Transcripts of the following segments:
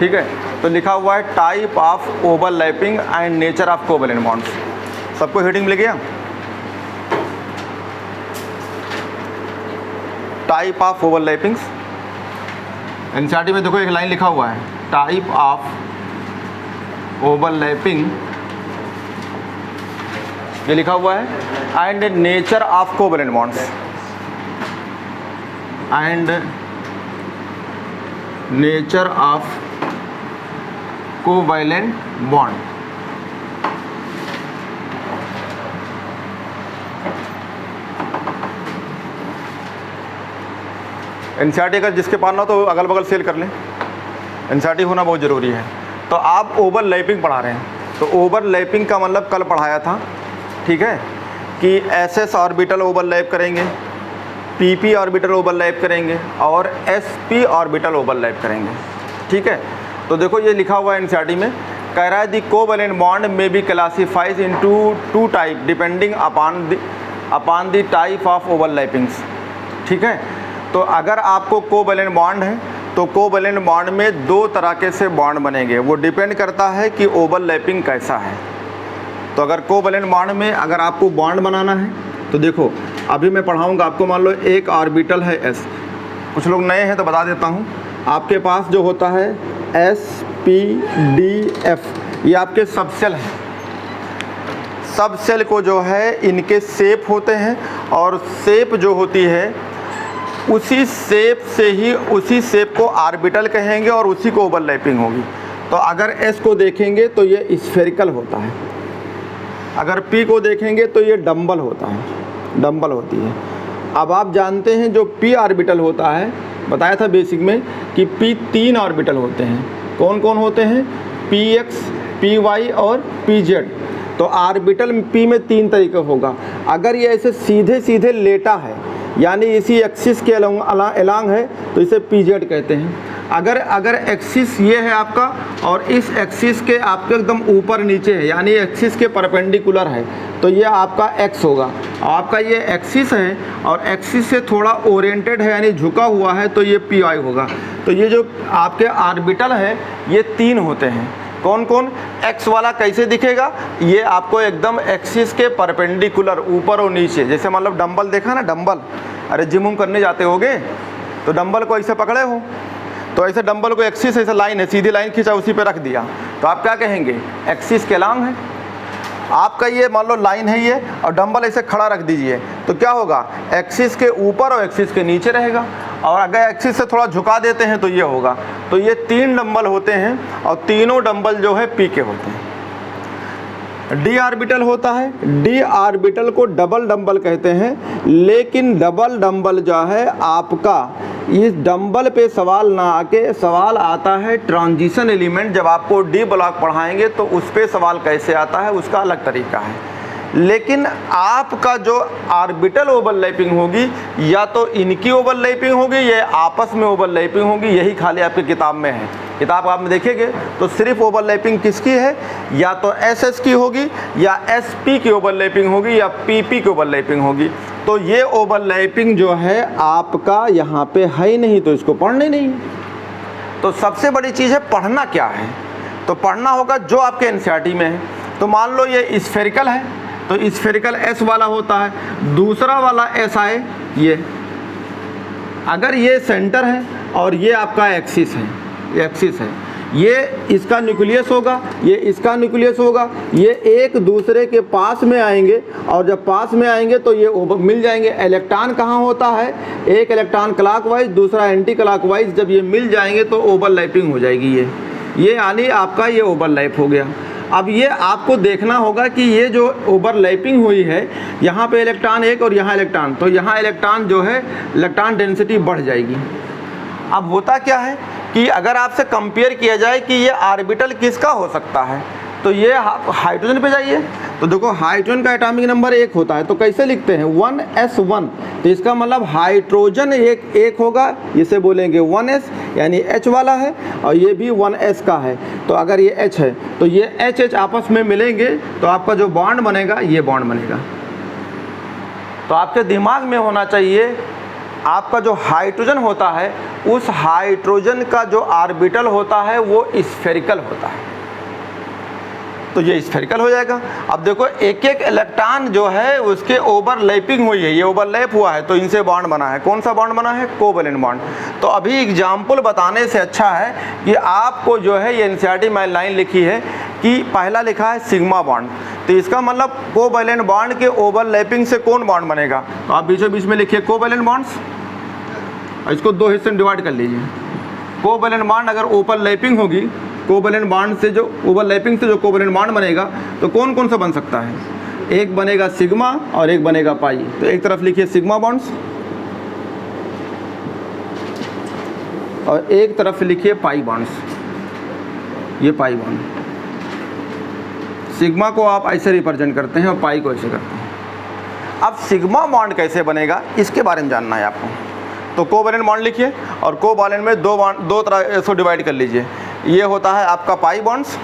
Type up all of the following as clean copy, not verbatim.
ठीक है। तो लिखा हुआ है type of overlapping and nature of covalent bonds. सबको हेडिंग मिल गया? Type of ओवरलैपिंग्स। एनसीईआरटी में देखो एक लाइन लिखा हुआ है, टाइप ऑफ ओवरलैपिंग, ये लिखा हुआ है, and nature of covalent bonds, and nature of covalent bond. NCERT का जिसके पास ना हो तो अगल बगल सेल कर लें, एनसीईआरटी होना बहुत ज़रूरी है। तो आप ओवरलैपिंग पढ़ा रहे हैं, तो ओवरलैपिंग का मतलब कल पढ़ाया था, ठीक है, कि एसएस ऑर्बिटल ओवरलैप करेंगे, पीपी ऑर्बिटल ओवरलैप करेंगे और एसपी ऑर्बिटल ओवरलैप करेंगे, ठीक है। तो देखो ये लिखा हुआ है एनसीईआरटी में, कह रहा है दी कोवैलेंट बॉन्ड में be classifies into two type depending upon the type of overlappings, ठीक है। तो अगर आपको कोवैलेंट बॉन्ड है तो कोवैलेंट बॉन्ड में दो तरह के से बॉन्ड बनेंगे, वो डिपेंड करता है कि ओवरलैपिंग कैसा है। तो अगर कोवैलेंट बॉन्ड में अगर आपको बॉन्ड बनाना है तो देखो अभी मैं पढ़ाऊँगा आपको, मान लो एक ऑर्बिटल है एस, कुछ लोग नए हैं तो बता देता हूँ, आपके पास जो होता है एस पी डी एफ, ये आपके सब सेल हैं। सब सेल को जो है इनके शेप होते हैं और शेप जो होती है उसी शेप से ही, उसी शेप को ऑर्बिटल कहेंगे और उसी को ओवरलैपिंग होगी। तो अगर एस को देखेंगे तो ये स्फेरिकल होता है, अगर पी को देखेंगे तो ये डम्बल होता है, डम्बल होती है। अब आप जानते हैं जो पी ऑर्बिटल होता है, बताया था बेसिक में कि पी 3 ऑर्बिटल होते हैं। कौन कौन होते हैं? पी एक्स, पी वाई और पी जेड। तो ऑर्बिटल पी में 3 तरीके होगा। अगर ये ऐसे सीधे सीधे लेटा है यानी इसी एक्सिस के अलांग है तो इसे पी जेड कहते हैं। अगर एक्सिस ये है आपका और इस एक्सिस के आपके एकदम ऊपर नीचे है यानी एक्सिस के परपेंडिकुलर है तो ये आपका एक्स होगा। आपका ये एक्सिस है और एक्सिस से थोड़ा ओरिएंटेड है यानी झुका हुआ है तो ये पी वाई होगा। तो ये जो आपके ऑर्बिटल है ये 3 होते हैं। कौन कौन? एक्स वाला कैसे दिखेगा? ये आपको एकदम एक्सिस के परपेंडिकुलर ऊपर और नीचे, जैसे मतलब डंबल देखा ना, डंबल, अरे जिम करने जाते होगे तो डंबल को ऐसे पकड़े हो तो ऐसे डंबल को एक्सिस ऐसे लाइन है, सीधी लाइन खींचा उसी पे रख दिया तो आप क्या कहेंगे? एक्सिस के अलांग है। आपका ये मान लो लाइन है ये और डंबल ऐसे खड़ा रख दीजिए तो क्या होगा? एक्सिस के ऊपर और एक्सिस के नीचे रहेगा। और अगर एक्सिस से थोड़ा झुका देते हैं तो ये होगा। तो ये 3 डंबल होते हैं और तीनों डंबल जो है पी के होते हैं। डी ऑर्बिटल होता है, डी ऑर्बिटल को डबल डंबल कहते हैं, लेकिन डबल डंबल जो है आपका इस डंबल पे सवाल ना आके सवाल आता है ट्रांजिशन एलिमेंट। जब आपको डी ब्लॉक पढ़ाएंगे तो उस पर सवाल कैसे आता है उसका अलग तरीका है। लेकिन आपका जो ऑर्बिटल ओवरलैपिंग होगी या तो इनकी ओवरलैपिंग होगी या आपस में ओवरलैपिंग होगी, यही खाली आपकी किताब में है। किताब आप में देखेंगे तो सिर्फ ओवरलैपिंग किसकी है? या तो एस एस की होगी या एस पी की ओवरलैपिंग होगी या पी पी की ओवरलैपिंग होगी। तो ये ओवरलैपिंग जो है आपका यहाँ पे है ही नहीं तो इसको पढ़ने नहीं। तो सबसे बड़ी चीज़ है पढ़ना क्या है, तो पढ़ना होगा जो आपके एनसीईआरटी में है। तो मान लो ये स्फेरिकल है तो स्फेरिकल एस वाला होता है, दूसरा वाला एस आए ये, अगर ये सेंटर है और ये आपका एक्सिस है, एक्सिस है, ये इसका न्यूक्लियस होगा, ये इसका न्यूक्लियस होगा, ये एक दूसरे के पास में आएंगे और जब पास में आएंगे तो ये मिल जाएंगे। इलेक्ट्रॉन कहाँ होता है? एक इलेक्ट्रॉन क्लॉकवाइज दूसरा एंटी क्लॉकवाइज, जब ये मिल जाएंगे तो ओवरलैपिंग हो जाएगी। ये यानी आपका ये ओवरलैप हो गया। अब ये आपको देखना होगा कि ये जो ओवरलैपिंग हुई है यहाँ पे इलेक्ट्रॉन एक और यहाँ इलेक्ट्रॉन, तो यहाँ इलेक्ट्रॉन जो है इलेक्ट्रॉन डेंसिटी बढ़ जाएगी। अब होता क्या है कि अगर आपसे कंपेयर किया जाए कि ये ऑर्बिटल किसका हो सकता है तो ये हाइड्रोजन पे जाइए तो देखो हाइड्रोजन का एटॉमिक नंबर 1 होता है तो कैसे लिखते हैं? 1s1। तो इसका मतलब हाइड्रोजन एक होगा, इसे बोलेंगे 1s यानी H वाला है और ये भी 1s का है। तो अगर ये H है तो ये H आपस में मिलेंगे तो आपका जो बॉन्ड बनेगा ये बॉन्ड बनेगा। तो आपके दिमाग में होना चाहिए आपका जो हाइड्रोजन होता है उस हाइड्रोजन का जो ऑर्बिटल होता है वो स्फेरिकल होता है, तो ये स्फेरिकल हो जाएगा। अब देखो एक एक इलेक्ट्रॉन जो है उसके ओवरलैपिंग हुई है, ये ओवरलैप हुआ है तो इनसे बॉन्ड बना है। कौन सा बॉन्ड बना है? Covalent bond. तो अभी एग्जाम्पल बताने से अच्छा है कि आपको जो है ये एनसीईआरटी में लाइन लिखी है कि पहला लिखा है सिग्मा बॉन्ड, तो इसका मतलब कोवैलेंट बॉन्ड के ओवरलैपिंग से कौन बॉन्ड बनेगा? तो आप बीचों बीच में लिखिए कोवैलेंट बॉन्ड्स, इसको दो हिस्से में डिवाइड कर लीजिए। कोवैलेंट बॉन्ड अगर ओवरलैपिंग होगी, कोवैलेंट बॉन्ड से जो ओवरलैपिंग से जो कोवैलेंट बॉन्ड बनेगा तो कौन कौन सा बन सकता है? एक बनेगा सिग्मा और एक बनेगा पाई। तो एक तरफ लिखिए सिग्मा बॉन्ड्स और एक तरफ लिखिए पाई बॉन्ड्स, ये पाई बॉन्ड। सिग्मा को आप ऐसे रिप्रेजेंट करते हैं और पाई को ऐसे करते हैं। अब सिग्मा बॉन्ड कैसे बनेगा इसके बारे में जानना है आपको, तो कोवैलेंट बॉन्ड लिखिए और कोवैलेंट में दो तरह इसको डिवाइड कर लीजिए। ये होता है आपका पाई बॉन्ड्स,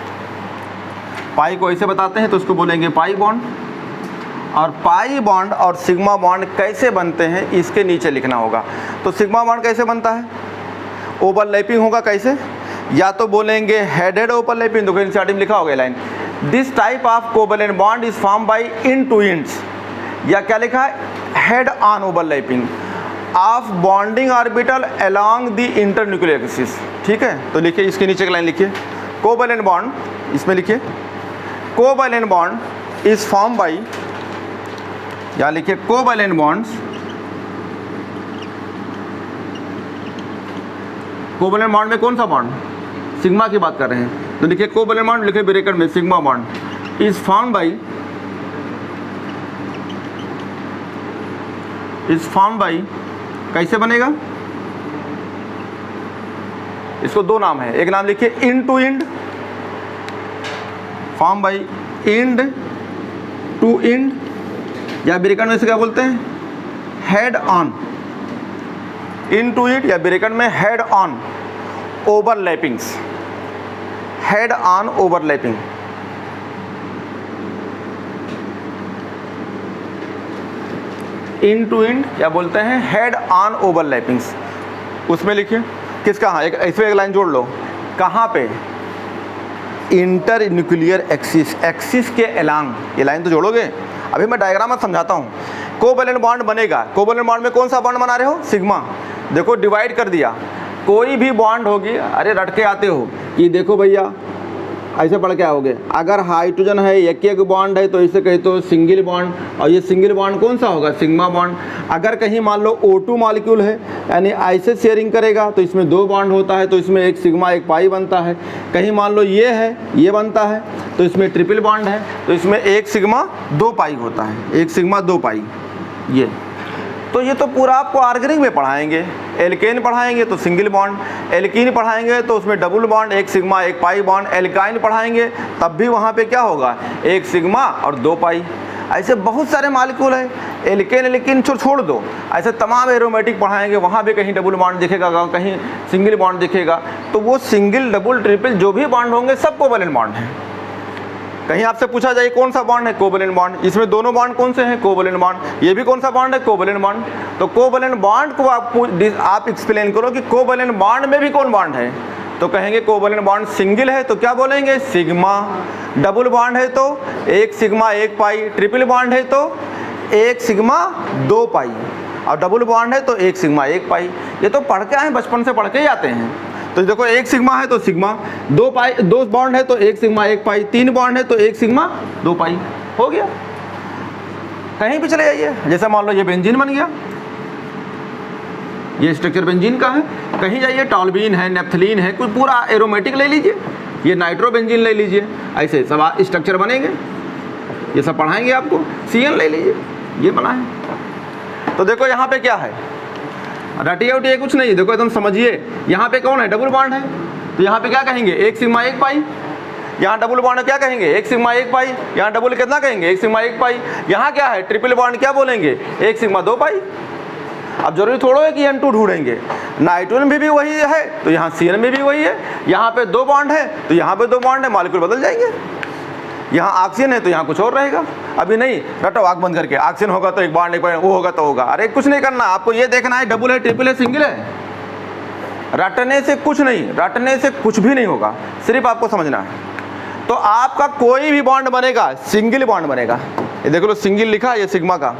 पाई को ऐसे बताते हैं तो उसको बोलेंगे पाई बॉन्ड। और पाई बॉन्ड और सिग्मा बॉन्ड कैसे बनते हैं इसके नीचे लिखना होगा। तो सिग्मा बॉन्ड कैसे बनता है? ओवरलैपिंग होगा। कैसे? या तो बोलेंगे हेडेड ओवरलैपिंग, देखो एनसीईआरटी में लिखा होगा line, this type of covalent bond is form by end to ends, या क्या लिखा है? Head on overlapping of bonding orbital along the internuclear axis. ठीक है, तो लिखिए इसके नीचे की लाइन लिखिए कोवैलेंट बॉन्ड, इसमें लिखिए covalent bond is form by, या लिखिए कोवैलेंट बॉन्ड्स, कोवैलेंट बॉन्ड में कौन सा बॉन्ड? सिग्मा की बात कर रहे हैं, तो लिखिए कोवैलेंट बॉन्ड, लिखिए ब्रैकेट में sigma bond is form by, कैसे बनेगा? इसको दो नाम है, एक नाम लिखिए end to end, form by end to end, या ब्रैकेट में से क्या बोलते हैं? Head on, end to end या ब्रैकेट में head on overlappings, head on overlapping. End to end या बोलते हैं हेड ऑन ओवरलैपिंग्स। उसमें लिखिए किसका? हाँ, एक इसमें एक लाइन जोड़ लो, कहाँ पे? इंटर न्यूक्लियर एक्सिस, एक्सिस के अलोंग, ये लाइन तो जोड़ोगे। अभी मैं डायग्राम में समझाता हूँ। कोवैलेंट बॉन्ड बनेगा, कोवैलेंट बॉन्ड में कौन सा बॉन्ड बना रहे हो? सिग्मा। देखो डिवाइड कर दिया, कोई भी बॉन्ड होगी, अरे रट के आते हो कि देखो भैया ऐसे पढ़ के आओगे, अगर हाइड्रोजन है एक बॉन्ड है तो इसे कहते हो सिंगल बॉन्ड, और ये सिंगल बॉन्ड कौन सा होगा? Sigma bond. अगर कहीं मान लो O2 मॉलिक्यूल है यानी ऐसे शेयरिंग करेगा तो इसमें दो बॉन्ड होता है, तो इसमें एक सिग्मा एक पाई बनता है। कहीं मान लो ये है, ये बनता है तो इसमें ट्रिपल बॉन्ड है, तो इसमें एक सिग्मा दो पाई होता है, एक सिग्मा दो पाई। ये तो ये तो पूरा आपको ऑर्गेनिक में पढ़ाएंगे। एल्केन पढ़ाएंगे तो सिंगल बॉन्ड, एल्कीन पढ़ाएंगे तो उसमें डबल बॉन्ड, एक सिग्मा एक पाई बॉन्ड। एल्काइन पढ़ाएंगे तब भी वहाँ पे क्या होगा? एक सिग्मा और दो पाई। ऐसे बहुत सारे मॉलिक्यूल है, एल्केन एल्कीन छोड़ दो, ऐसे तमाम एरोमेटिक पढ़ाएंगे, वहाँ भी कहीं डबल बॉन्ड दिखेगा, कहीं सिंगल बॉन्ड दिखेगा। तो वो सिंगल डबल ट्रिपल जो भी बॉन्ड होंगे सब कोवैलेंट बॉन्ड है। कहीं आपसे पूछा जाए कौन सा बॉन्ड है? Covalent bond. इसमें दोनों बॉन्ड कौन से हैं? Covalent bond. ये भी कौन सा बॉन्ड है? Covalent bond. तो कोवैलेंट बॉन्ड को आप एक्सप्लेन करो कि कोवैलेंट बॉन्ड में भी कौन बॉन्ड है? तो कहेंगे कोवैलेंट बॉन्ड सिंगल है तो क्या बोलेंगे? सिग्मा। डबल बॉन्ड है तो एक सिग्मा एक पाई, ट्रिपल बॉन्ड है तो एक सिग्मा दो पाई, और डबल बॉन्ड है तो एक सिग्मा एक पाई। ये तो पढ़ के आए, बचपन से पढ़ के ही आते हैं। तो देखो एक सिग्मा है तो सिग्मा, दो पाई, दो बॉन्ड है तो एक सिग्मा एक पाई, तीन बॉन्ड है तो एक सिग्मा दो पाई, हो गया। कहीं भी चले जाइए, जैसे मान लो ये बेंजीन बन गया, ये स्ट्रक्चर बेंजीन का है। कहीं जाइए टॉल्बीन है, नेप्थलीन है, कोई पूरा एरोमेटिक ले लीजिए, ये नाइट्रोबेंजीन ले लीजिए, ऐसे सब स्ट्रक्चर बनेंगे, ये सब पढ़ाएंगे आपको। CN ले लीजिए, ये बना है। तो देखो यहाँ पे क्या है, रटिया उटिया कुछ नहीं, देखो एकदम समझिए। यहाँ पे कौन है? डबल बॉन्ड है, तो यहाँ पे क्या कहेंगे? एक सिग्मा एक पाई। यहाँ डबल बॉन्ड क्या कहेंगे? एक सिग्मा एक पाई। यहाँ डबल कितना कहेंगे? एक सिग्मा एक पाई। यहाँ क्या है? ट्रिपल बॉन्ड क्या बोलेंगे? एक सिग्मा दो पाई। अब जरूरी थोड़ा है कि N2 ढूंढेंगे, नाइट्रोजन भी वही है तो यहाँ CN में भी वही है। यहाँ पे दो बॉन्ड है तो यहाँ पे दो बॉन्ड है, मॉलिक्यूल बदल जाएंगे। यहाँ ऑक्सीजन है तो यहाँ कुछ और रहेगा। अभी नहीं रटो आँख बंद करके, ऑक्सीजन होगा तो एक बार नहीं पड़े, वो होगा तो होगा। अरे कुछ नहीं करना, आपको ये देखना है डबल है, ट्रिपल है, सिंगल है। रटने से कुछ नहीं, रटने से कुछ भी नहीं होगा, सिर्फ आपको समझना है। तो आपका कोई भी बॉन्ड बनेगा सिंगल बॉन्ड बनेगा। ये देख लो सिंगल लिखा है, ये सिग्मा का।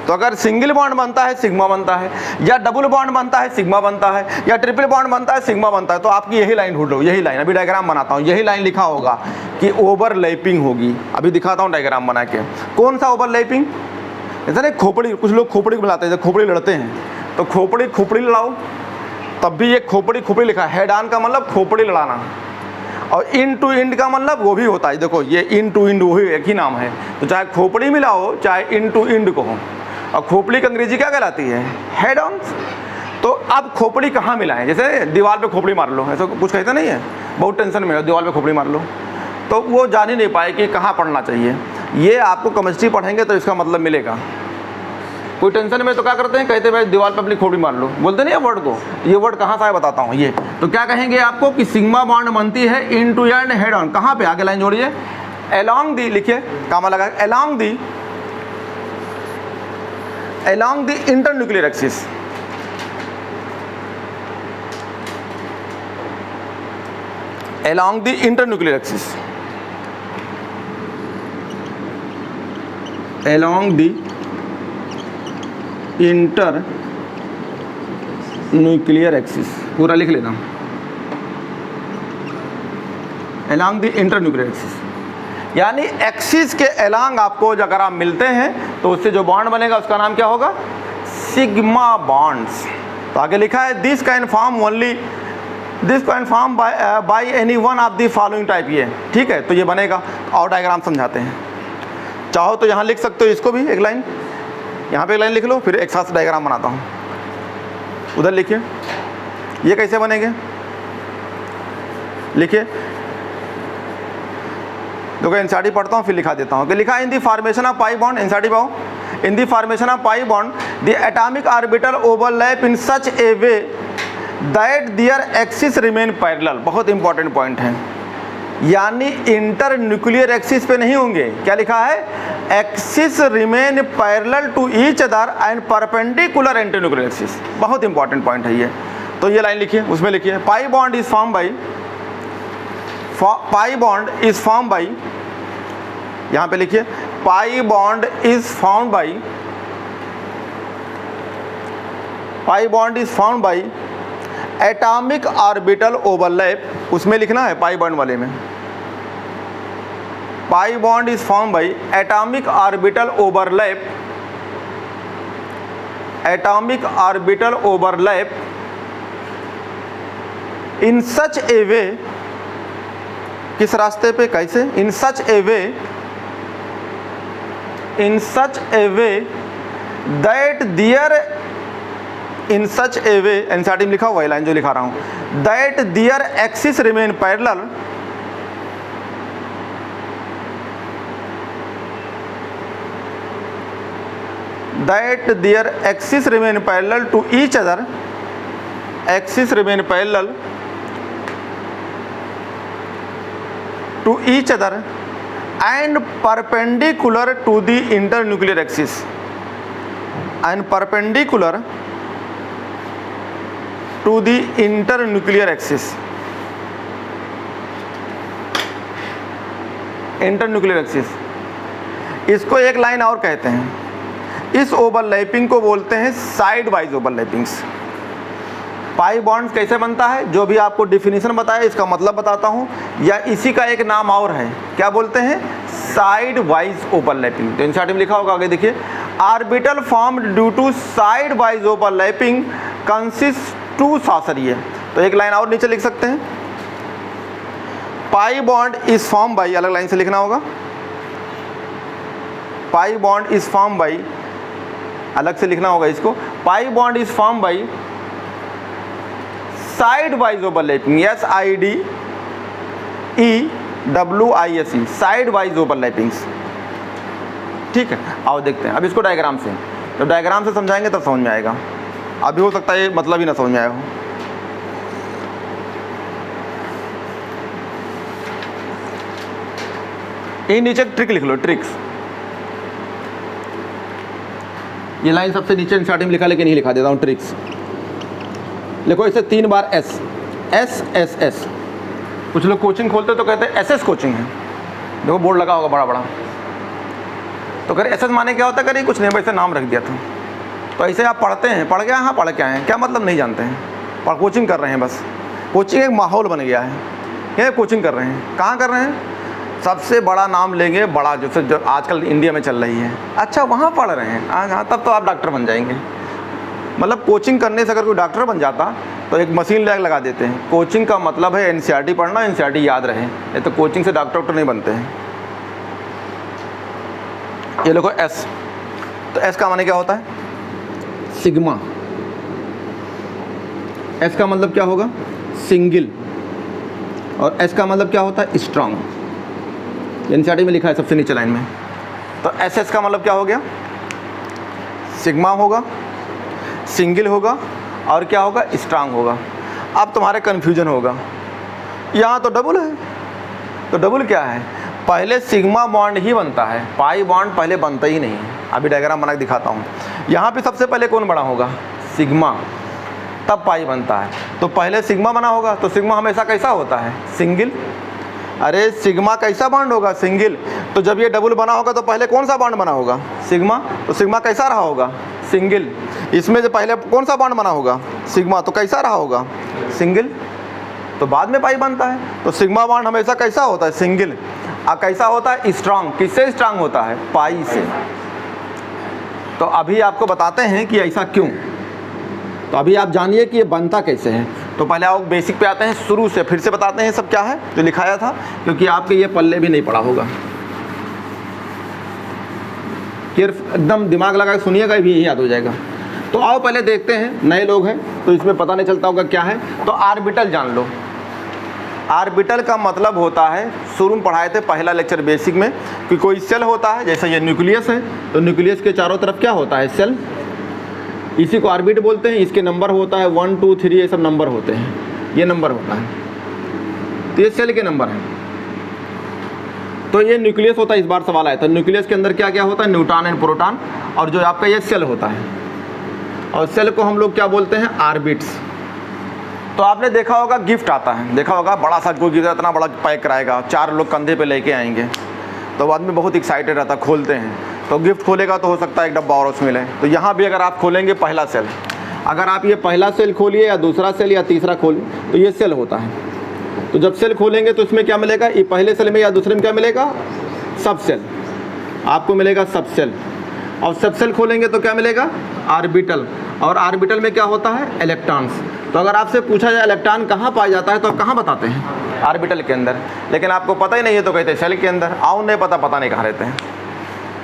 तो अगर सिंगल बॉन्ड बनता है सिग्मा बनता है, या डबल बॉन्ड बनता है सिग्मा बनता है, या ट्रिपल बॉन्ड बनता है सिग्मा बनता है। तो आपकी यही लाइन ढूंढ लो, यही लाइन, अभी डायग्राम बनाता हूँ, यही लाइन लिखा होगा कि ओवरलैपिंग होगी। अभी दिखाता हूँ डायग्राम बना के। कौन सा ओवरलैपिंग? ऐसा नहीं खोपड़ी, कुछ लोग खोपड़ी बुलाते हैं, खोपड़ी लड़ते हैं, तो खोपड़ी खोपड़ी लड़ाओ, तब भी ये खोपड़ी खोपड़ी लिखा है। हेड ऑन का मतलब खोपड़ी लड़ाना, और इन टू इंड का मतलब वो भी होता है। देखो ये इन टू इंड वही एक ही नाम है। तो चाहे खोपड़ी मिलाओ चाहे इन टू इंड को हो। और खोपड़ी की अंग्रेजी क्या कहलाती है? Head on. तो अब खोपड़ी कहाँ मिलाएं? जैसे दीवार पे खोपड़ी मार लो, ऐसा कुछ कहते नहीं है, बहुत टेंशन में हो दीवार पे खोपड़ी मार लो, तो वो जान ही नहीं पाए कि कहाँ पढ़ना चाहिए। ये आपको केमिस्ट्री पढ़ेंगे तो इसका मतलब मिलेगा। कोई टेंशन में तो क्या करते हैं, कहते भाई दीवार पे अपनी खोपड़ी मार लो, बोलते नहीं है वर्ड को। ये वर्ड कहाँ से आया बताता हूँ। ये तो क्या कहेंगे आपको कि सिग्मा बॉन्ड बनती है इन टू एंड हेड ऑन। कहाँ पे? आगे लाइन जोड़िए, अलोंग दी, लिखिए कामा लगा, along the internuclear axis. along the internuclear axis, along the internuclear axis, पूरा लिख लेना, along the internuclear axis। यानी एक्सिस के along आपको अगर आप मिलते हैं तो उससे जो बॉन्ड बनेगा उसका नाम क्या होगा? Sigma bonds. तो आगे लिखा है this can form only, this can form by any one of the following type. ये ठीक है, तो ये बनेगा। और डायग्राम समझाते हैं, चाहो तो यहाँ लिख सकते हो इसको भी, एक लाइन यहाँ पे एक लाइन लिख लो, फिर एक साथ डायग्राम बनाता हूँ। उधर लिखिए, ये कैसे बनेंगे, लिखिए। देखो एनसीईआरटी पढ़ता हूँ फिर लिखा देता हूँ कि लिखा in the formation of pi bond, NCERT पाओ, in the formation of pi bond the atomic orbital overlap in such a way that their axis remain parallel. बहुत इंपॉर्टेंट पॉइंट है, यानी इंटर न्यूक्लियर एक्सिस पे नहीं होंगे। क्या लिखा है? Axis remain parallel to each other and perpendicular internuclear axis. बहुत इंपॉर्टेंट पॉइंट है ये। तो ये लाइन लिखिए, उसमें लिखिए pi bond is form by, pi bond is form by, यहाँ पे लिखिए pi bond is form by, pi bond is form by atomic orbital overlap. उसमें लिखना है पाई बॉन्ड वाले में, pi bond is form by atomic orbital overlap, atomic orbital overlap in such a वे, किस रास्ते पे, कैसे? इन such a way, in such a way that their, in such a way, NCERT में लिखा हुआ है लाइन जो लिखा रहा हूँ, that their axis remain parallel, that their axis remain parallel to each other, axis remain parallel to each other and perpendicular to the internuclear axis, and perpendicular to the internuclear axis, internuclear axis। इसको एक line और कहते हैं, इस overlapping को बोलते हैं side wise ओवरलैपिंग्स। Pi bond कैसे बनता है, जो भी आपको डिफिनीशन बताया इसका मतलब बताता हूँ, या इसी का एक नाम और है, क्या बोलते हैं? Side wise overlapping. तो एनसीईआरटी में लिखा होगा, आगे देखिए, orbital formed due to side wise overlapping consist to सासरिये। तो एक लाइन और नीचे लिख सकते हैं, pi bond is form by, अलग लाइन से लिखना होगा, pi bond is form by, अलग से लिखना होगा इसको, pi bond is form by side wise overlapping, SIDEWISE, side wise overlappings. ठीक है, आओ देखते हैं अब इसको डायग्राम से। तो डायग्राम से समझाएंगे तब समझ में आएगा, अभी हो सकता है ये मतलब ही ना समझ में आया हो। यही नीचे ट्रिक लिख लो, ट्रिक्स। ये लाइन सबसे नीचे एनसीईआरटी में लिखा, लेकिन नहीं लिखा देता हूँ, ट्रिक्स लिखो इसे 3 बार एस, एस एस एस। कुछ लोग कोचिंग खोलते तो कहते हैं एस एस कोचिंग है, देखो बोर्ड लगा होगा बड़ा बड़ा, तो कह रहे एस एस माने क्या होता है, कह कुछ नहीं वैसे नाम रख दिया था। तो ऐसे आप पढ़ते हैं, पढ़ गया, हाँ पढ़ के आए हैं, क्या मतलब नहीं जानते हैं, पर कोचिंग कर रहे हैं बस। कोचिंग एक माहौल बन गया है, ये कोचिंग कर रहे हैं। कहाँ कर रहे हैं? सबसे बड़ा नाम लेंगे, बड़ा जो आजकल इंडिया में चल रही है, अच्छा वहाँ पढ़ रहे हैं, हाँ तब तो आप डॉक्टर बन जाएंगे। मतलब कोचिंग करने से अगर कोई डॉक्टर बन जाता तो एक मशीन लैग लगा देते हैं। कोचिंग का मतलब है एनसीईआरटी पढ़ना, एनसीईआरटी याद रहे, ये तो कोचिंग से डॉक्टर नहीं बनते हैं। ये लोगों एस, तो एस का माने क्या होता है? सिग्मा। एस का मतलब क्या होगा? सिंगल। और एस का मतलब क्या होता है? स्ट्रांग। एनसीईआरटी में लिखा है सबसे नीचे लाइन में। तो एस एस का मतलब क्या हो गया? सिग्मा होगा, सिंगल होगा, और क्या होगा? स्ट्रांग होगा। अब तुम्हारे कन्फ्यूजन होगा, यहाँ तो डबल है, तो डबल क्या है? पहले सिग्मा बॉन्ड ही बनता है, पाई बॉन्ड पहले बनता ही नहीं है। अभी डायग्राम बना के दिखाता हूँ। यहाँ पे सबसे पहले कौन बना होगा? सिग्मा, तब पाई बनता है। तो पहले सिग्मा बना होगा, तो सिग्मा हमेशा कैसा होता है? सिंगल। अरे सिग्मा कैसा बॉन्ड होगा? सिंगल। तो जब ये डबल बना होगा तो पहले कौन सा बॉन्ड बना होगा? सिग्मा। तो सिग्मा कैसा रहा होगा? सिंगल। इसमें जो पहले कौन सा बॉन्ड बना होगा? सिग्मा। तो कैसा रहा होगा? सिंगल। तो बाद में पाई बनता है। तो सिग्मा बॉन्ड हमेशा कैसा होता है? सिंगल। और कैसा होता है? स्ट्रांग। किससे स्ट्रांग होता है? पाई से। तो अभी आपको बताते हैं कि ऐसा क्यों। तो अभी आप जानिए कि ये बनता कैसे है। तो पहले आप बेसिक पे आते हैं, शुरू से फिर से बताते हैं सब क्या है जो लिखाया था, क्योंकि आपके ये पल्ले भी नहीं पड़ा होगा। एकदम दिमाग लगा के सुनिएगा, भी यही याद हो जाएगा। तो आओ पहले देखते हैं, नए लोग हैं तो इसमें पता नहीं चलता होगा क्या है। तो ऑर्बिटल जान लो। ऑर्बिटल का मतलब होता है, शुरू में पढ़ाए थे पहला लेक्चर बेसिक में, कि कोई सेल होता है, जैसे ये न्यूक्लियस है, तो न्यूक्लियस के चारों तरफ क्या होता है? सेल। इसी को ऑर्बिट बोलते हैं। इसके नंबर होता है 1 2 3, ये सब नंबर होते हैं, ये नंबर होता है। तो ये सेल के नंबर हैं। तो ये न्यूक्लियस होता है। इस बार सवाल आया था, न्यूक्लियस के अंदर क्या क्या होता है? Neutron and proton. और जो आपका ये सेल होता है, और सेल को हम लोग क्या बोलते हैं? ऑर्बिट्स। तो आपने देखा होगा गिफ्ट आता है, देखा होगा बड़ा सा कोई गिफ्ट इतना बड़ा पैक कराएगा, 4 लोग कंधे पे लेके आएंगे, तो आदमी बहुत एक्साइटेड रहता, खोलते हैं। तो गिफ्ट खोलेगा तो हो सकता है एक डब्बा और उसमें मिले। तो यहाँ भी अगर आप खोलेंगे पहला सेल, अगर आप ये पहला सेल खोलिए या दूसरा सेल या तीसरा खोलिए, तो ये सेल होता है। तो जब सेल खोलेंगे तो इसमें क्या मिलेगा? ये पहले सेल में या दूसरे में क्या मिलेगा? सब सेल। आपको मिलेगा सब सेल। और सब सेल खोलेंगे तो क्या मिलेगा? ऑर्बिटल। और ऑर्बिटल में क्या होता है? इलेक्ट्रॉन्स। तो अगर आपसे पूछा जाए इलेक्ट्रॉन कहाँ पाया जाता है, तो आप कहाँ बताते हैं? ऑर्बिटल के अंदर। लेकिन आपको पता ही नहीं है तो कहते हैं सेल के अंदर। आओ नहीं पता, पता नहीं कहाँ रहते हैं।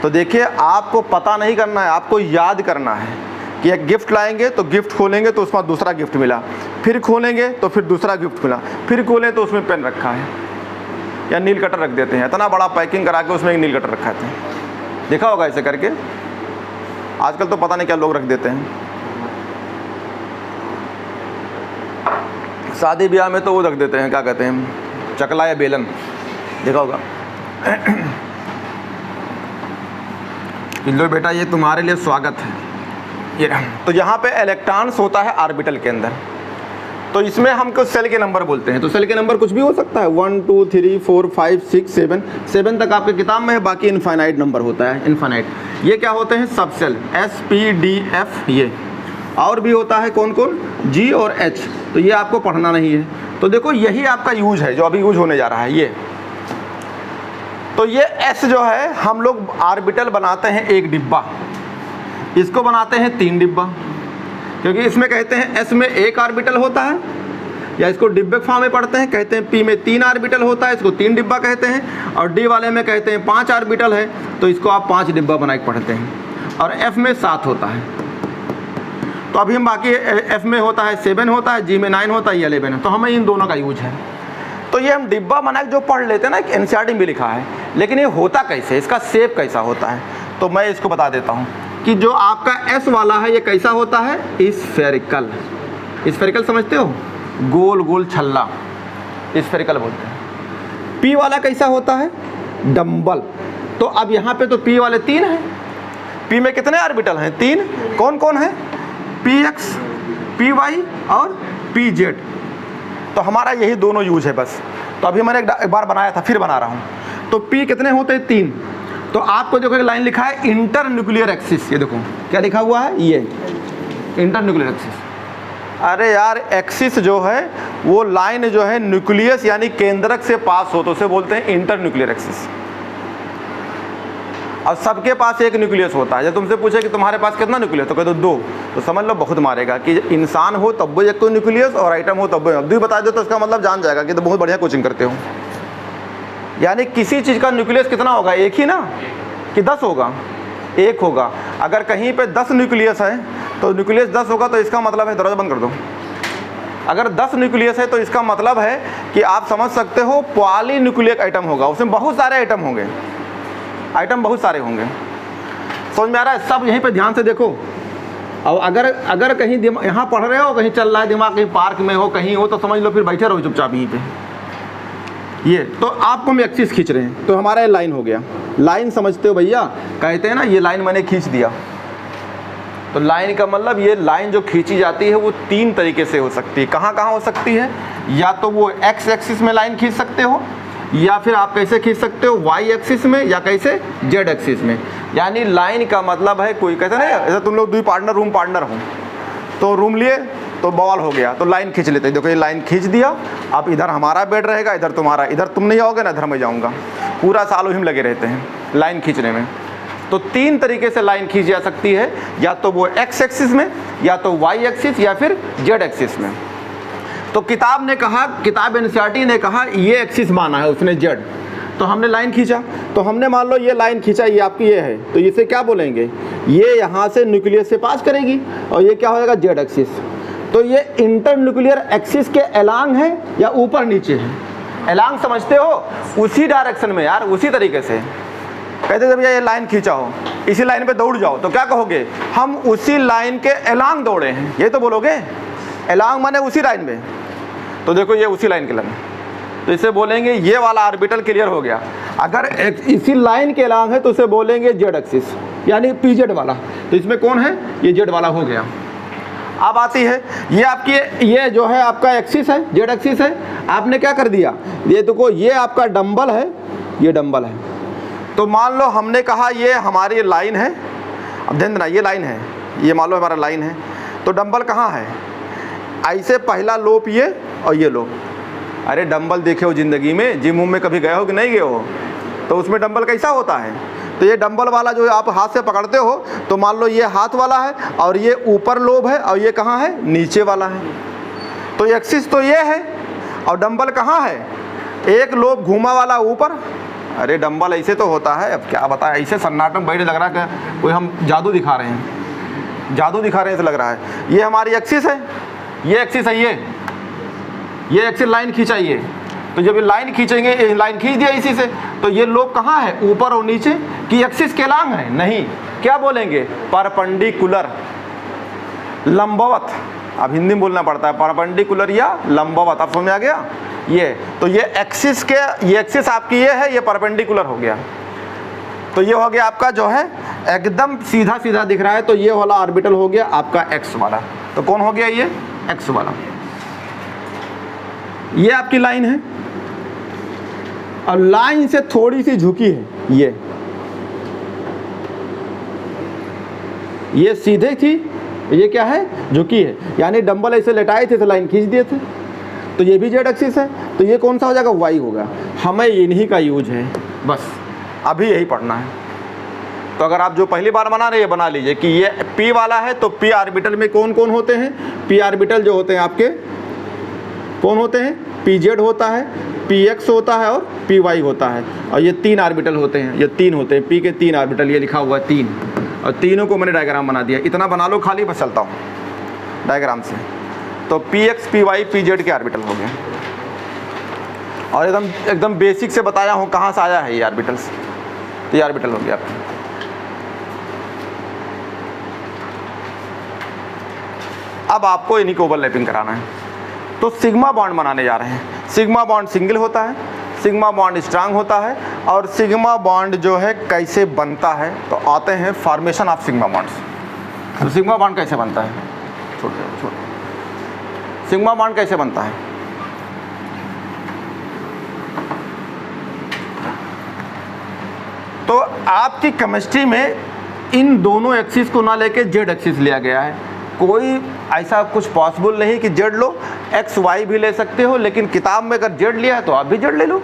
तो देखिए, आपको पता नहीं करना है, आपको याद करना है कि एक गिफ्ट लाएंगे तो गिफ्ट खोलेंगे तो उसमें दूसरा गिफ्ट मिला, फिर खोलेंगे तो फिर दूसरा गिफ्ट मिला, फिर खोलें तो उसमें पेन रखा है या नील कटर रख देते हैं। इतना बड़ा पैकिंग करा के उसमें एक नील कटर रखा है, देखा होगा ऐसे करके। आजकल तो पता नहीं क्या लोग रख देते हैं। शादी ब्याह में तो वो रख देते हैं, क्या कहते हैं, चकला या बेलन, देखा होगा। लो बेटा, ये तुम्हारे लिए स्वागत है। ये तो यहाँ पे इलेक्ट्रॉन्स होता है ऑर्बिटल के अंदर। तो इसमें हमको सेल के नंबर बोलते हैं। तो सेल के नंबर कुछ भी हो सकता है, 1 2 3 4 5 6 7 तक आपके किताब में है। बाकी इनफाइनाइट नंबर होता है, इनफाइनाइट। ये क्या होते हैं? सब cell, S P D F। ये और भी होता है कौन कौन? G और H। तो ये आपको पढ़ना नहीं है। तो देखो, यही आपका यूज है जो अभी यूज होने जा रहा है ये। तो ये S जो है, हम लोग ऑर्बिटल बनाते हैं एक डिब्बा, इसको बनाते हैं 3 डिब्बा, क्योंकि इसमें कहते हैं S में 1 ऑर्बिटल होता है, या इसको डिब्बे फॉर्म में पढ़ते हैं, कहते हैं P में 3 ऑर्बिटल होता है, इसको 3 डिब्बा कहते हैं। और D वाले में कहते हैं 5 ऑर्बिटल है, तो इसको आप 5 डिब्बा बना के पढ़ते हैं। और F में 7 होता है। तो अभी हम बाकी F में होता है 7 होता है, G में 9 होता है, 11 है। तो हमें इन दोनों का यूज है। तो ये हम डिब्बा बना के जो पढ़ लेते हैं ना, एनसीईआरटी में भी लिखा है, लेकिन ये होता कैसे, इसका शेप कैसा होता है, तो मैं इसको बता देता हूँ कि जो आपका S वाला है ये कैसा होता है? स्फेरिकल। स्फेरिकल समझते हो? गोल गोल छल्ला, स्फेरिकल बोलते हैं। P वाला कैसा होता है? डंबल। तो अब यहाँ पे तो P वाले 3 हैं, P में कितने ऑर्बिटल हैं? 3। कौन कौन है? PX, PY और PZ। तो हमारा यही दोनों यूज है बस। तो अभी मैंने एक बार बनाया था, फिर बना रहा हूँ। तो P कितने होते हैं? 3। तो आपको देखो एक लाइन लिखा है इंटर न्यूक्लियर एक्सिस, ये देखो क्या लिखा हुआ है, ये इंटर न्यूक्लियर एक्सिस। अरे यार एक्सिस जो है वो लाइन जो है न्यूक्लियस यानी केंद्रक से पास हो तो उसे बोलते हैं इंटर न्यूक्लियर एक्सिस। और सबके पास एक न्यूक्लियस होता है। जब तुमसे पूछे कि तुम्हारे पास कितना न्यूक्लियस, तो कह दो 2, तो समझ लो बहुत मारेगा कि इंसान हो तब भी एक न्यूक्लियस और आइटम हो तब भी बता दो, तो इसका मतलब जान जाएगा कि तो बहुत बढ़िया कोचिंग करते हो। यानी किसी चीज़ का न्यूक्लियस कितना होगा? एक ही ना, कि 10 होगा? 1 होगा। अगर कहीं पे 10 न्यूक्लियस है तो न्यूक्लियस 10 होगा, तो इसका मतलब है, दरवाजा बंद कर दो, अगर 10 न्यूक्लियस है तो इसका मतलब है कि आप समझ सकते हो पॉली न्यूक्लियक आइटम होगा, उसमें बहुत सारे आइटम होंगे, आइटम बहुत सारे होंगे। समझ में आ रहा है? सब यहीं पे ध्यान से देखो। और अगर कहीं यहाँ पढ़ रहे हो, कहीं चल रहा है दिमाग, कहीं पार्क में हो, कहीं हो, तो समझ लो फिर बैठे रहो चुपचाप यहीं पे। ये तो आपको हम एक्सिस खींच रहे हैं, तो हमारा ये लाइन हो गया। लाइन समझते हो भैया? कहते हैं ना ये लाइन मैंने खींच दिया। तो लाइन का मतलब ये लाइन जो खींची जाती है वो 3 तरीके से हो सकती है। कहाँ कहाँ हो सकती है? या तो वो एक्स एक्सिस में लाइन खींच सकते हो, या फिर आप कैसे खींच सकते हो? वाई एक्सिस में, या कैसे? जेड एक्सिस में। यानी लाइन का मतलब है कोई कहते ना, ऐसा तुम लोग 2 पार्टनर रूम पार्टनर हो, तो रूम लिए तो बॉल हो गया, तो लाइन खींच लेते हैं। देखो ये लाइन खींच दिया, अब इधर हमारा बेड रहेगा, इधर तुम्हारा, इधर तुम नहीं आओगे ना, इधर मैं जाऊँगा। पूरा साल वही में लगे रहते हैं लाइन खींचने में। तो 3 तरीके से लाइन खींची जा सकती है, या तो वो एक्स एक्सिस में, या तो वाई एक्सिस, या फिर जेड एक्सिस में। तो किताब ने कहा, किताब एनसीईआरटी ने कहा ये एक्सिस माना है उसने जेड, तो हमने लाइन खींचा। तो हमने मान लो ये लाइन खींचा, ये आपकी ये है, तो इसे क्या बोलेंगे? ये यहाँ से न्यूक्लियस से पास करेगी और ये क्या हो जाएगा? Z axis. तो ये इंटर न्यूक्लियर एक्सिस के एलांग है या ऊपर नीचे है? एलांग समझते हो? उसी डायरेक्शन में यार, उसी तरीके से। कहते जब ये लाइन खींचा हो, इसी लाइन पे दौड़ जाओ, तो क्या कहोगे? हम उसी लाइन के एलांग दौड़े हैं, ये तो बोलोगे। एलांग माने उसी लाइन में, तो देखो ये उसी लाइन के लगे, तो इसे बोलेंगे ये वाला ऑर्बिटल क्लियर हो गया। अगर इसी लाइन के एलांग है तो इसे बोलेंगे जेड एक्सिस, यानी पीजेड वाला। तो इसमें कौन है? ये जेड वाला हो गया। अब आती है ये आपकी, ये जो है आपका एक्सिस है, जेड एक्सिस है। आपने क्या कर दिया? ये देखो ये आपका डंबल है, ये डंबल है। तो मान लो हमने कहा ये हमारी लाइन है, अब ध्यान देना ये लाइन है, ये मान लो हमारा लाइन है। तो डंबल कहाँ है? ऐसे पहला लोप ये और ये लोप। अरे डंबल देखे हो ज़िंदगी में? जिम में कभी गए हो कि नहीं गए हो? तो उसमें डंबल कैसा होता है? तो ये डंबल वाला जो आप हाथ से पकड़ते हो, तो मान लो ये हाथ वाला है और ये ऊपर लोब है और ये कहाँ है? नीचे वाला है। तो एक्सिस तो ये है और डंबल कहाँ है? एक लोब घूमा वाला ऊपर। अरे डंबल ऐसे तो होता है, अब क्या बताएं, ऐसे सन्नाटे में बैठे लग रहा है कि कोई हम जादू दिखा रहे हैं, जादू दिखा रहे हैं ऐसे लग रहा है। ये हमारी एक्सिस है, ये एक्सिस है, ये एक्सिस लाइन खींचाइए। तो जब ये लाइन खींचेंगे, ये लाइन खींच दिया इसी से, तो ये लोब कहाँ है? ऊपर और नीचे की एक्सिस के एलांग है? नहीं, क्या बोलेंगे? परपेंडिकुलर, लंबवत। अब हिंदी में बोलना पड़ता है, परपेंडिकुलर या लंबवत। अब समझ में आ गया? ये तो ये एक्सिस के, ये एक्सिस आपकी ये है, ये परपेंडिकुलर हो गया। तो ये हो गया आपका जो है एकदम सीधा सीधा दिख रहा है, तो ये वाला ऑर्बिटल हो गया आपका एक्स वाला। तो कौन हो गया? ये एक्स वाला। ये आपकी लाइन है और लाइन से थोड़ी सी झुकी है, ये सीधे थी, ये क्या है? झुकी है। यानी डंबल ऐसे लेटाए थे तो लाइन खींच दिए थे, तो ये भी जेड एक्सिस है। तो ये कौन सा हो जाएगा? वाई होगा। हमें इन्हीं का यूज है, बस अभी यही पढ़ना है। तो अगर आप जो पहली बार बना रहे हैं, बना लीजिए कि ये पी वाला है, तो पी ऑर्बिटल में कौन कौन होते हैं? पी ऑर्बिटल जो होते हैं आपके कौन होते हैं? पी जेड होता है, पी एक्स होता है और पी वाई होता है। और ये 3 ऑर्बिटल होते हैं, ये 3 होते हैं, पी के 3 ऑर्बिटल, ये लिखा हुआ है 3। और तीनों को मैंने डायग्राम बना दिया, इतना बना लो खाली, बस चलता हूँ डायग्राम से। तो P X, P Y, P Z के ऑर्बिटल हो गए। और एकदम बेसिक से बताया हूँ कहाँ से आया है ये ऑर्बिटल्स। तो ये ऑर्बिटल हो गया आपका। अब आपको इन्हीं को ओवरलैपिंग कराना है। तो सिग्मा बॉन्ड बनाने जा रहे हैं। सिग्मा बॉन्ड सिंगल होता है, सिग्मा बॉन्ड स्ट्रांग होता है। और सिग्मा बॉन्ड जो है कैसे बनता है, तो आते हैं फॉर्मेशन ऑफ सिग्मा बॉन्ड्स। तो सिग्मा बॉन्ड कैसे बनता है, छोड़ सिग्मा बॉन्ड कैसे बनता है? तो आपकी केमिस्ट्री में इन दोनों एक्सिस को ना लेके जेड एक्सिस लिया गया है। कोई ऐसा कुछ पॉसिबल नहीं कि जेड लो, एक्स वाई भी ले सकते हो, लेकिन किताब में अगर जेड लिया है तो आप भी जेड ले लो,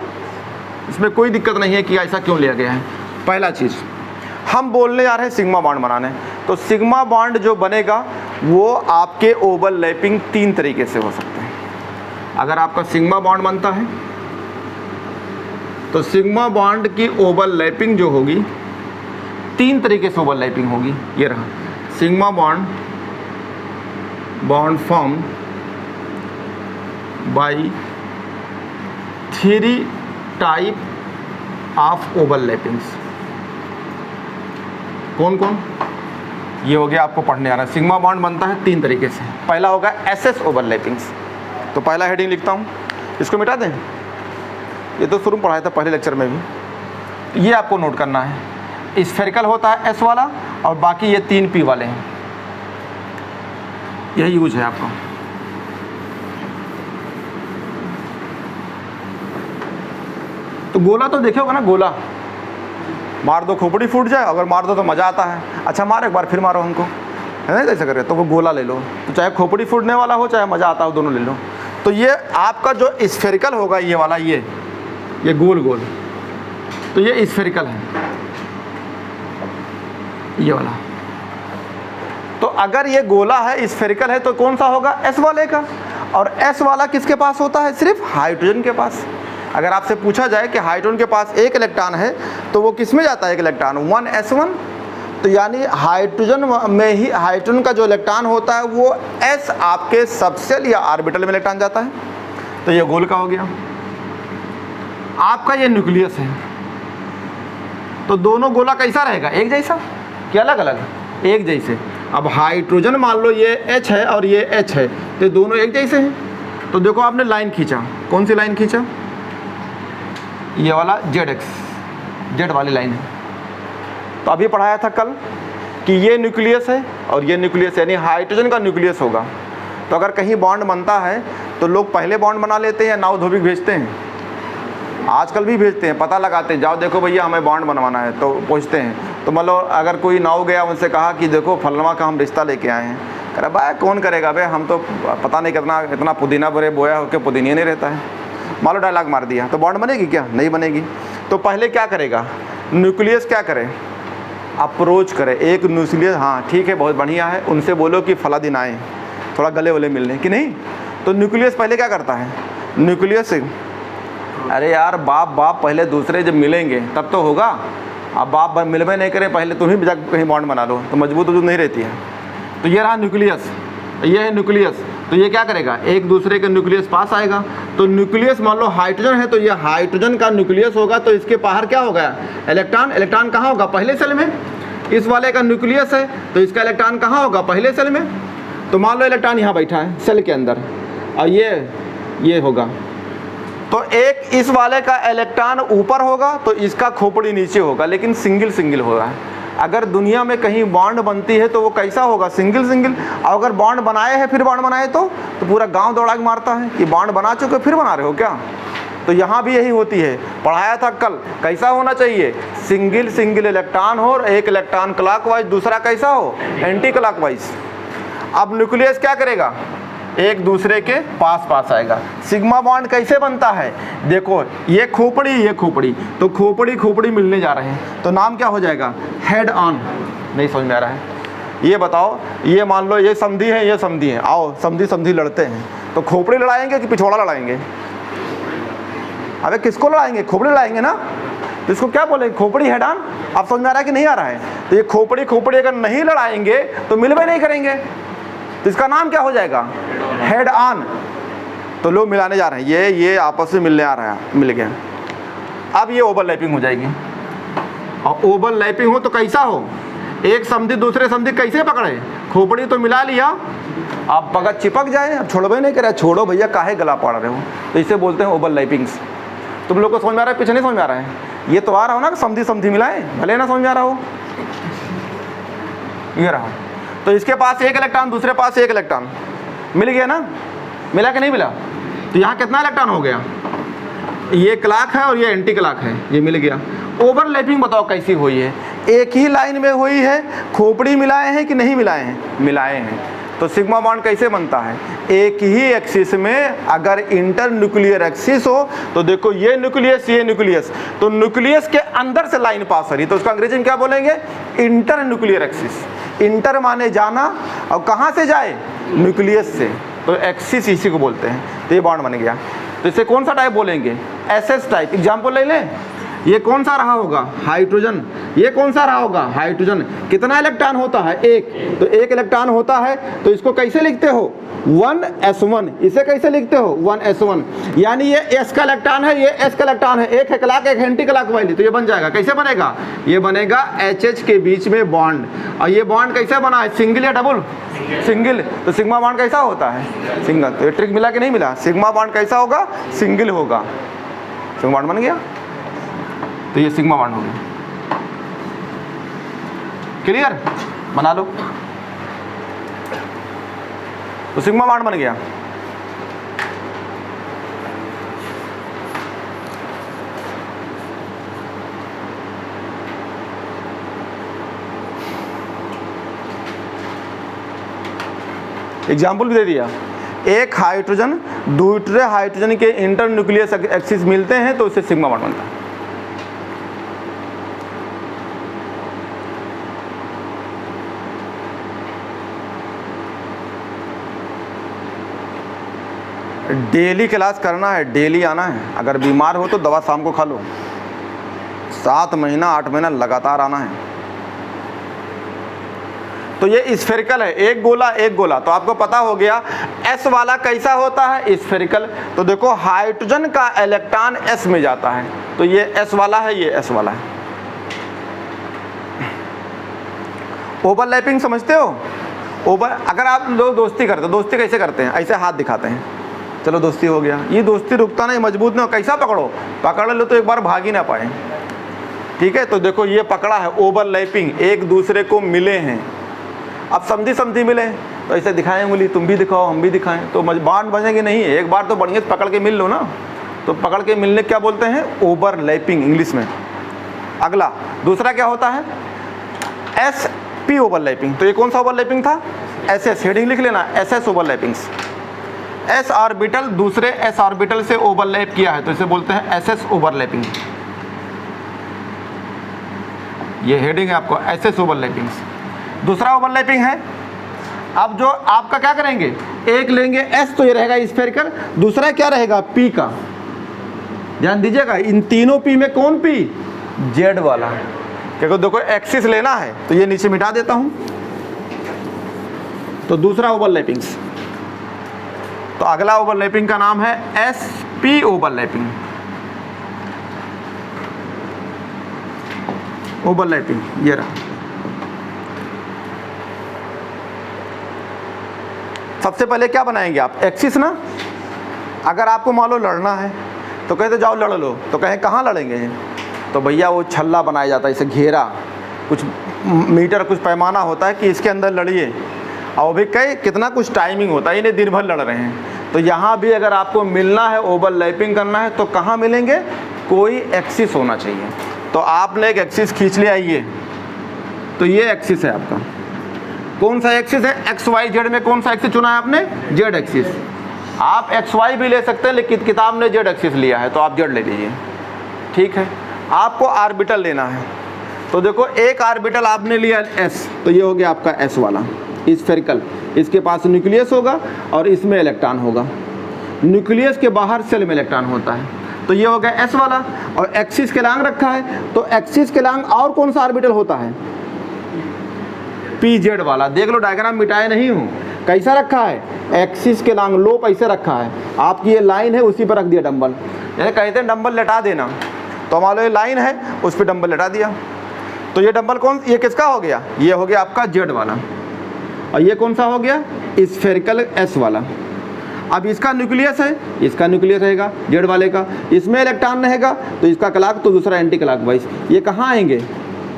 इसमें कोई दिक्कत नहीं है कि ऐसा क्यों लिया गया है। पहला चीज़ हम बोलने जा रहे हैं सिग्मा बॉन्ड बनाने। तो सिग्मा बॉन्ड जो बनेगा वो आपके ओवरलैपिंग 3 तरीके से हो सकते हैं। अगर आपका सिग्मा बॉन्ड बनता है तो सिग्मा बॉन्ड की ओवरलैपिंग जो होगी 3 तरीके से ओवरलैपिंग होगी। ये रहा sigma bond form by 3 type of overlappings. कौन कौन? ये हो गया, आपको पढ़ने आ रहा है। सिग्मा बॉन्ड बनता है 3 तरीके से। पहला होगा एसएस ओवरलैपिंग्स। तो पहला हेडिंग लिखता हूँ, इसको मिटा दें, ये तो शुरू में पढ़ाया था पहले लेक्चर में भी। ये आपको नोट करना है, स्फेरिकल होता है एस वाला और बाकी ये 3 पी वाले हैं, यही यूज है आपका। तो गोला तो देखे होगा ना, गोला मार दो खोपड़ी फूट जाए, अगर मार दो तो मज़ा आता है। अच्छा मारो एक बार फिर मारो हमको, है ना, ऐसा करके। तो वो गोला ले लो, तो चाहे खोपड़ी फूटने वाला हो चाहे मज़ा आता हो, दोनों ले लो। तो ये आपका जो स्फेरिकल होगा, ये वाला, ये गोल गोल, तो ये स्फेरिकल है, ये वाला। तो अगर ये गोला है, स्फेरिकल है, तो कौन सा होगा? एस वाले का। और एस वाला किसके पास होता है? सिर्फ हाइड्रोजन के पास। अगर आपसे पूछा जाए कि हाइड्रोजन के पास 1 इलेक्ट्रॉन है तो वो किस में जाता है 1 इलेक्ट्रॉन? 1s1। तो यानी हाइड्रोजन में ही हाइड्रोजन का जो इलेक्ट्रॉन होता है वो s आपके सबसेल या ऑर्बिटल में इलेक्ट्रॉन जाता है। तो ये गोल का हो गया। आपका ये न्यूक्लियस है, तो दोनों गोला कैसा रहेगा? एक जैसा कि अलग अलग? एक जैसे। अब हाइड्रोजन मान लो ये H है और ये H है, तो दोनों एक जैसे हैं। तो देखो आपने लाइन खींचा, कौन सी लाइन खींचा? ये वाला जेड वाली लाइन है। तो अभी पढ़ाया था कल कि ये न्यूक्लियस है और ये न्यूक्लियस, यानी हाइड्रोजन का न्यूक्लियस होगा। तो अगर कहीं बॉन्ड बनता है तो लोग पहले बॉन्ड बना लेते हैं या नाव धोबी भेजते हैं? आजकल भी भेजते हैं, पता लगाते हैं, जाओ देखो भैया हमें बॉन्ड बनवाना है, तो पूछते हैं। तो मतलब अगर कोई नाव गया, उनसे कहा कि देखो फलनवा का हम रिश्ता लेके आए हैं, कह रहा भाई कौन करेगा भाई, हम तो पता नहीं कितना इतना पुदीना बुरे बोया होकर पुदीना नहीं रहता है, मान लो डायलॉग मार दिया। तो बॉन्ड बनेगी क्या? नहीं बनेगी। तो पहले क्या करेगा न्यूक्लियस? क्या करे? अप्रोच करे एक न्यूक्लियस। हाँ ठीक है, बहुत बढ़िया है, उनसे बोलो कि फला दिन आए थोड़ा गले वले मिलने कि नहीं। तो न्यूक्लियस पहले क्या करता है? न्यूक्लियस, अरे यार बाप पहले दूसरे जब मिलेंगे तब तो होगा। अब बाप मिलवे नहीं करे, पहले तुम ही जाकर कहीं बॉन्ड बना लो, तो मजबूत वजूद नहीं रहती है। तो ये रहा न्यूक्लियस, ये है न्यूक्लियस। तो ये क्या करेगा? एक दूसरे के न्यूक्लियस पास आएगा। तो न्यूक्लियस मान लो हाइड्रोजन है, तो ये हाइड्रोजन का न्यूक्लियस होगा, तो इसके बाहर क्या होगा? इलेक्ट्रॉन। इलेक्ट्रॉन कहाँ होगा? पहले सेल में। इस वाले का न्यूक्लियस है तो इसका इलेक्ट्रॉन कहाँ होगा? पहले सेल में। तो मान लो इलेक्ट्रॉन यहाँ बैठा है सेल के अंदर, और ये होगा, तो एक इस वाले का इलेक्ट्रॉन ऊपर होगा तो इसका खोपड़ी नीचे होगा, लेकिन सिंगल होगा। अगर दुनिया में कहीं बॉन्ड बनती है तो वो कैसा होगा? सिंगल। और अगर बॉन्ड बनाए हैं फिर बॉन्ड बनाए तो पूरा गांव दौड़ा के मारता है कि बॉन्ड बना चुके फिर बना रहे हो क्या? तो यहाँ भी यही होती है, पढ़ाया था कल। कैसा होना चाहिए? सिंगल इलेक्ट्रॉन हो और एक इलेक्ट्रॉन क्लॉकवाइज, दूसरा कैसा हो? Anti clockwise. अब न्यूक्लियस क्या करेगा? एक दूसरे के पास आएगा। सिग्मा बॉन्ड कैसे बनता है? देखो ये खोपड़ी, तो खोपड़ी मिलने जा रहे हैं, तो नाम क्या हो जाएगा? Head on. नहीं समझ में आ रहा है? ये बताओ, ये मान लो ये समधी है, ये समधी है, आओ समधी लड़ते हैं, तो खोपड़ी लड़ाएंगे कि पिछवाड़ा लड़ाएंगे? अबे किसको लड़ाएंगे? खोपड़ी लड़ाएंगे ना। तो इसको क्या बोलेंगे? खोपड़ी हेड ऑन। आप समझ में आ रहा है कि नहीं आ रहा है? तो ये खोपड़ी अगर नहीं लड़ाएंगे तो मिलवे नहीं करेंगे, तो इसका नाम क्या हो जाएगा? Head on. तो लोग मिलाने जा रहे हैं, ये आपस में मिलने आ रहा है, मिल गया। अब ये ओवरलैपिंग हो जाएगी। और ओवरलैपिंग हो तो कैसा हो? एक समधी दूसरे समधी कैसे पकड़े? खोपड़ी तो मिला लिया, अब पकड़ चिपक जाए, अब छोड़बे नहीं करे, छोड़ो भैया काहे गला पड़ रहे हो, तो इसे बोलते हैं ओवरलैपिंग्स। तुम लोग को समझ में आ रहा है, पीछे नहीं समझ में आ रहा है? ये तो आ रहा हो ना, समझी समझी मिलाए, भले ना समझ में आ रहा हो। ये रहा, तो इसके पास एक इलेक्ट्रॉन, दूसरे पास एक इलेक्ट्रॉन, मिल गया ना? मिला कि नहीं मिला? तो यहाँ कितना इलेक्ट्रॉन हो गया? ये क्लॉक है और ये एंटी क्लॉक है, ये मिल गया। ओवरलैपिंग बताओ कैसी हुई है? एक ही लाइन में हुई है, खोपड़ी मिलाए हैं कि नहीं मिलाए हैं? मिलाए हैं। तो सिग्मा बॉन्ड कैसे बनता है? एक ही एक्सिस में अगर इंटर न्यूक्लियर एक्सिस हो, तो देखो ये न्यूक्लियस, ये न्यूक्लियस, तो न्यूक्लियस के अंदर से लाइन पास हो रही, तो उसका अंग्रेजी में क्या बोलेंगे? Inter nuclear axis. इंटर माने जाना, और कहाँ से जाए? न्यूक्लियस से, तो एक्सिस इसी को बोलते हैं। तो ये बॉन्ड बन गया। तो इसे कौन सा टाइप बोलेंगे? SS type. एग्जाम्पल ले लें, ये कौन सा रहा होगा? हाइड्रोजन। ये कौन सा रहा होगा? हाइड्रोजन। कितना इलेक्ट्रॉन होता है? एक। तो एक इलेक्ट्रॉन होता है, तो इसको कैसे लिखते हो? 1s1। इसे कैसे लिखते हो? 1s1। यानी ये s का इलेक्ट्रॉन है, ये s का इलेक्ट्रॉन है, एक है क्लॉक, एक एंटी क्लॉक वाली, तो ये बन जाएगा। कैसे बनेगा? ये बनेगा HH के बीच में बॉन्ड। और ये बॉन्ड कैसे बना है? सिंगल या डबल? सिंगल। तो सिग्मा बॉन्ड कैसा होता है? सिंगल। तो ये ट्रिक मिला कि नहीं मिला? सिग्मा बॉन्ड कैसा होगा? सिंगल होगा। सिग्मा बॉन्ड बन गया। तो ये सिग्मा बॉन्ड हो गया। क्लियर? बना लो। तो सिग्मा बॉन्ड बन गया। एग्जाम्पल भी दे दिया। एक हाइड्रोजन दूसरे हाइड्रोजन के इंटर न्यूक्लियस एक्सिस मिलते हैं, तो उससे सिग्मा बॉन्ड बनता है। डेली क्लास करना है, डेली आना है। अगर बीमार हो तो दवा शाम को खा लो। 7 महीना 8 महीना लगातार आना है। तो ये स्फेरिकल है, एक गोला एक गोला। तो आपको पता हो गया एस वाला कैसा होता है? स्फेरिकल। तो देखो हाइड्रोजन का इलेक्ट्रॉन एस में जाता है, तो ये एस वाला है, ये एस वाला है। ओवरलैपिंग समझते हो? अगर आप लोग दोस्ती करते हो, दोस्ती कैसे करते हैं? ऐसे हाथ दिखाते हैं, चलो दोस्ती हो गया। ये दोस्ती रुकता नहीं, मजबूत नहीं। कैसा पकड़ो? पकड़ लो तो एक बार भाग ही ना पाए। ठीक है, तो देखो ये पकड़ा है, ओवरलैपिंग, एक दूसरे को मिले हैं। अब समझी समझी मिले, तो ऐसे दिखाएं उंगली, तुम भी दिखाओ हम भी दिखाएं, तो बॉन्ड बनेंगे नहीं। एक बार तो बढ़िया पकड़ के मिल लो ना। तो पकड़ के मिलने क्या बोलते हैं? ओवरलैपिंग इंग्लिश में। अगला दूसरा क्या होता है? S P overlapping. तो ये कौन सा ओवरलैपिंग था? S S. हेडिंग लिख लेना, एस एस ओवरलैपिंग्स। एस ऑर्बिटल दूसरे एस ऑर्बिटल से ओवरलैप किया है, तो इसे बोलते हैं एस एस ओवरलैपिंग। ये हेडिंग है आपको, एस एस ओवरलैपिंग्स। दूसरा ओवरलैपिंग है, अब जो आपका क्या करेंगे? एक लेंगे एस, तो ये रहेगा स्फेरिकल। दूसरा क्या रहेगा? पी का। ध्यान दीजिएगा, इन तीनों पी में कौन पी? जेड वाला। क्योंकि देखो एक्सिस लेना है, तो ये नीचे मिटा देता हूं। तो दूसरा ओवरलैपिंग्स। तो अगला ओवरलैपिंग का नाम है एस पी ओवरलैपिंग। ओवरलैपिंग ये रहा। सबसे पहले क्या बनाएंगे आप? एक्सिस ना। अगर आपको मान लो लड़ना है, तो कहते जाओ लड़ लो, तो कहें कहाँ लड़ेंगे? तो भैया वो छल्ला बनाया जाता है, इसे घेरा, कुछ मीटर कुछ पैमाना होता है कि इसके अंदर लड़िए। और भी कई कितना कुछ टाइमिंग होता है, इन्हें दिन भर लड़ रहे हैं। तो यहाँ भी अगर आपको मिलना है, ओवरलैपिंग करना है, तो कहाँ मिलेंगे? कोई एक्सिस होना चाहिए। तो आपने एक एक्सिस खींच लिया, ये तो ये एक्सिस है आपका। कौन सा एक्सिस है? एक्स वाई जेड में कौन सा एक्सिस चुना है आपने? Z axis. आप एक्स वाई भी ले सकते हैं, लेकिन किताब ने जेड एक्सिस लिया है, तो आप जेड ले लीजिए। ठीक है, आपको ऑर्बिटल लेना है। तो देखो एक ऑर्बिटल आपने लिया एस, तो ये हो गया आपका एस वाला स्फेरिकल। इसके पास न्यूक्लियस होगा और इसमें इलेक्ट्रॉन होगा। न्यूक्लियस के बाहर सेल में इलेक्ट्रॉन होता है, तो ये हो गया एस वाला। और एक्सिस के लांग रखा है, तो एक्सिस के लांग और कौन सा ऑर्बिटल होता है? पी जेड वाला। देख लो डायग्राम मिटाए नहीं हूँ, कैसा रखा है? एक्सिस के लांग लोप ऐसे रखा है। आपकी ये लाइन है, उसी पर रख दिया डंबल। जैसे कहते हैं डंबल लेटा देना, तो मान लो ये लाइन है, उस पर डंबल लेटा दिया। तो ये डंबल कौन, ये किसका हो गया? ये हो गया आपका जेड वाला। और ये कौन सा हो गया? स्फेरिकल एस वाला। अब इसका न्यूक्लियस है, इसका न्यूक्लियस रहेगा जेड वाले का, इसमें इलेक्ट्रॉन रहेगा तो इसका क्लॉक तो दूसरा एंटी क्लॉकवाइज। ये कहाँ आएंगे?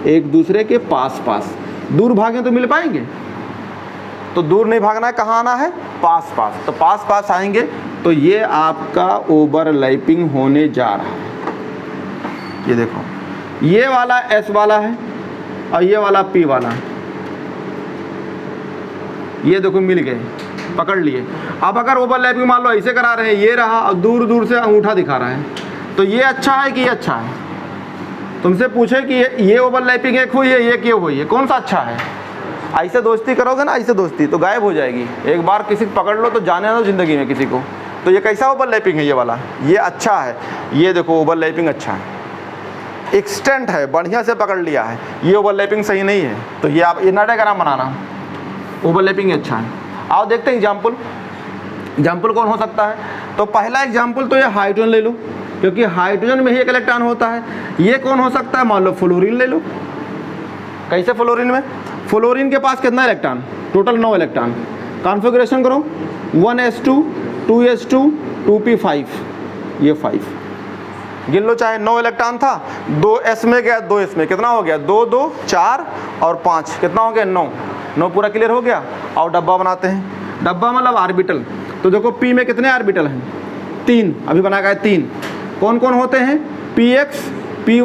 एक दूसरे के पास पास। दूर भागें तो मिल पाएंगे? तो दूर नहीं भागना है, कहाँ आना है? पास पास। तो पास पास आएंगे तो ये आपका ओवरलैपिंग होने जा रहा है। ये देखो, ये वाला एस वाला है और ये वाला पी वाला है, ये देखो मिल गए, पकड़ लिए। अब अगर ओवरलैपिंग मान लो ऐसे करा रहे हैं, ये रहा और दूर दूर से अंगूठा दिखा रहा है, तो ये अच्छा है कि ये अच्छा है? तुमसे पूछे कि ये ओवरलैपिंग एक हुई है, ये क्यों हुई है, कौन सा अच्छा है? ऐसे दोस्ती करोगे ना, ऐसे दोस्ती तो गायब हो जाएगी। एक बार किसी को पकड़ लो तो जाने दो ज़िंदगी में किसी को। तो ये कैसा ओवरलैपिंग है? ये वाला, ये अच्छा है। ये देखो ओवरलैपिंग अच्छा है, एक्सटेंट है, बढ़िया से पकड़ लिया है। ये ओवरलैपिंग सही नहीं है, तो ये आप ये डायग्राम बनाना, ओवरलैपिंग अच्छा है। आओ देखते हैं एग्जाम्पल। एग्जाम्पल कौन हो सकता है? तो पहला एग्जाम्पल तो ये हाइड्रोजन ले लो, क्योंकि हाइड्रोजन में ही एक इलेक्ट्रॉन होता है। ये कौन हो सकता है? मान लो फ्लोरीन ले लो। कैसे फ्लोरीन में? फ्लोरीन के पास कितना इलेक्ट्रॉन? Total 9 electron. कॉन्फ़िगरेशन करो 1s2 2s2 2p5, ये 5 गिन लो, चाहे 9 इलेक्ट्रॉन था, 2s में गया, 2s में कितना हो गया? 2 2 4 और 5 कितना हो गया? 9 पूरा क्लियर हो गया। और डब्बा बनाते हैं। डब्बा मतलब ऑर्बिटल। तो देखो p में कितने ऑर्बिटल हैं? 3, अभी बना गया 3। कौन कौन होते हैं? px py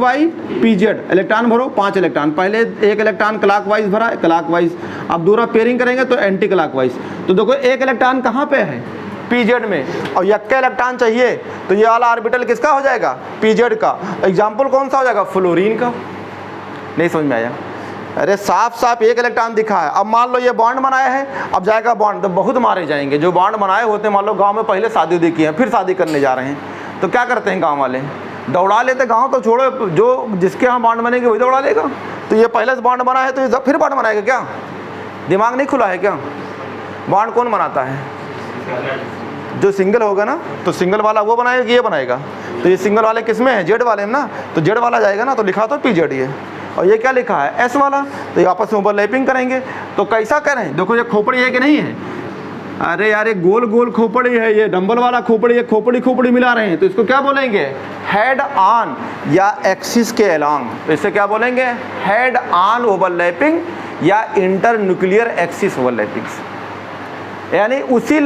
pz। इलेक्ट्रॉन भरो 5 इलेक्ट्रॉन। पहले एक इलेक्ट्रॉन क्लॉकवाइज भरा, क्लॉकवाइज। अब दूसरा पेयरिंग करेंगे तो एंटी क्लॉकवाइज। तो देखो एक इलेक्ट्रॉन कहाँ पे है? pz में। और यक्का इलेक्ट्रॉन चाहिए तो ये वाला ऑर्बिटल किसका हो जाएगा? pz का। एग्जाम्पल कौन सा हो जाएगा? फ्लोरीन का। नहीं समझ में आया? अरे साफ साफ एक इलेक्ट्रॉन दिखा है। अब मान लो ये बॉन्ड बनाया है, अब जाएगा बॉन्ड, तो बहुत मारे जाएंगे। जो बॉन्ड बनाए होते हैं, मान लो गांव में पहले शादी उदी की है, फिर शादी करने जा रहे हैं, तो क्या करते हैं गांव वाले? दौड़ा लेते। गांव तो छोड़ो, जो जिसके यहाँ बॉन्ड बनेंगे वही दौड़ा लेगा। तो ये पहले से बॉन्ड बना है तो ये फिर बॉन्ड बनाएगा क्या? दिमाग नहीं खुला है क्या? बॉन्ड कौन बनाता है? जो सिंगल होगा ना, तो सिंगल वाला वो बनाएगा कि ये बनाएगा? तो ये सिंगल वाले किस में है? जेड वाले में ना, तो जेड वाला जाएगा ना, तो लिखा तो pz ये। और ये क्या लिखा है? एस वाला। तो ये आपस में ओवरलैपिंग करेंगे। तो कैसा करें? देखो ये खोपड़ी है कि नहीं है? अरे यार ये गोल गोल खोपड़ी है, ये डंबल वाला खोपड़ी है, खोपड़ी खोपड़ी मिला रहे हैं, तो इसको क्या बोलेंगे? हेड ऑन या एक्सिस के अलोंग। तो इससे क्या बोलेंगे? हेड ऑन ओवरलैपिंग या इंटर न्यूक्लियर एक्सिस ओवरलैपिंग्स। यानी उसी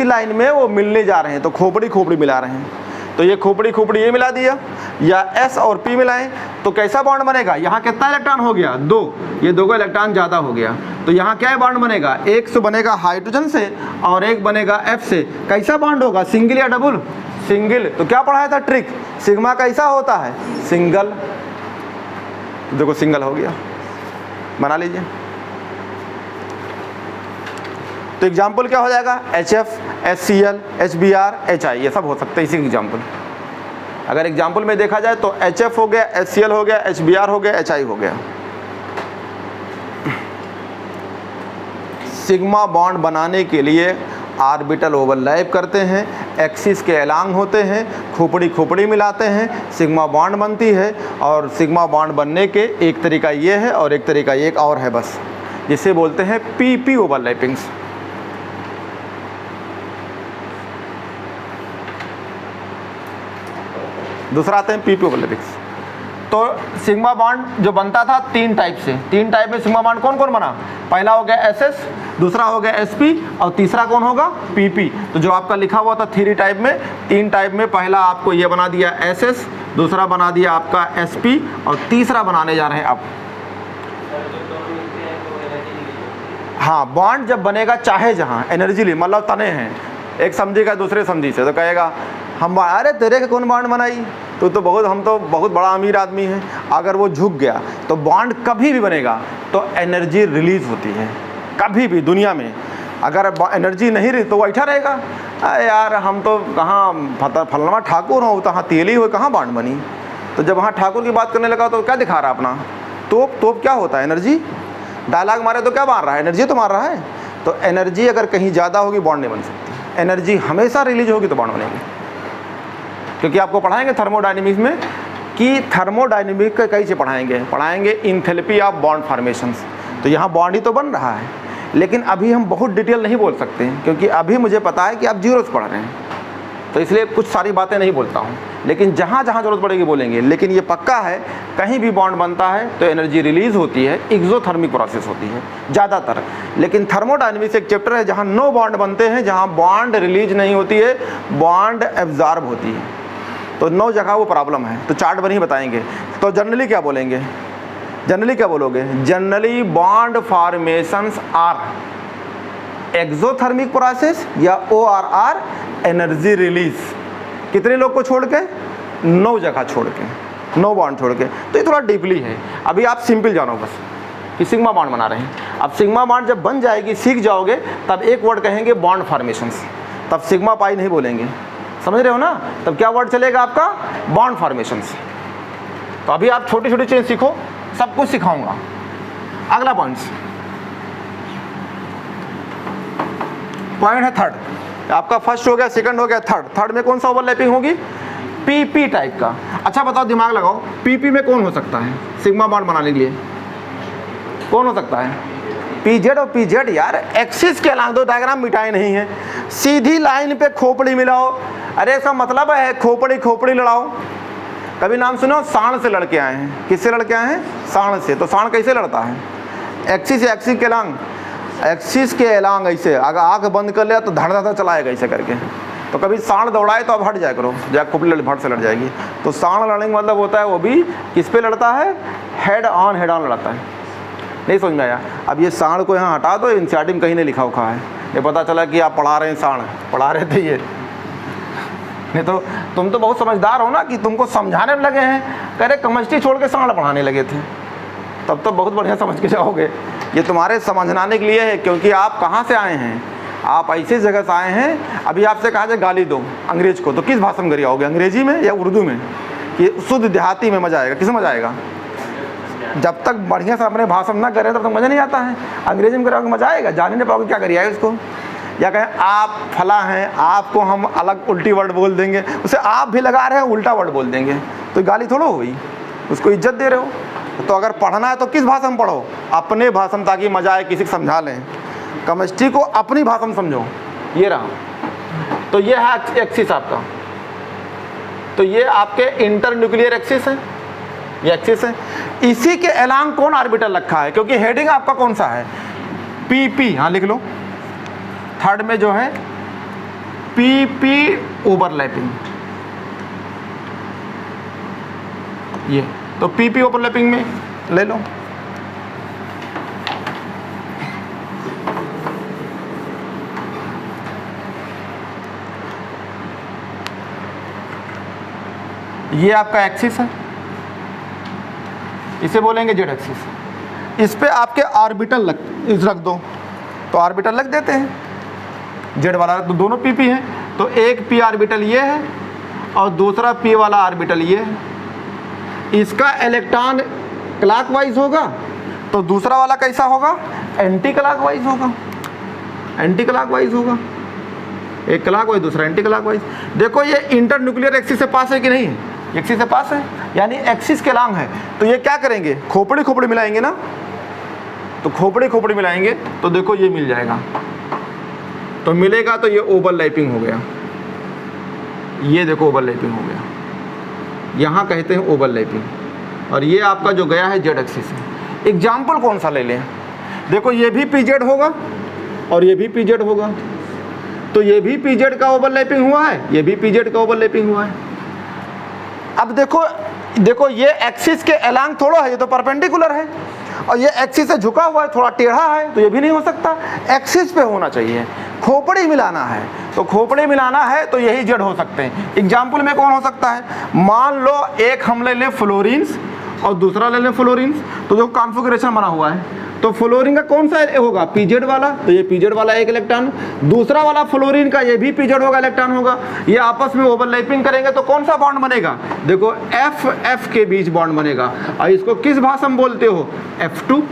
लाइन में वो मिलने जा रहे हैं, तो खोपड़ी खोपड़ी मिला रहे हैं। तो ये खोपड़ी खोपड़ी ये मिला दिया, या S और P मिलाएं तो कैसा बॉन्ड बनेगा? यहाँ कितना इलेक्ट्रॉन हो गया? 2। ये 2 का इलेक्ट्रॉन ज़्यादा हो गया, तो यहाँ क्या बॉन्ड बनेगा? एक से बनेगा हाइड्रोजन से और एक बनेगा F से। कैसा बॉन्ड होगा? सिंगल या डबल? सिंगल। तो क्या पढ़ाया था ट्रिक? सिग्मा कैसा होता है? सिंगल। देखो सिंगल हो गया, बना लीजिए। तो एग्जाम्पल क्या हो जाएगा? HF, HCl, HBr, HI, ये सब हो सकते हैं इसी एग्जाम्पल। अगर एग्जाम्पल में देखा जाए तो HF हो गया, HCl हो गया, HBr हो गया, HI हो गया। सिग्मा बॉन्ड बनाने के लिए ऑर्बिटल ओवरलैप करते हैं, एक्सिस के अलोंग होते हैं, खोपड़ी खोपड़ी मिलाते हैं, सिग्मा बॉन्ड बनती है। और सिग्मा बॉन्ड बनने के एक तरीका ये है और एक तरीका एक और है बस, जिसे बोलते हैं PP ओवरलैपिंग्स। दूसरा आते हैं PP ओवरलैपिंग्स। तो सिग्मा बॉन्ड जो बनता था 3 टाइप से, 3 टाइप में सिग्मा बॉन्ड कौन कौन बना? पहला हो गया SS, दूसरा हो गया SP और तीसरा कौन होगा? PP। तो जो आपका लिखा हुआ था 3 टाइप में, 3 टाइप में पहला आपको ये बना दिया SS, दूसरा बना दिया आपका SP और तीसरा बनाने जा रहे हैं अब। हाँ, बॉन्ड जब बनेगा चाहे जहाँ एनर्जी ली, मतलब तने हैं, एक समझी का दूसरे समझी से, तो कहेगा हम अरे तेरे के कौन बॉन्ड बनाई, हम तो बहुत बड़ा अमीर आदमी है। अगर वो झुक गया तो बॉन्ड कभी भी बनेगा तो एनर्जी रिलीज होती है। कभी भी दुनिया में अगर एनर्जी नहीं रही तो वो बैठा रहेगा। अरे यार हम तो कहाँ फलना ठाकुर हो, तो हाँ तेली हो, कहाँ बॉन्ड बनी। तो जब वहाँ ठाकुर की बात करने लगा तो क्या दिखा रहा अपना? तोप क्या होता है? एनर्जी। डायलॉग मारे तो क्या मार रहा है? एनर्जी तो मार रहा है। तो एनर्जी अगर कहीं ज़्यादा होगी बॉन्ड नहीं बन सकती, एनर्जी हमेशा रिलीज होगी तो बॉन्ड बनेगी। क्योंकि आपको पढ़ाएंगे थर्मोडायनेमिक्स में कि थर्मोडायनेमिक्स का कई से पढ़ाएंगे इंथैल्पी ऑफ बॉन्ड फॉर्मेशंस। तो यहाँ बॉन्ड ही तो बन रहा है, लेकिन अभी हम बहुत डिटेल नहीं बोल सकते हैं, क्योंकि अभी मुझे पता है कि आप जीरो से पढ़ रहे हैं, तो इसलिए कुछ सारी बातें नहीं बोलता हूँ, लेकिन जहाँ जहाँ जरूरत पड़ेगी बोलेंगे। लेकिन ये पक्का है, कहीं भी बॉन्ड बनता है तो एनर्जी रिलीज होती है, एक्सोथर्मिक प्रोसेस होती है ज़्यादातर। लेकिन थर्मोडायनेमिक्स एक चैप्टर है जहाँ नो बॉन्ड बनते हैं, जहाँ बॉन्ड रिलीज नहीं होती है, बॉन्ड एब्जॉर्ब होती है, तो 9 जगह वो प्रॉब्लम है। तो चार्ट बनी बताएंगे। तो जनरली क्या बोलेंगे, जनरली क्या बोलोगे, generally bond formations are exothermic process या ORR एनर्जी रिलीज। कितने लोग को छोड़ के, 9 जगह छोड़ के, 9 बॉन्ड छोड़ के। तो ये थोड़ा डीपली है। अभी आप सिंपल जानो बस कि सिग्मा बॉन्ड बना रहे हैं। अब सिग्मा बॉन्ड जब बन जाएगी, सीख जाओगे, तब एक वर्ड कहेंगे बॉन्ड फॉर्मेशंस, तब सिग्मा पाई नहीं बोलेंगे, समझ रहे हो ना। तब क्या वर्ड चलेगा आपका, बॉन्ड फॉर्मेशंस। तो अभी आप छोटी छोटी चीज़ सीखो, सब कुछ सिखाऊंगा। अगला पॉइंट है थर्ड। आपका फर्स्ट हो गया, सेकंड हो गया, थर्ड में कौन सा ओवरलैपिंग होगी, PP टाइप का। अच्छा बताओ, दिमाग लगाओ, PP में कौन हो सकता है सिग्मा बॉन्ड बनाने के लिए, कौन हो सकता है, PZ और PZ यार एक्सिस के अलावा, दो डायग्राम मिटाए नहीं है, सीधी लाइन पे खोपड़ी मिलाओ। अरे इसका मतलब है खोपड़ी खोपड़ी लड़ाओ। कभी नाम सुनो, सांड से लड़के आए हैं। किससे लड़के आए हैं, सांड से। तो सांड कैसे लड़ता है, एक्सिस या एक्सिस के अलांग, एक्सिस के अलांग ऐसे। अगर आँख बंद कर लिया तो धड़ धड़ चलाएगा ऐसे करके। तो कभी सांड दौड़ाए तो अब हट जाया करो, जब खोपड़ी भट से लड़ जाएगी। तो सांड लड़ने का मतलब होता है वो भी किस पे लड़ता है, हेड ऑन लड़ता है। नहीं समझ में आया। अब ये सांड को यहाँ हटा दो, एनसीईआरटी में कहीं नहीं लिखा उखा है, ये पता चला कि आप पढ़ा रहे हैं, सांड पढ़ा रहे थे ये। नहीं तो तुम तो बहुत समझदार हो ना कि तुमको समझाने में लगे हैं। कह रहे केमिस्ट्री छोड़ के सांड पढ़ाने लगे थे, तब तो बहुत बढ़िया समझ के जाओगे। ये तुम्हारे समझाने के लिए है, क्योंकि आप कहाँ से आए हैं, आप ऐसी जगह से आए हैं। अभी आपसे कहा जाए गाली दो अंग्रेज को, तो किस भाषा में गरियाओगे, अंग्रेजी में या उर्दू में, कि शुद्ध देहाती में मजा आएगा, किस मजा आएगा। जब तक बढ़िया से अपने भाषा में ना करें तब तक मज़ा नहीं आता है। अंग्रेजी में कराओगे मज़ा आएगा, जान नहीं पाओगे क्या करिए उसको। या कहें आप फला हैं, आपको हम अलग उल्टी वर्ड बोल देंगे, उसे आप भी लगा रहे हैं उल्टा वर्ड बोल देंगे, तो गाली थोड़ा हो गई, उसको इज्जत दे रहे हो। तो अगर पढ़ना है तो किस भाषा में पढ़ो, अपने भाषा में, ताकि मज़ा आए, किसी को समझा लें। केमिस्ट्री को अपनी भाषा में समझो। ये रहा। तो ये है एक्सिस आपका, तो ये आपके इंटर न्यूक्लियर एक्सिस है, ये एक्सिस है। इसी के अलांग कौन ऑर्बिटल रखा है, क्योंकि हेडिंग आपका कौन सा है, PP। हाँ लिख लो, थर्ड में जो है PP ओवरलैपिंग, ये तो PP ओवरलैपिंग में ले लो। ये आपका एक्सिस है, इसे बोलेंगे जेड एक्सिस। इस पे आपके ऑर्बिटल रख दो, तो ऑर्बिटल रख देते हैं। जेड वाला तो दोनों PP हैं, तो एक P ऑर्बिटल ये है और दूसरा P वाला ऑर्बिटल ये है। इसका इलेक्ट्रॉन क्लॉकवाइज होगा तो दूसरा वाला कैसा होगा, एंटी क्लॉकवाइज होगा, एंटी क्लॉकवाइज होगा। एक क्लॉकवाइज दूसरा एंटी क्लॉकवाइज। देखो ये इंटर न्यूक्लियर एक्सिस से पास है कि नहीं है, एक्सिस से पास है, यानी एक्सिस के अलांग है। तो ये क्या करेंगे, खोपड़ी खोपड़ी मिलाएंगे ना, तो खोपड़ी खोपड़ी मिलाएंगे तो देखो ये मिल जाएगा, तो मिलेगा तो ये ओवरलैपिंग हो गया। ये देखो ओवरलैपिंग हो गया, यहाँ कहते हैं ओवरलैपिंग। और ये आपका जो गया है जेड एक्सिस है। एग्जाम्पल कौन सा ले लें, देखो ये भी PZ होगा और ये भी PZ होगा, तो ये भी PZ का ओवरलैपिंग हुआ है, ये भी PZ का ओवरलैपिंग हुआ है। अब देखो ये एक्सिस के अलांग थोड़ा है, ये तो परपेंडिकुलर है, और ये एक्सिस से झुका हुआ है, थोड़ा टेढ़ा है, तो ये भी नहीं हो सकता, एक्सिस पे होना चाहिए। खोपड़ी मिलाना है, तो खोपड़ी मिलाना है तो यही जेड हो सकते हैं। एग्जाम्पल में कौन हो सकता है, मान लो एक हम ले लें फ्लोरीन्स और दूसरा ले लें फ्लोरीन्स, तो जो कॉन्फ़िगरेशन बना हुआ है, तो फ्लोरीन का कौन सा होगा, PZ वाला, तो ये PZ वाला एक इलेक्ट्रॉन, दूसरा वाला फ्लोरीन का ये भी PZ होगा, इलेक्ट्रॉन होगा। ये आपस में ओवरलैपिंग करेंगे तो कौन सा बॉन्ड बनेगा, देखो F के बीच बॉन्ड बनेगा। और इसको किस भाषा में बोलते हो, F2।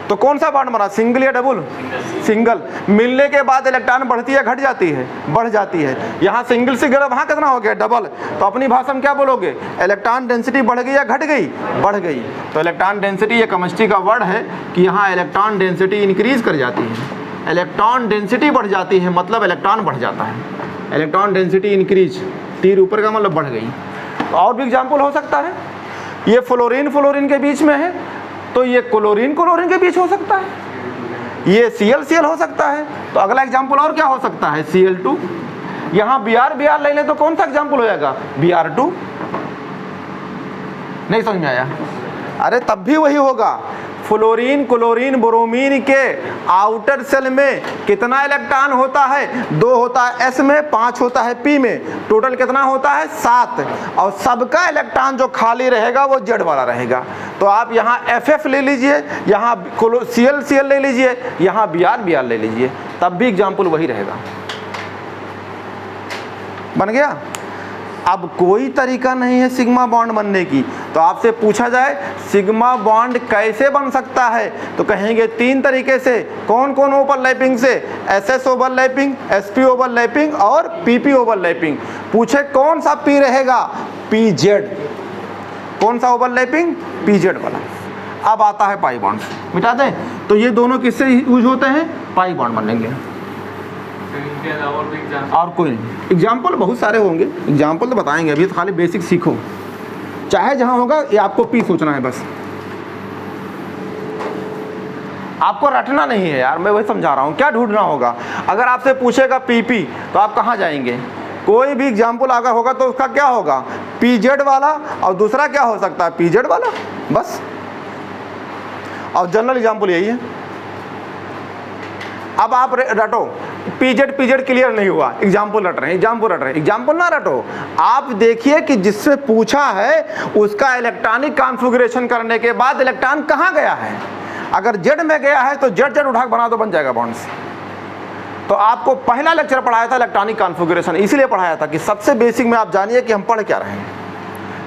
तो कौन सा बॉन्ड बना, सिंगल या डबल? सिंगल। मिलने के बाद इलेक्ट्रॉन बढ़ती है घट जाती है? बढ़ जाती है। यहाँ सिंगल से गिरा, वहाँ कितना हो गया, डबल। तो अपनी भाषा में क्या बोलोगे, इलेक्ट्रॉन डेंसिटी बढ़ गई या घट गई? बढ़ गई। तो इलेक्ट्रॉन डेंसिटी, ये केमिस्ट्री का वर्ड है कि यहाँ इलेक्ट्रॉन डेंसिटी इंक्रीज कर जाती है। इलेक्ट्रॉन डेंसिटी बढ़ जाती है मतलब इलेक्ट्रॉन बढ़ जाता है। इलेक्ट्रॉन डेंसिटी इंक्रीज, तीर ऊपर का मतलब बढ़ गई। तो और भी एग्जाम्पल हो सकता है, ये फ्लोरीन फ्लोरीन के बीच में है तो ये क्लोरीन क्लोरीन के बीच हो सकता है, ये Cl Cl हो सकता है। तो अगला एग्जाम्पल और क्या हो सकता है, Cl2। यहाँ Br Br ले लें तो कौन सा एग्जाम्पल हो जाएगा, Br2। नहीं समझ में आया? अरे तब भी वही होगा। फ्लोरीन क्लोरीन ब्रोमीन के आउटर सेल में कितना इलेक्ट्रॉन होता है, 2 होता है S में, 5 होता है P में, टोटल कितना होता है, 7। और सबका इलेक्ट्रॉन जो खाली रहेगा वो Z वाला रहेगा। तो आप यहाँ FF ले लीजिए, यहाँ Cl Cl ले लीजिए, यहाँ Br Br ले लीजिए, तब भी एग्जाम्पल वही रहेगा। बन गया? अब कोई तरीका नहीं है सिग्मा बॉन्ड बनने की, तो आपसे पूछा जाए सिग्मा बॉन्ड कैसे बन सकता है, तो कहेंगे 3 तरीके से। कौन कौन ओवरलैपिंग से, SS ओवरलैपिंग, SP ओवरलैपिंग और PP ओवरलैपिंग। पूछे कौन सा P रहेगा, PZ। कौन सा ओवरलैपिंग, PZ वाला। अब आता है पाई बॉन्ड, मिटा दें। तो ये दोनों किससे यूज होते हैं, पाई बॉन्ड बनेंगे। और कोई एग्जाम्पल बहुत सारे होंगे, एग्जाम्पल तो बताएंगे, अभी तो खाली बेसिक सीखो। चाहे जहां होगा ये आपको पी सोचना है बस, आपको रटना नहीं है यार, मैं वही समझा रहा हूं। क्या ढूंढना होगा, अगर आपसे पूछेगा PP तो आप कहां जाएंगे, कोई भी एग्जाम्पल अगर होगा तो उसका क्या होगा, PZ वाला, और दूसरा क्या हो सकता है, PZ वाला, बस। और जनरल एग्जाम्पल यही है। अब आप रटो, PZ क्लियर नहीं हुआ, एग्जाम्पल रट रहे हैं, एग्जाम्पल ना रटो। आप देखिए कि जिससे पूछा है उसका इलेक्ट्रॉनिक कॉन्फ़िगरेशन करने के बाद इलेक्ट्रॉन कहाँ गया है। अगर Z में गया है तो Z उठा के बना दो, बन जाएगा बॉन्ड्स। तो आपको पहला लेक्चर पढ़ाया था इलेक्ट्रॉनिक कॉन्फ़िगरेशन, इसलिए पढ़ाया था कि सबसे बेसिक में आप जानिए कि हम पढ़ क्या रहे हैं।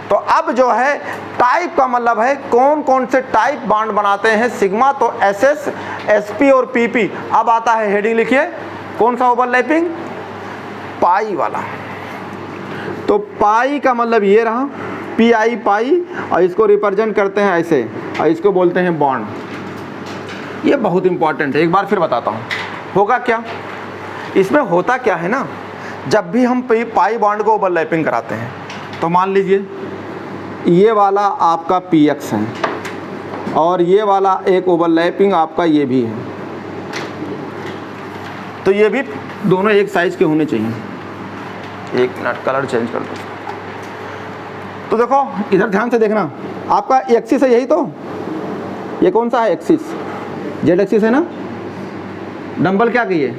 तो अब जो है टाइप का मतलब है कौन कौन से टाइप बॉन्ड बनाते हैं सिग्मा, तो SS, SP और PP। अब आता है हेडिंग लिखिए, कौन सा ओवरलैपिंग, पाई वाला। तो पाई का मतलब ये रहा, PI पाई, और इसको रिप्रेजेंट करते हैं ऐसे, और इसको बोलते हैं बॉन्ड। ये बहुत इंपॉर्टेंट है, एक बार फिर बताता हूँ। होगा क्या, इसमें होता क्या है ना, जब भी हम पाई बॉन्ड को ओवरलैपिंग कराते हैं तो मान लीजिए ये वाला आपका PX है और ये वाला एक ओवरलैपिंग आपका ये भी है, तो ये भी दोनों एक साइज के होने चाहिए। एक मिनट कलर चेंज कर दो। तो देखो इधर ध्यान से देखना, आपका एक्सिस है यही, तो ये कौन सा है, एक्सिस, Z एक्सिस है ना। डंबल क्या कहिए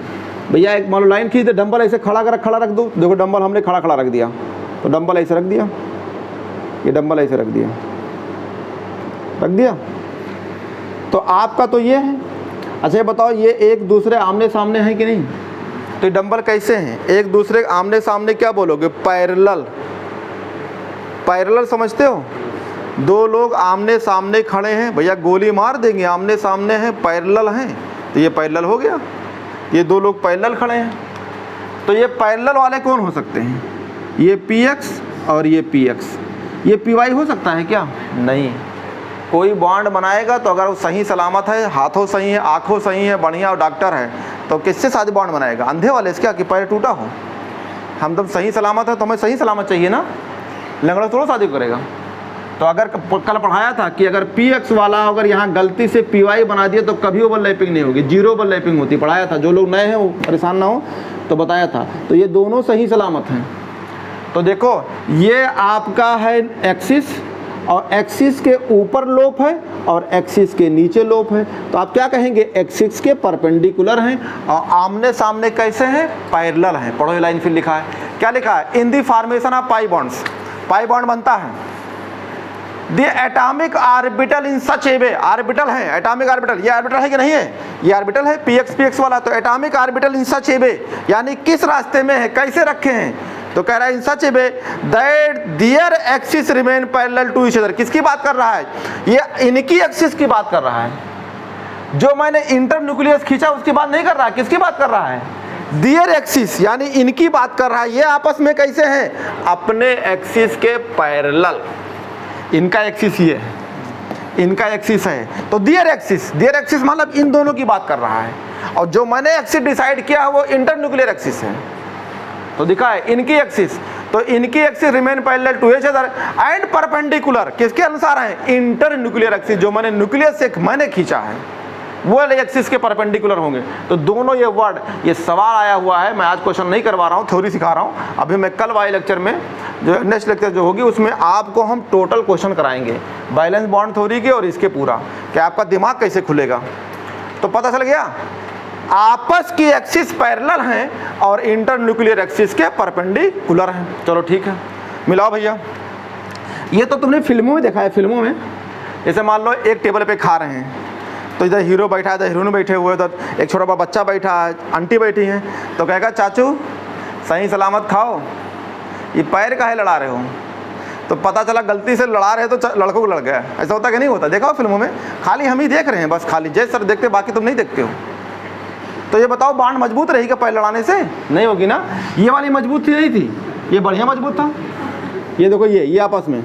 भैया, एक मान लो लाइन खींच दे, डंबल ऐसे खड़ा रख दो। देखो डंबल हमने खड़ा रख दिया, तो डंबल ऐसे रख दिया, ये डंबल ऐसे रख दिया। तो आपका तो ये है। अच्छा ये बताओ, ये एक दूसरे आमने सामने हैं कि नहीं, तो ये डंबल कैसे हैं, एक दूसरे आमने सामने क्या बोलोगे, पैरेलल। पैरेलल समझते हो, 2 लोग आमने सामने खड़े हैं, भैया गोली मार देंगे, आमने सामने हैं, पैरेलल हैं, तो ये पैरेलल हो गया। ये 2 लोग पैरेलल खड़े हैं, तो ये पैरेलल वाले कौन हो सकते हैं, ये PX और ये PX। ये PY हो सकता है क्या, नहीं। कोई बॉन्ड बनाएगा तो अगर वो सही सलामत है, हाथों सही है, आँखों सही है, बढ़िया और डॉक्टर है, तो किससे शादी बॉन्ड बनाएगा, अंधे वाले से क्या, कि पैर टूटा हो। हम जब सही सलामत है तो हमें सही सलामत चाहिए ना, लंगड़ा थोड़ा शादी करेगा। तो अगर कल पढ़ाया था कि अगर PX वाला अगर यहाँ गलती से PY बना दिया तो कभी ओवरलैपिंग नहीं होगी, 0 ओवरलैपिंग होती, पढ़ाया था। जो लोग नए हैं वो परेशान ना हो तो बताया था। तो ये दोनों सही सलामत हैं। तो देखो ये आपका है एक्सिस, और एक्सिस के ऊपर लोप है और एक्सिस के नीचे लोप है, तो आप क्या कहेंगे, एक्सिस के परपेंडिकुलर हैं, और आमने सामने कैसे हैं, पैरेलल हैं। पढ़ो ये लाइन फिर लिखा है, क्या लिखा है, in the formation of pi bonds. Pi bond बनता है, the atomic orbital in such a way, orbital है, एटॉमिक ऑर्बिटल, ये ऑर्बिटल है कि नहीं है, ये ऑर्बिटल है PX वाला। तो atomic orbital in such a वे यानी किस रास्ते में है, कैसे रखे हैं, तो कह रहा है in such a way that their axis remain parallel to each other. किसकी बात कर रहा है, ये इनकी एक्सिस की बात कर रहा है। जो मैंने इंटरन्यूक्लियस खींचा उसकी बात नहीं कर रहा, किसकी बात कर रहा है? दियर एक्सिस, यानी इनकी बात कर रहा है। ये आपस में कैसे हैं? अपने एक्सिस के पैरेलल। इनका एक्सिस ये है, इनका एक्सिस है, तो दियर एक्सिस, दियर एक्सिस मतलब इन दोनों की बात कर रहा है। और जो मैंने एक्सिस डिसाइड किया है वो इंटरन्यूक्लियर एक्सिस है। तो दिखा है इनकी एक्सिस, तो इनकी axis remain parallel to each other and perpendicular, किसके अनुसार है? Internuclear axis. जो मैंने न्यूक्लियस से मैंने खींचा है वो एक्सिस के परपेंडिकुलर होंगे। तो दोनों ये वर्ड, ये सवाल आया हुआ है। मैं आज क्वेश्चन नहीं करवा रहा हूँ, थ्योरी सिखा रहा हूँ। अभी मैं कल वाले लेक्चर में, जो नेक्स्ट लेक्चर जो होगी, उसमें आपको हम टोटल क्वेश्चन कराएंगे बैलेंस बॉन्ड थ्योरी के और इसके पूरा, कि आपका दिमाग कैसे खुलेगा। तो पता चल गया आपस की एक्सिस पैरेलल हैं और इंटरन्यूक्लियर एक्सिस के परपेंडिकुलर हैं। चलो ठीक है, मिलाओ भैया। ये तो तुमने फिल्मों में देखा है। फिल्मों में जैसे मान लो एक टेबल पे खा रहे हैं, तो इधर हीरो बैठा है, इधर हीरोइन बैठे हुए, तो एक छोटा सा बच्चा बैठा है, आंटी बैठी हैं, तो कहेगा चाचू सही सलामत खाओ, ये पैर काहे लड़ा रहे हो? तो पता चला गलती से लड़ा रहे तो लड़कों को लड़ गया। ऐसा होता कि नहीं होता? देखा हो फिल्मों में? खाली हम ही देख रहे हैं, बस खाली जय सर देखते, बाकी तुम नहीं देखते हो। तो ये बताओ बाण मजबूत रहेगी पैर लड़ाने से? नहीं होगी ना। ये वाली मजबूत थी नहीं थी, ये बढ़िया मजबूत था। ये देखो ये आपस में,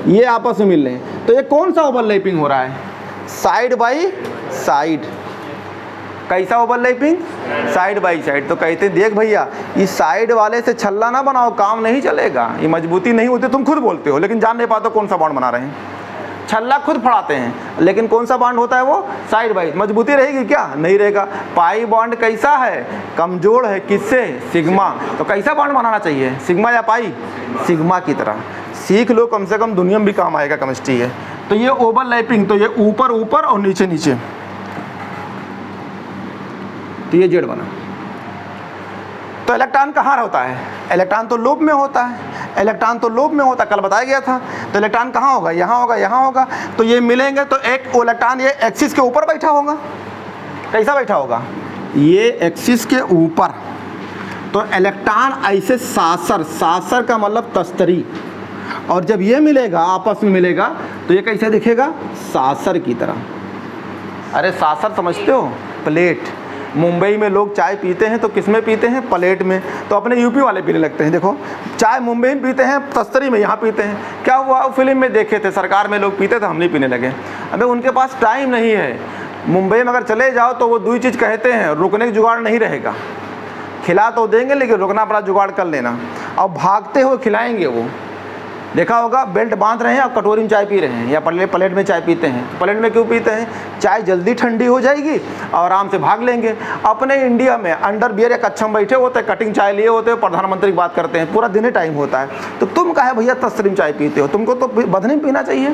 ये आपस में मिल रहे हैं। तो ये कौन सा ओवरलैपिंग हो रहा है? Side by side. कैसा ओवरलैपिंग? Side by side. तो कहते हैं देख भैया, इस साइड वाले से छल्ला ना बनाओ, काम नहीं चलेगा, ये मजबूती नहीं होती। तुम खुद बोलते हो लेकिन जान नहीं पाते कौन सा बॉन्ड बना रहे हैं। छल्ला खुद फड़ाते हैं, लेकिन कौन सा बॉन्ड होता है वो? Side by. मजबूती रहेगी क्या? नहीं रहेगा। पाई बॉन्ड कैसा है? कमजोर है। किससे? सिग्मा। तो कैसा बॉन्ड बनाना चाहिए? सिग्मा या पाई? सिग्मा की तरह। सीख लो, कम से कम दुनिया में भी काम आएगा, केमिस्ट्री है। तो ये ओवरलैपिंग, तो ये ऊपर ऊपर और नीचे नीचे, तो ये जेड बना। तो इलेक्ट्रॉन कहाँ होता है? इलेक्ट्रॉन तो लोब में होता है। इलेक्ट्रॉन तो लोब में होता है, कल बताया गया था। तो इलेक्ट्रॉन कहाँ होगा? यहाँ होगा, यहाँ होगा। तो ये मिलेंगे, तो एक इलेक्ट्रॉन ये एक्सिस के ऊपर बैठा होगा। कैसा बैठा होगा? ये एक्सिस के ऊपर। तो इलेक्ट्रॉन ऐसे सासर, सासर का मतलब तस्तरी। और जब ये मिलेगा, आपस में मिलेगा, तो ये कैसे दिखेगा? सासर की तरह। अरे सासर समझते हो? प्लेट। मुंबई में लोग चाय पीते हैं तो किस में पीते हैं? प्लेट में। तो अपने यूपी वाले पीने लगते हैं। देखो चाय मुंबई में पीते हैं, तस्तरी में यहाँ पीते हैं। क्या हुआ? फिल्म में देखे थे, सरकार में लोग पीते थे, हम नहीं पीने लगे। अबे उनके पास टाइम नहीं है। मुंबई में अगर चले जाओ तो वो दो चीज़ कहते हैं, रुकने का जुगाड़ नहीं रहेगा। खिला तो देंगे लेकिन रुकना बड़ा जुगाड़ कर लेना, और भागते हुए खिलाएंगे वो। देखा होगा बेल्ट बांध रहे हैं और कटोरी में चाय पी रहे हैं, या प्लेट में चाय पीते हैं। प्लेट में क्यों पीते हैं? चाय जल्दी ठंडी हो जाएगी और आराम से भाग लेंगे। अपने इंडिया में अंडर बियर या कच्छम बैठे होते हैं, कटिंग चाय लिए होते हैं, प्रधानमंत्री की बात करते हैं, पूरा दिन ही टाइम होता है। तो तुम कहे भैया तस्रीम चाय पीते हो? तुमको तो बंधनी में पीना चाहिए।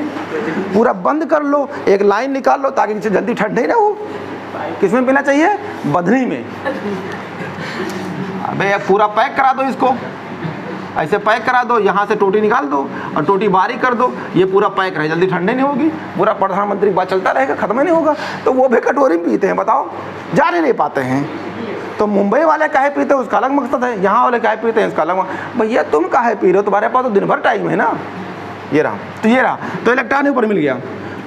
पूरा बंद कर लो, एक लाइन निकाल लो ताकि जल्दी ठंड नहीं रहो। किस में पीना चाहिए? बंधनी में। अबे पूरा पैक करा दो इसको, ऐसे पैक करा दो, यहाँ से टोटी निकाल दो और टोटी बारीक कर दो, ये पूरा पैक रहे, जल्दी ठंडे नहीं होगी। पूरा प्रधानमंत्री की बात चलता रहेगा, खत्म ही नहीं होगा। तो वो भी कटोरी में पीते हैं, बताओ, जाने नहीं पाते हैं। तो मुंबई वाले काहे पीते हैं उसका अलग मकसद है, यहाँ वाले काहे पीते हैं इसका अलग। भैया तुम काहे पी रहे हो? तुम्हारे पास तो दिन भर टाइम है ना। ये रहा, तो ये रहा, तो इलेक्ट्रॉन ऊपर मिल गया।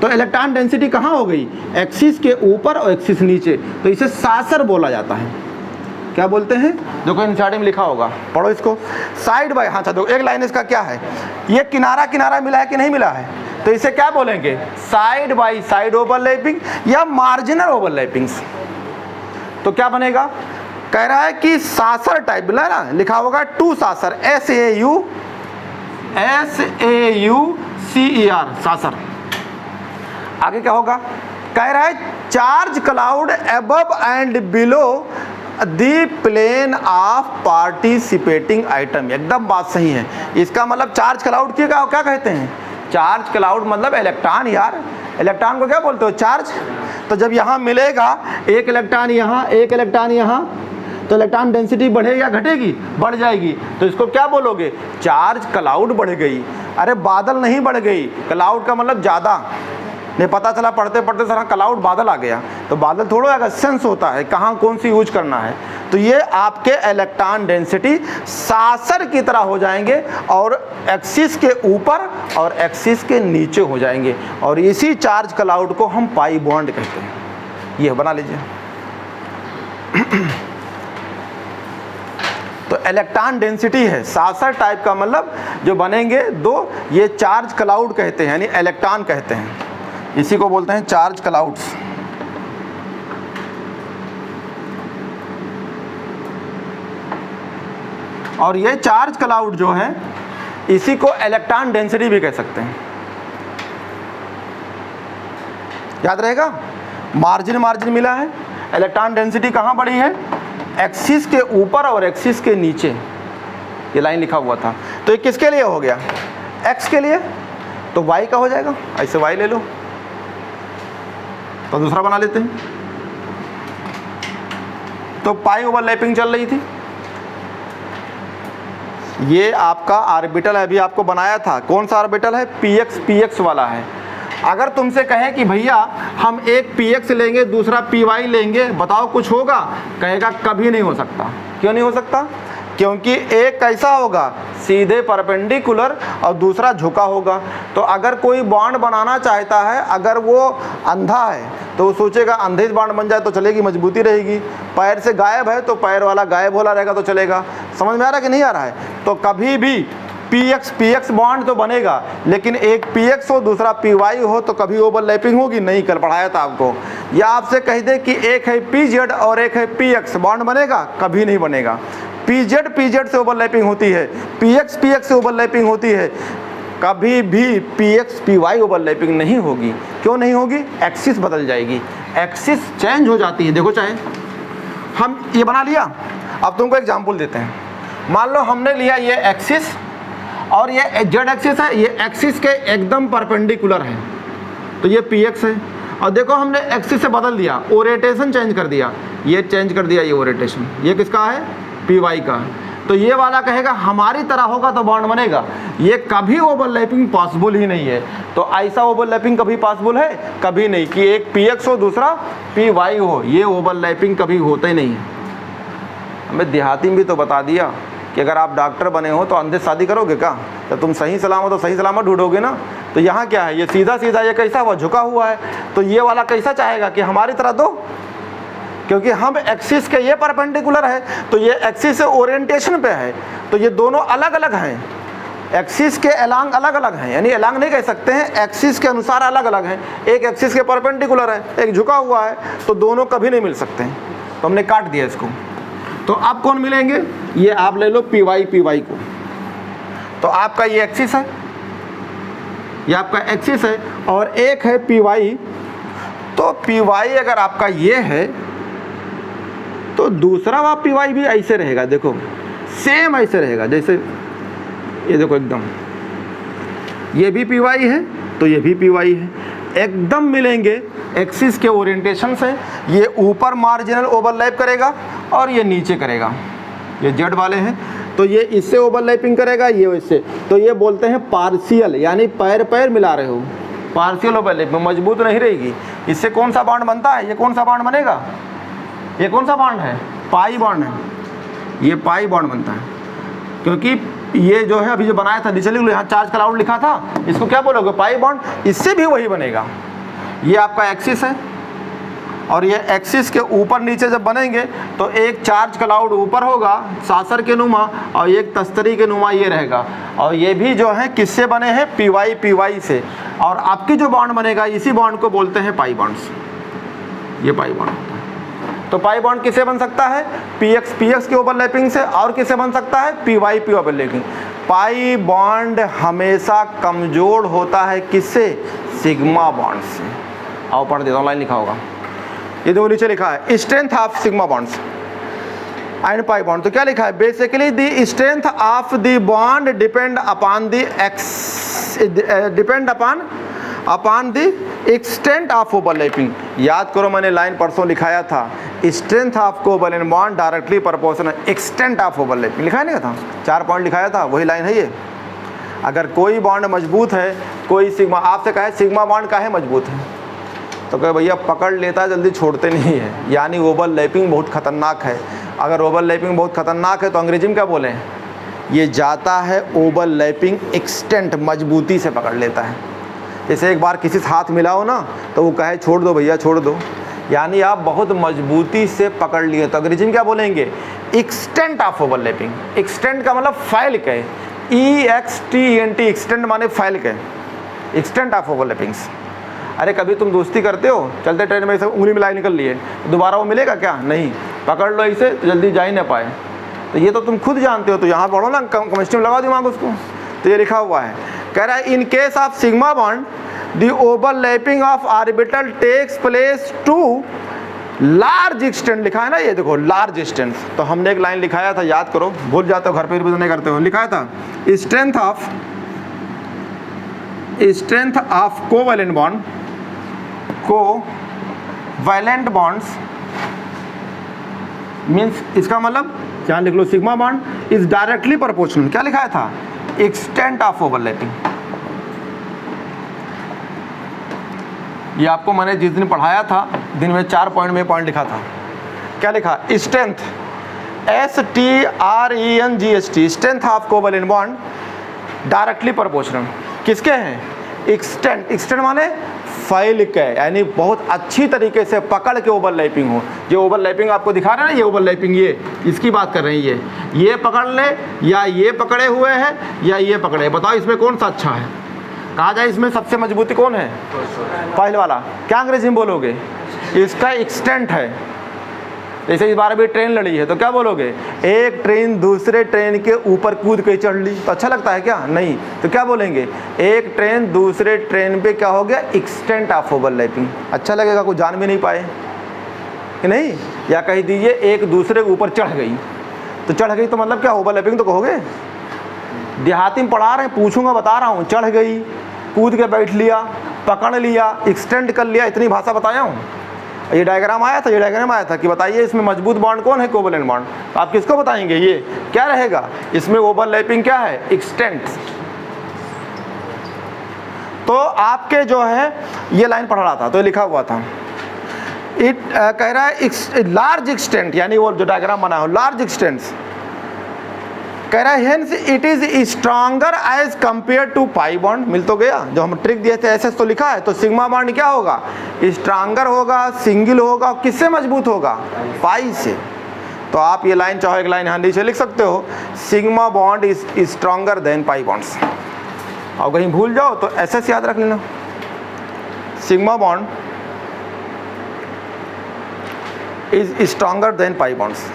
तो इलेक्ट्रॉन डेंसिटी कहाँ हो गई? एक्सिस के ऊपर और एक्सिस नीचे। तो इसे सासर बोला जाता है। क्या बोलते हैं? देखो एनसीईआरटी में लिखा होगा, पढ़ो इसको। साइड बाय, हाँ देखो एक लाइन इसका क्या है, ये किनारा किनारा मिला है कि नहीं मिला है, तो इसे क्या बोलेंगे? साइड बाय साइड ओवरलैपिंग या मार्जिनल ओवरलैपिंग्स। तो क्या बनेगा? कह रहा है कि सासर टाइप मिला ना, लिखा होगा टू सासर, SAUCER, सासर। आगे क्या होगा? कह रहा है charge cloud above and below the plane of participating atom. एकदम बात सही है। इसका मतलब चार्ज क्लाउड क्या कहते हैं? चार्ज क्लाउड मतलब इलेक्ट्रॉन। यार इलेक्ट्रॉन को क्या बोलते हो? चार्ज। तो जब यहाँ मिलेगा एक इलेक्ट्रॉन यहाँ, एक इलेक्ट्रॉन यहाँ, तो इलेक्ट्रॉन डेंसिटी बढ़ेगी या घटेगी? बढ़ जाएगी। तो इसको क्या बोलोगे? चार्ज क्लाउड बढ़ गई। अरे बादल नहीं बढ़ गई, क्लाउड का मतलब ज़्यादा नहीं। पता चला पढ़ते पढ़ते सारा क्लाउड बादल आ गया, तो बादल थोड़ा आएगा, सेंस होता है कहाँ कौन सी यूज करना है। तो ये आपके इलेक्ट्रॉन डेंसिटी सासर की तरह हो जाएंगे और एक्सिस के ऊपर और एक्सिस के नीचे हो जाएंगे, और इसी चार्ज क्लाउड को हम पाई बॉन्ड कहते हैं। ये बना लीजिए। तो इलेक्ट्रॉन डेंसिटी है 66 टाइप का, मतलब जो बनेंगे 2, ये चार्ज क्लाउड कहते हैं, यानी इलेक्ट्रॉन कहते हैं, इसी को बोलते हैं चार्ज क्लाउड्स। और ये चार्ज क्लाउड जो है इसी को इलेक्ट्रॉन डेंसिटी भी कह सकते हैं। याद रहेगा, मार्जिन मार्जिन मिला है, इलेक्ट्रॉन डेंसिटी कहाँ बढ़ी है, एक्सिस के ऊपर और एक्सिस के नीचे, ये लाइन लिखा हुआ था। तो ये किसके लिए हो गया, एक्स के लिए, तो वाई का हो जाएगा, ऐसे वाई ले लो। तो दूसरा बना लेते हैं। तो पाई ओवरलैपिंग चल रही थी, ये आपका ऑर्बिटल है, अभी आपको बनाया था, कौन सा ऑर्बिटल है, पीएक्स, पीएक्स वाला है। अगर तुमसे कहे कि भैया हम एक पीएक्स लेंगे दूसरा पीवाई लेंगे, बताओ कुछ होगा, कहेगा कभी नहीं हो सकता। क्यों नहीं हो सकता, क्योंकि एक कैसा होगा, सीधे परपेंडिकुलर, और दूसरा झुका होगा। तो अगर कोई बॉन्ड बनाना चाहता है, अगर वो अंधा है तो वो सोचेगा अंधे बॉन्ड बन जाए तो चलेगी, मजबूती रहेगी। पैर से गायब है तो पैर वाला गायब होला रहेगा तो चलेगा। समझ में आ रहा है कि नहीं आ रहा है। तो कभी भी पीएक्स पीएक्स बॉन्ड तो बनेगा, लेकिन एक पीएक्स हो दूसरा पीवाई हो तो कभी ओवरलैपिंग होगी नहीं। कल पढ़ाया था आपको। या आपसे कह दे कि एक है पीजेड और एक है पीएक्स, बॉन्ड बनेगा, कभी नहीं बनेगा। पीजेड पीजेड से ओवरलैपिंग होती है, पीएक्स पीएक्स से ओवरलैपिंग होती है, कभी भी पीएक्स पीवाई ओवरलैपिंग नहीं होगी। क्यों नहीं होगी, एक्सिस बदल जाएगी, एक्सिस चेंज हो जाती है। देखो, चाहे हम ये बना लिया, अब तुमको एग्जांपल देते हैं। मान लो हमने लिया ये एक्सिस और ये जेड एक्सिस है, ये एक्सिस के एकदम परपेंडिकुलर है, तो ये पीएक्स है। और देखो हमने एक्सिस से बदल दिया, ओरिएंटेशन चेंज कर दिया, ये चेंज कर दिया, ये ओरिएंटेशन, ये किसका है, पीवाई का। तो ये वाला कहेगा हमारी तरह होगा तो बॉन्ड बनेगा। ये कभी ओवरलैपिंग पॉसिबल ही नहीं है। तो ऐसा ओवरलैपिंग कभी पॉसिबल है, कभी नहीं, कि एक पीएक्स हो दूसरा पीवाई हो, ये ओवरलैपिंग कभी होता ही नहीं है। हमें देहाती में भी तो बता दिया कि अगर आप डॉक्टर बने हो तो अंधे शादी करोगे क्या, तो तुम सही सलामत तो सही सलामत ढूंढोगे ना। तो यहाँ क्या है, ये सीधा सीधा, ये कैसा हुआ, झुका हुआ है। तो ये वाला कैसा चाहेगा कि हमारी तरह दो, क्योंकि हम एक्सिस के ये परपेंडिकुलर है, तो ये एक्सिस से ओरिएंटेशन पे है, तो ये दोनों अलग अलग हैं। एक्सिस के अलांग अलग अलग हैं, यानी अलांग नहीं कह सकते हैं, एक्सिस के अनुसार अलग अलग हैं। एक एक्सिस के परपेंडिकुलर है, एक झुका हुआ है, तो दोनों कभी नहीं मिल सकते हैं। तो हमने काट दिया इसको। तो अब कौन मिलेंगे, ये आप ले लो पीवाई पीवाई को। तो आपका ये एक्सिस है, ये आपका एक्सिस है, और एक है पीवाई। तो पीवाई अगर आपका ये है तो दूसरा वाला पीवाई भी ऐसे रहेगा। देखो सेम ऐसे रहेगा, जैसे ये देखो एकदम, ये भी पीवाई है तो ये भी पीवाई है, एकदम मिलेंगे एक्सिस के ओरिएंटेशन से। ये ऊपर मार्जिनल ओवरलैप करेगा और ये नीचे करेगा। ये जेड वाले हैं तो ये इससे ओवरलैपिंग करेगा, ये इससे। तो ये बोलते हैं पार्शियल, यानी पैर पैर मिला रहे हो, पार्शियल ओवरलैप में मजबूत नहीं रहेगी। इससे कौन सा बॉन्ड बनता है, ये कौन सा बॉन्ड बनेगा, ये कौन सा बॉन्ड है, पाई बॉन्ड है। ये पाई बॉन्ड बनता है, क्योंकि ये जो है अभी जो बनाया था डिजिटली, यहाँ चार्ज क्लाउड लिखा था, इसको क्या बोलोगे, पाई बॉन्ड। इससे भी वही बनेगा। ये आपका एक्सिस है और ये एक्सिस के ऊपर नीचे जब बनेंगे तो एक चार्ज क्लाउड ऊपर होगा सासर के नुमा, और एक तस्तरी के नुमा ये रहेगा। और ये भी जो है किससे बने हैं, पीवाई पीवाई से। और आपकी जो बॉन्ड बनेगा इसी बॉन्ड को बोलते हैं पाई बॉन्ड्स। ये पाई बॉन्ड होता है। तो पाई बॉन्ड किससे बन सकता है, पीएक्स पीएक्स की ओवरलैपिंग से, और किससे बन सकता है, p y p overlapping. Pi bond हमेशा कमजोर होता है किससे, सिग्मा बॉन्ड से। आओ पढ़ देता हूँ, लाइन लिखा होगा, ये दो नीचे लिखा है, strength of sigma bonds and pi bond. तो क्या लिखा है, basically the strength of the bond depend upon the upon the extent of overlapping. याद करो, मैंने लाइन परसों लिखाया था, strength of covalent bond directly proportional extent of overlapping. लिखा नहीं था, 4 पॉइंट लिखाया था, वही लाइन है ये। अगर कोई बॉन्ड मजबूत है, कोई सिग्मा, आपसे कहे सिग्मा बॉन्ड काहे मजबूत है, तो कहे भैया पकड़ लेता है, जल्दी छोड़ते नहीं है, यानी ओवरलैपिंग बहुत खतरनाक है। अगर ओवरलैपिंग बहुत खतरनाक है तो अंग्रेजी में क्या बोलें, ये जाता है ओवरलैपिंग एक्सटेंट, मजबूती से पकड़ लेता है। जैसे एक बार किसी से हाथ मिलाओ ना तो वो कहे छोड़ दो भैया छोड़ दो, यानी आप बहुत मजबूती से पकड़ लिए। तो अंग्रेजी में क्या बोलेंगे? Extent of overlapping. एक्सटेंट का मतलब फैल के, EXTENT, एक्सटेंट माने फैल के, एक्सटेंट ऑफ ओवरलैपिंग्स। अरे कभी तुम दोस्ती करते हो, चलते ट्रेन में ऐसे उंगली में लाई निकल लिए, दोबारा वो मिलेगा क्या? नहीं, पकड़ लो इसे तो जल्दी जा ही ना पाए। तो ये तो तुम खुद जानते हो, तो यहाँ पढ़ो ना, केमिस्ट्री में लगाओ दिमाग उसको। तो ये लिखा हुआ है, कह रहा है in case of sigma bond the overlapping of orbital takes place to large extent. लिखा है ना, ये देखो लार्ज एक्सटेंट। तो हमने एक लाइन लिखाया था, याद करो, भूल जाते हो घर पे रिवीजन नहीं करते हो। लिखाया था strength of covalent bond, covalent bonds means, इसका मतलब क्या लिख लो, sigma bond is directly proportional. क्या लिखाया था? Extent of overlapping. ये आपको मैंने जिस दिन पढ़ाया था, दिन में 4 पॉइंट में पॉइंट लिखा था। क्या लिखा? Strength, STRENGST, strength of covalent bond directly proportional किसके हैं? एक्सटेंट। एक्सटेंट माने फैल के, यानी बहुत अच्छी तरीके से पकड़ के ओवरलैपिंग हो। जो ओवरलैपिंग आपको दिखा रहे हैं ना, ये ओवरलैपिंग, ये इसकी बात कर रहे हैं। ये पकड़ ले, या ये पकड़े हुए हैं, या ये पकड़े, बताओ इसमें कौन सा अच्छा है? कहा जाए इसमें सबसे मजबूती कौन है? पहले वाला। क्या अंग्रेजी में बोलोगे? इसका एक्सटेंट है। जैसे इस बार भी ट्रेन लड़ी है, तो क्या बोलोगे? एक ट्रेन दूसरे ट्रेन के ऊपर कूद के चढ़ ली, तो अच्छा लगता है क्या? नहीं। तो क्या बोलेंगे? एक ट्रेन दूसरे ट्रेन पे क्या हो गया? Extent of overlapping. अच्छा लगेगा, कोई जान भी नहीं पाए कि नहीं? या कह दीजिए एक दूसरे के ऊपर चढ़ गई, तो चढ़ गई तो मतलब क्या? ओवरलैपिंग तो कहोगे। देहाती में पढ़ा रहे हैं, पूछूंगा, बता रहा हूँ, चढ़ गई, कूद के बैठ लिया, पकड़ लिया, एक्सटेंड कर लिया, इतनी भाषा बताया हूँ। ये डायग्राम आया था, ये डायग्राम आया था कि बताइए इसमें मजबूत बॉन्ड कौन है? Covalent bond. तो आप किसको बताएंगे? ये क्या रहेगा? इसमें ओवरलैपिंग क्या है? एक्सटेंट। तो आपके जो है ये लाइन पढ़ रहा था, तो ये लिखा हुआ था, इट कह रहा है लार्ज एक्सटेंट, यानी वो जो डायग्राम बना हो लार्ज एक्सटेंट, कह रहा है hence it is stronger as compare to pi bond. मिल तो गया, जो हम ट्रिक दिए थे SS तो लिखा है। तो सिग्मा बॉन्ड क्या होगा? स्ट्रॉन्गर होगा, सिंगल होगा, किससे मजबूत होगा? पाई से। तो आप ये लाइन चाहो एक लाइन नीचे लिख सकते हो, sigma bond is stronger than pi bonds. और कहीं भूल जाओ तो SS याद रख लेना, sigma bond is stronger than pi bonds.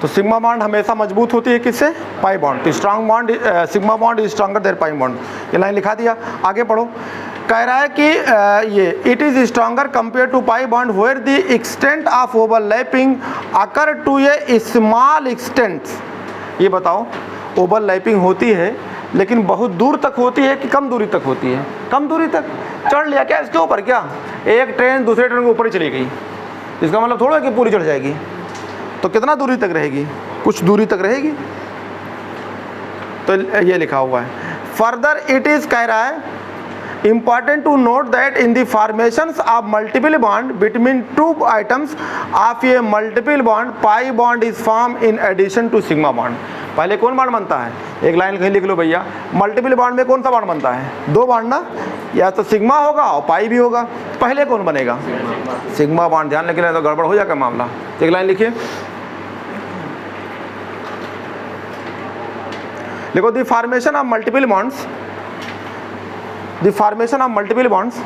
तो सिग्मा बॉन्ड हमेशा मजबूत होती है किससे? Pi bond. तो strong bond, sigma bond is stronger than pi bond. ये लाइन लिखा दिया, आगे पढ़ो। कह रहा है कि ये it is stronger compare to pi bond where the extent of overlapping occur to a small extent. ये बताओ, ओवरलैपिंग होती है लेकिन बहुत दूर तक होती है कि कम दूरी तक होती है? कम दूरी तक। चढ़ लिया क्या इसके ऊपर? क्या एक ट्रेन दूसरे ट्रेन के ऊपर ही चली गई, इसका मतलब थोड़ा कि पूरी चढ़ जाएगी। तो कितना दूरी तक रहेगी? कुछ दूरी तक रहेगी। तो ये लिखा हुआ है। फर्दर इट इज कह रहा है important to note that in the formations of multiple bond between two atoms of a multiple bond, pi bond is formed in addition to sigma bond। पहले कौन बॉन्ड बनता है? एक लाइन कहीं लिख लो भैया, मल्टीपल बॉन्ड में कौन सा बॉन्ड बनता है? 2 बॉन्ड ना, या तो सिग्मा होगा और पाई भी होगा। पहले कौन बनेगा? Sigma bond. ध्यान रखिए तो गड़बड़ हो जाएगा मामला। एक लाइन लिखिए, लिखो the formation of multiple bonds, the formation of multiple bonds,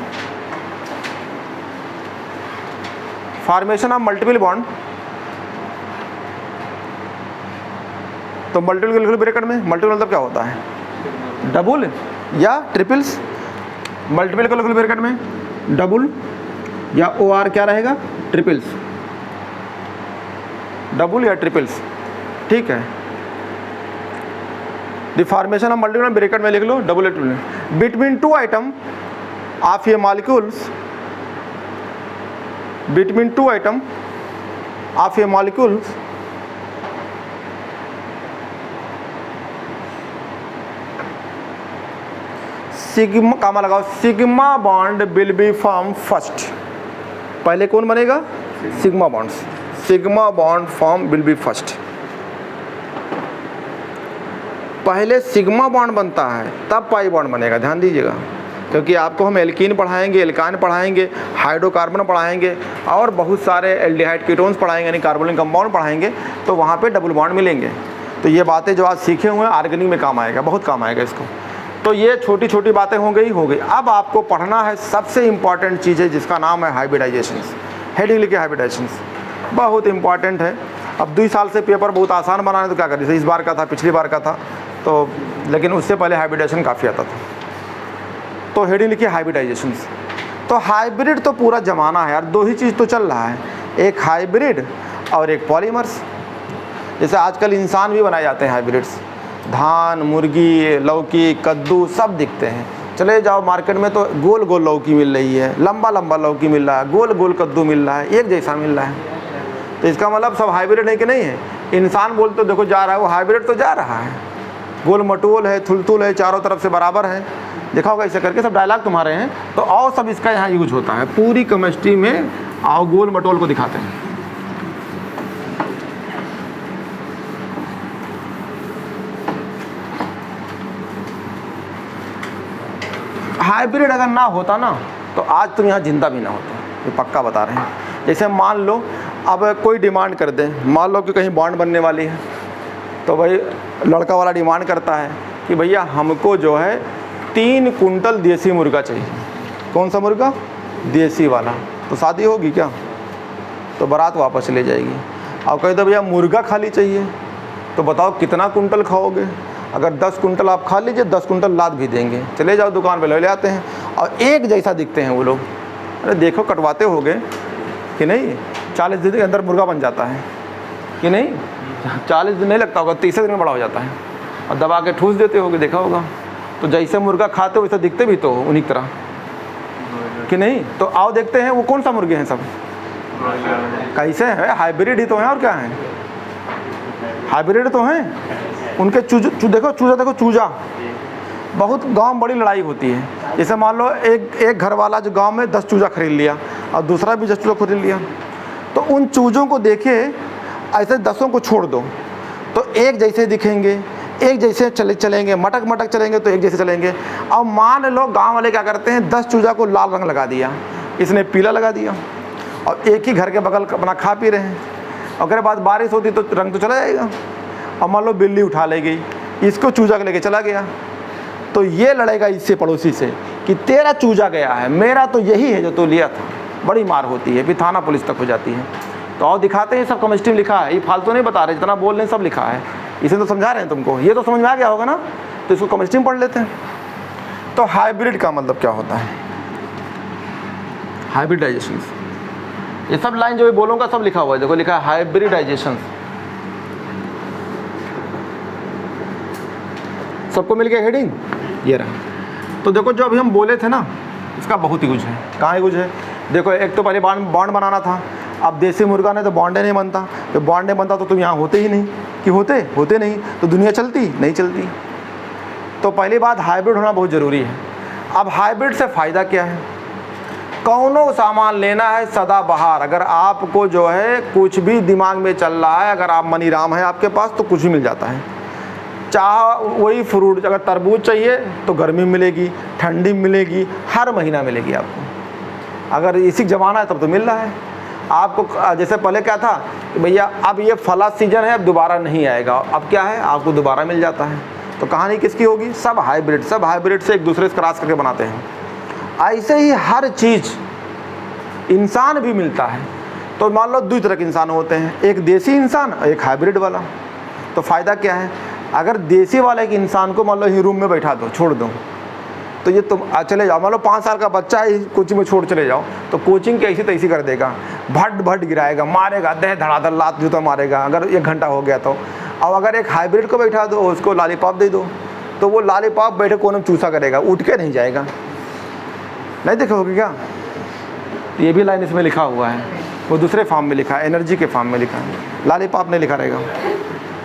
formation of multiple bond। तो मल्टीपल को लिख लो ब्रैकेट में। मल्टीपल मतलब क्या होता है? डबल या ट्रिपल्स। मल्टीपल को लिख लो ब्रैकेट में, डबल या OR क्या रहेगा? ट्रिपल्स, डबल या ट्रिपल्स, ठीक है। The formation of multiple bracket में लिख लो double triple between two atom of a molecules, between two atom of a molecules sigma, comma लगाओ, sigma bond will be form first. पहले कौन बनेगा? Sigma bonds, sigma bond form will be first. पहले sigma bond बनता है तब pi bond बनेगा, ध्यान दीजिएगा, क्योंकि आपको हम एल्कीन पढ़ाएंगे, एल्काइन पढ़ाएंगे, हाइड्रोकार्बन पढ़ाएंगे और बहुत सारे एल्डिहाइड कीटोन्स पढ़ाएंगे, यानी कार्बोनिक कंपाउंड पढ़ाएंगे, तो वहाँ पे डबल बॉन्ड मिलेंगे। तो ये बातें जो आज सीखे हुए हैं ऑर्गेनिक में काम आएगा, बहुत काम आएगा इसको। तो ये छोटी छोटी बातें हो गई। अब आपको पढ़ना है सबसे इम्पॉर्टेंट चीज़ है जिसका नाम है हाइब्रिडाइजेशंस। हेडिंग लिखे हाइब्रिडाइजेशंस, बहुत इंपॉर्टेंट है। अब 2 साल से पेपर बहुत आसान बनाने तो क्या करें, इस बार का था, पिछली बार का था, तो लेकिन उससे पहले हाइब्रिडाइजेशन काफ़ी आता था। तो हेडिंग लिखिए हाइब्रिडाइजेशंस। तो हाइब्रिड तो पूरा ज़माना है यार, 2 ही चीज़ तो चल रहा है, एक हाइब्रिड और एक पॉलीमर्स। जैसे आजकल इंसान भी बनाए जाते हैं हाइब्रिड्स, धान, मुर्गी, लौकी, कद्दू सब दिखते हैं। चले जाओ मार्केट में तो गोल गोल लौकी मिल रही है, लंबा लंबा लौकी मिल रहा है, गोल गोल कद्दू मिल रहा है, एक जैसा मिल रहा है। तो इसका मतलब सब हाइब्रिड है कि नहीं है? इंसान बोल तो देखो जा रहा है, वो हाइब्रिड तो जा रहा है, गोल मटोल है, थुलथुल है, चारों तरफ से बराबर है, देखा होगा ऐसे करके सब डायलॉग तुम्हारे हैं। तो और सब इसका यहाँ यूज होता है, पूरी केमिस्ट्री में आओ गोल मटोल को दिखाते हैं। हाइब्रिड अगर ना होता ना तो आज तुम यहाँ जिंदा भी ना होता, ये पक्का बता रहे हैं। जैसे मान लो अब कोई डिमांड कर दे, मान लो कि कहीं बॉन्ड बनने वाली है, तो भाई लड़का वाला डिमांड करता है कि भैया हमको जो है 3 कुंटल देसी मुर्गा चाहिए। कौन सा मुर्गा? देसी वाला। तो शादी होगी क्या? तो बारात वापस ले जाएगी। अब कह दो भैया मुर्गा खाली चाहिए, तो बताओ कितना कुंटल खाओगे? अगर 10 कुंटल आप खा लीजिए, 10 कुंटल लाद भी देंगे। चले जाओ दुकान पे ले आते हैं, और एक जैसा दिखते हैं वो लोग। अरे देखो कटवाते होगे कि नहीं, 40 दिन के अंदर मुर्गा बन जाता है कि नहीं? 40 दिन नहीं लगता होगा, 30 दिन में बड़ा हो जाता है, और दबा के ठूस देते होगे, देखा होगा। तो जैसे मुर्गा खाते हो वैसे दिखते भी तो हो उन्हीं तरह कि नहीं? तो आओ देखते हैं वो कौन सा मुर्गे हैं सब, कैसे हैं? हाइब्रिड ही तो हैं, और क्या हैं? हाइब्रिड तो हैं। उनके देखो चूजा, बहुत गांव में बड़ी लड़ाई होती है। जैसे मान लो एक घर वाला जो गांव में 10 चूजा खरीद लिया और दूसरा भी 10 चूजा खरीद लिया, तो उन चूजों को देखे ऐसे 10 को छोड़ दो तो एक जैसे दिखेंगे, एक जैसे चलेंगे, मटक चलेंगे तो एक जैसे चलेंगे। अब मान लो गांव वाले क्या करते हैं, 10 चूजा को लाल रंग लगा दिया, इसने पीला लगा दिया, और एक ही घर के बगल अपना खा पी रहे हैं। अगर बाद बारिश होती तो रंग तो चला जाएगा। अब मान लो बिल्ली उठा ले गई, इसको चूजा लेके चला गया, तो ये लड़ेगा इससे पड़ोसी से कि तेरा चूजा गया है, मेरा तो यही है जो तू लिया था। बड़ी मार होती है, फिर थाना पुलिस तक हो जाती है। तो और दिखाते हैं, सब केमिस्ट्री में लिखा है, ये फालतू नहीं बता रहे, जितना बोल रहे हैं सब लिखा है। इसे तो समझा रहे हैं तुमको, ये तो समझ में आ गया होगा ना, तो इसको केमिस्ट्री में पढ़ लेते हैं। तो हाइब्रिड का मतलब क्या होता है? हाइब्रिडाइजेशन, ये सब लाइन जो बोलूँगा सब लिखा हुआ है, देखो लिखा है हाइब्रिडाइजेशन। सबको मिल गया हेडिंग? ये रहा। तो देखो जो अभी हम बोले थे ना, इसका बहुत यूज है। कहाँ यूज है? देखो एक तो पहले बॉन्ड बनाना था, अब देसी मुर्गा ने तो बॉन्ड नहीं बनता, तो बॉन्ड नहीं बनता तो तुम यहाँ होते ही नहीं, कि होते नहीं तो दुनिया चलती नहीं चलती। तो पहली बात हाइब्रिड होना बहुत ज़रूरी है। अब हाइब्रिड से फ़ायदा क्या है? कौनो सामान लेना है सदाबहार, अगर आपको जो है कुछ भी दिमाग में चल रहा है, अगर आप मनीराम है आपके पास तो कुछ भी मिल जाता है। चाह वही फ्रूट, अगर तरबूज चाहिए तो गर्मी में मिलेगी, ठंडी में मिलेगी, हर महीना मिलेगी आपको। अगर इसी ज़माना है तब तो मिल रहा है आपको। जैसे पहले क्या था कि भैया अब ये फला सीजन है, अब दोबारा नहीं आएगा, अब क्या है आपको दोबारा मिल जाता है। तो कहानी किसकी होगी? सब हाइब्रिड से एक दूसरे से क्रॉस करके बनाते हैं। ऐसे ही हर चीज़, इंसान भी मिलता है। तो मान लो 2 तरह के इंसान होते हैं, एक देसी इंसान और एक हाइब्रिड वाला। तो फ़ायदा क्या है? अगर देसी वाले के इंसान को मान लो ही रूम में बैठा दो, छोड़ दो, तो ये तुम चले जाओ, मान लो 5 साल का बच्चा है कोचिंग में छोड़ चले जाओ, तो कोचिंग की ऐसी तैसी कर देगा, भट गिराएगा, मारेगा, देह धड़ाधड़ लात जूता मारेगा अगर 1 घंटा हो गया तो। और अगर एक हाइब्रिड को बैठा दो, उसको लॉलीपॉप दे दो, तो वो लॉलीपॉप बैठे कोने में चूसा करेगा, उठ के नहीं जाएगा। नहीं देखोगे क्या? ये भी लाइन इसमें लिखा हुआ है, वो दूसरे फॉर्म में लिखा है, एनर्जी के फॉर्म में लिखा है, लॉलीपॉप नहीं लिखा रहेगा।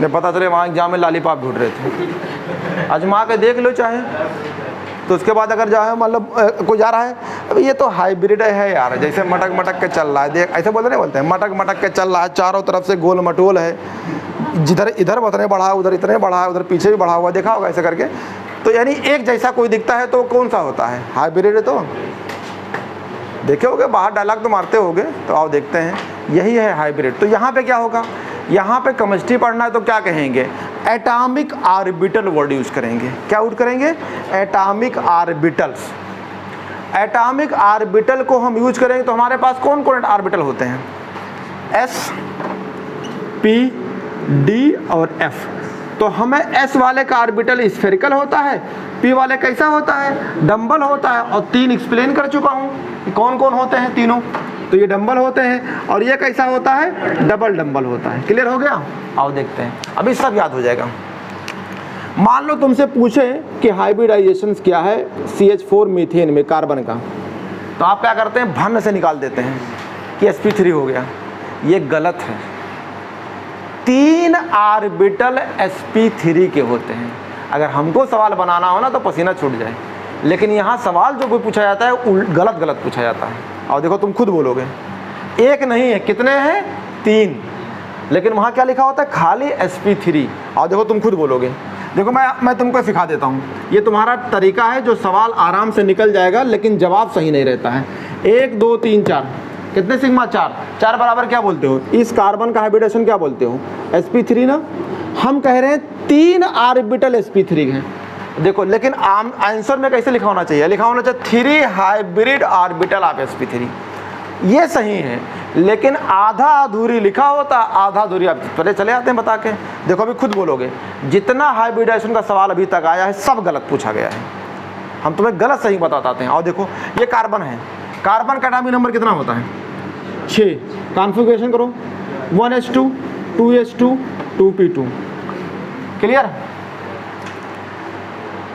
नहीं पता चले वहाँ एग्जाम में लॉलीपॉप ढूंढ रहे थे, आजमा के देख लो चाहे। तो उसके बाद अगर जो है मतलब कोई जा रहा है अब ये तो हाइब्रिड है यार, जैसे मटक मटक के चल रहा है, देख ऐसे बोलते हैं मटक मटक के चल रहा है, चारों तरफ से गोल मटोल है, जिधर इधर उतने बढ़ा, उधर इतने बढ़ा, उधर पीछे भी बढ़ा हुआ, देखा होगा ऐसे करके। तो यानी एक जैसा कोई दिखता है तो कौन सा होता है? हाइब्रिड है। तो देखे होगे, बाहर डायलॉग तो मारते होगे, तो आओ देखते हैं, यही है हाइब्रिड। तो यहाँ पे क्या होगा, यहाँ पे केमिस्ट्री पढ़ना है तो क्या कहेंगे? एटॉमिक ऑर्बिटल वर्ड यूज करेंगे। क्या यूज करेंगे? Atomic orbitals. एटॉमिक ऑर्बिटल को हम यूज करेंगे तो हमारे पास कौन कौन ऑर्बिटल होते हैं? एस, पी, डी और एफ। तो हमें एस वाले का ऑर्बिटल स्फेरिकल होता है, पी वाले कैसा होता है? डंबल होता है, और 3 एक्सप्लेन कर चुका हूँ कौन कौन होते हैं तीनों। तो ये डंबल होते हैं, और ये कैसा होता है? डबल डंबल होता है। क्लियर हो गया? आओ देखते हैं, अभी सब याद हो जाएगा। मान लो तुमसे पूछे कि हाइब्रिडाइजेशन क्या है CH4 मीथेन में कार्बन का, तो आप क्या करते हैं? भन्न से निकाल देते हैं कि sp3 हो गया। ये गलत है। 3 ऑर्बिटल sp3 के होते हैं। अगर हमको सवाल बनाना हो ना तो पसीना छूट जाए, लेकिन यहाँ सवाल जो भी पूछा जाता है गलत गलत पूछा जाता है। और देखो तुम खुद बोलोगे, एक नहीं है, कितने हैं? 3, लेकिन वहाँ क्या लिखा होता है? खाली sp3। और देखो तुम खुद बोलोगे, देखो मैं तुमको सिखा देता हूँ, ये तुम्हारा तरीका है जो सवाल आराम से निकल जाएगा, लेकिन जवाब सही नहीं रहता है। 1 2 3 4, कितने सिग्मा? 4। 4 बराबर क्या बोलते हो? इस कार्बन का हाइब्रिडेशन क्या बोलते हो? sp3 ना। हम कह रहे हैं 3 ऑर्बिटल sp3 हैं। देखो, लेकिन आंसर में कैसे लिखा होना चाहिए? लिखा होना चाहिए 3 हाइब्रिड ऑर्बिटल ऑफ sp3। ये सही है, लेकिन आधा अधूरी लिखा होता, आधा अधूरी। आप पहले चले आते हैं बता के। देखो अभी खुद बोलोगे, जितना हाइब्रिडाइजेशन का सवाल अभी तक आया है सब गलत पूछा गया है। हम तुम्हें गलत सही बताते हैं। और देखो ये कार्बन है, कार्बन का एटॉमिक नंबर कितना होता है? 6। कॉन्फ़िगरेशन करो, 1s2 2s2 2p2। क्लियर?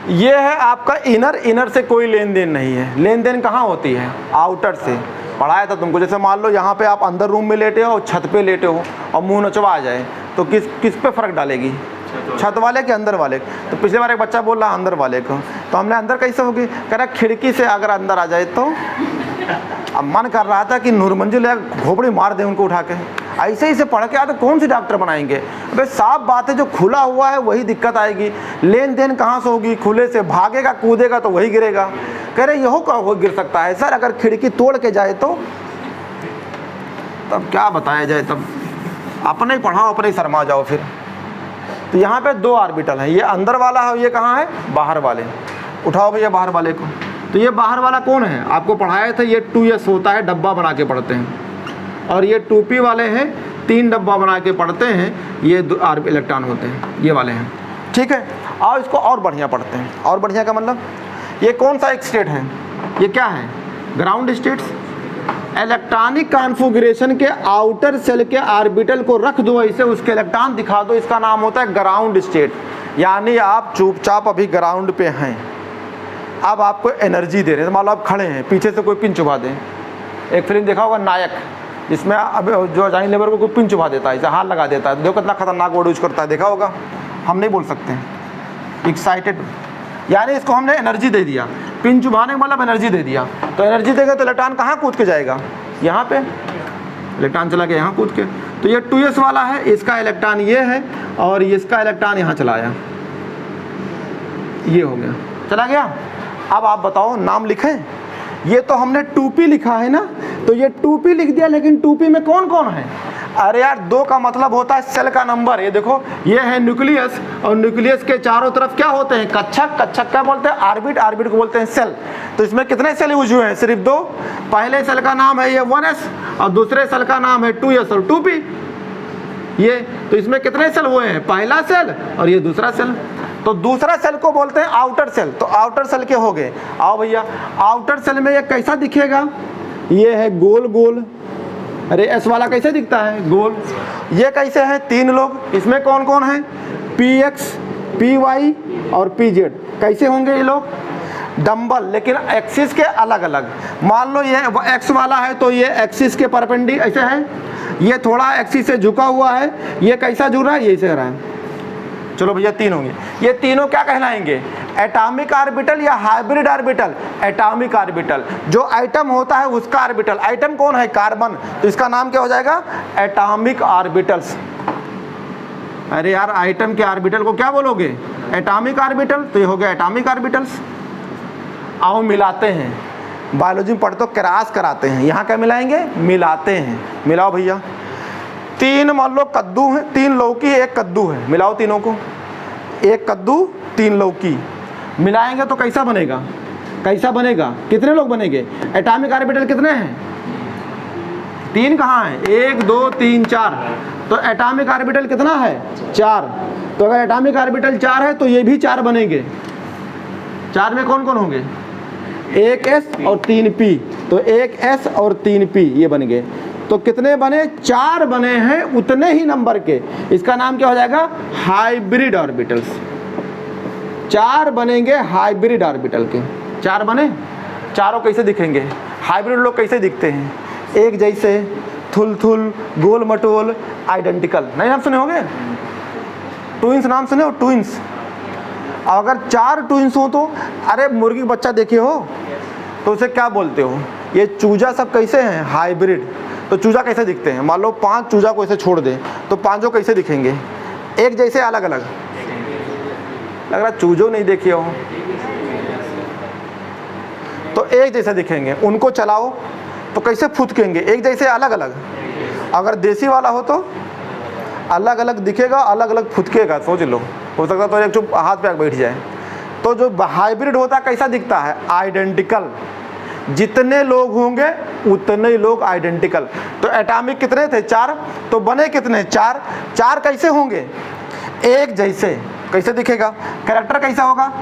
ये है आपका इनर। इनर से कोई लेन देन नहीं है। लेन देन कहाँ होती है? आउटर से। पढ़ाया था तुमको। जैसे मान लो यहाँ पे आप अंदर रूम में लेटे हो और छत पे लेटे हो और मुंह नचवा आ जाए, तो किस पे फ़र्क डालेगी? छत वाले के अंदर वाले। तो पिछले बार एक बच्चा बोल रहा अंदर वाले को, तो हमने अंदर कैसे होगी? कह रहा खिड़की से अगर अंदर आ जाए तो। अब मन कर रहा था कि नूरमंजिल घोपड़ी मार दे उनको उठा के। ऐसे ही से पढ़ के आते कौन सी डॉक्टर बनाएंगे? अबे साफ बात है, जो खुला हुआ है वही दिक्कत आएगी। लेन देन कहाँ से होगी? खुले से। भागेगा कूदेगा तो वही गिरेगा। कह रहे यहो का हो गिर सकता है सर, अगर खिड़की तोड़ के जाए तो। तब क्या बताया जाए? तब अपने ही पढ़ाओ, अपने ही शर्मा जाओ फिर। तो यहाँ पे 2 ऑर्बिटल हैं, ये अंदर वाला है, ये कहाँ है? बाहर वाले। उठाओ भैया बाहर वाले को। तो ये बाहर वाला कौन है? आपको पढ़ाया था, ये 2s होता है, डब्बा बना के पढ़ते हैं। और ये 2p वाले हैं, 3 डब्बा बना के पढ़ते हैं, ये 2 इलेक्ट्रॉन होते हैं, ये वाले हैं। ठीक है, और इसको और बढ़िया पढ़ते हैं। और बढ़िया का मतलब, ये कौन सा एक स्टेट है? ये क्या है? Ground states. इलेक्ट्रॉनिक कॉन्फ़िगरेशन के आउटर सेल के ऑर्बिटल को रख दो ऐसे, उसके इलेक्ट्रॉन दिखा दो, इसका नाम होता है ग्राउंड स्टेट। यानी आप चुपचाप अभी ग्राउंड पे हैं, अब आपको एनर्जी दे रहे हैं। मान लो आप खड़े हैं, पीछे से कोई पिन चुभा दे। एक फिल्म देखा होगा नायक, जिसमें अब जो जानी लेबर को कोई पिन चुभा देता है, इसे हाथ लगा देता है। देखो कितना खतरनाक वर्ड यूज करता है, देखा होगा। हम नहीं बोल सकते हैं एक्साइटेड, यानी इसको हमने एनर्जी दे दिया। पिन चुभाने का मतलब एनर्जी दे दिया। तो एनर्जी देगा तो इलेक्ट्रॉन कहाँ कूद के जाएगा? यहाँ पे इलेक्ट्रॉन चला गया यहाँ कूद के। तो ये 2s वाला है, इसका इलेक्ट्रॉन ये है, और इसका इलेक्ट्रॉन यहाँ चला आया, ये हो गया, चला गया। अब आप बताओ नाम लिखें। ये तो हमने 2p लिखा है ना, तो ये 2p लिख दिया, लेकिन 2p में कौन कौन है? अरे यार 2 का मतलब होता है सेल का नंबर। ये देखो, ये है न्यूक्लियस, और न्यूक्लियस के चारों तरफ क्या होते हैं? कक्षक। कक्षक क्या बोलते हैं? ऑर्बिट। ऑर्बिट को बोलते हैं सेल। तो इसमें कितने सेल यूज हुए हैं? सिर्फ 2। पहले सेल का नाम है ये 1s, और दूसरे सेल का नाम है 2s और 2p। ये तो इसमें कितने सेल हुए हैं? पहला सेल और ये दूसरा सेल। तो दूसरा सेल को बोलते हैं आउटर सेल। तो आउटर सेल के हो गए। आओ भैया, आउटर सेल में ये कैसा दिखेगा? ये है गोल गोल। अरे एस वाला कैसे दिखता है? गोल। ये कैसे हैं? 3 लोग। इसमें कौन कौन है? px, py और pz। कैसे होंगे ये लोग? डंबल, लेकिन एक्सिस के अलग अलग। मान लो ये एक्स वाला है तो ये एक्सिस के परपेंडिकुलर ऐसे है, ये थोड़ा एक्सिस से झुका हुआ है, ये कैसा झुक रहा है? ये इसे रहा है। चलो भैया 3 होंगे। ये तीनों क्या कहलाएंगे? एटॉमिक ऑर्बिटल या हाइब्रिड ऑर्बिटल? Atomic orbital. जो एटम होता है उसका ऑर्बिटल। एटम कौन है? कार्बन। तो इसका नाम क्या हो जाएगा? Atomic orbitals. अरे यार, एटम के ऑर्बिटल को क्या बोलोगे? Atomic orbital. तो ये हो गया एटॉमिक ऑर्बिटल्स। आओ मिलाते हैं। बायोलॉजी में पढ़ते हो क्रॉस कराते हैं, यहाँ क्या मिलाएंगे? मिलाते हैं। मिलाओ भैया। 3 मान लो कद्दू है, 3 लौकी 1 कद्दू है, मिलाओ तीनों को। 1 कद्दू 3 लौकी मिलाएंगे तो कैसा बनेगा? कैसा बनेगा? कितने लोग बनेंगे? एटॉमिक ऑर्बिटल कितने हैं? 3 कहाँ है? 1 2 3 4। तो एटॉमिक ऑर्बिटल कितना है? 4। तो अगर एटॉमिक ऑर्बिटल 4 है तो ये भी 4 बनेंगे। 4 में कौन कौन होंगे? 1 s और 3 p। तो 1 s और 3 p ये बन गए। तो कितने बने? 4 बने हैं उतने ही नंबर के। इसका नाम क्या हो जाएगा? Hybrid orbitals. 4 बनेंगे हाइब्रिड ऑर्बिटल के। 4 बने। चारों कैसे दिखेंगे? हाइब्रिड लोग कैसे दिखते हैं? एक जैसे, थुल-थुल, गोल मटोल, आइडेंटिकल। नहीं नाम सुने होंगे? ट्विंस नाम सुने हो? ट्विंस। अगर 4 ट्विंस हो तो, अरे मुर्गी का बच्चा देखे हो तो उसे क्या बोलते हो? ये चूजा सब कैसे हैं? हाइब्रिड। तो चूजा कैसे दिखते हैं? मान लो 5 चूजा को ऐसे छोड़ दे तो 5 कैसे दिखेंगे? एक जैसे, अलग अलग? लग रहा चूजो नहीं देखे हो तो एक जैसे दिखेंगे। उनको चलाओ तो कैसे फुदकेंगे? एक जैसे, अलग अलग? अगर देसी वाला हो तो अलग अलग दिखेगा, अलग अलग फुदकेगा। सोच लो, हो सकता तो एक चुप हाथ पे बैठ जाए। तो जो हाइब्रिड होता है कैसा दिखता है? आइडेंटिकल। जितने लोग होंगे उतने ही लोग आइडेंटिकल। तो एटॉमिक कितने थे? 4। तो बने कितने? 4। 4 कैसे होंगे? एक जैसे। कैसे दिखेगा? कैरेक्टर कैसा होगा?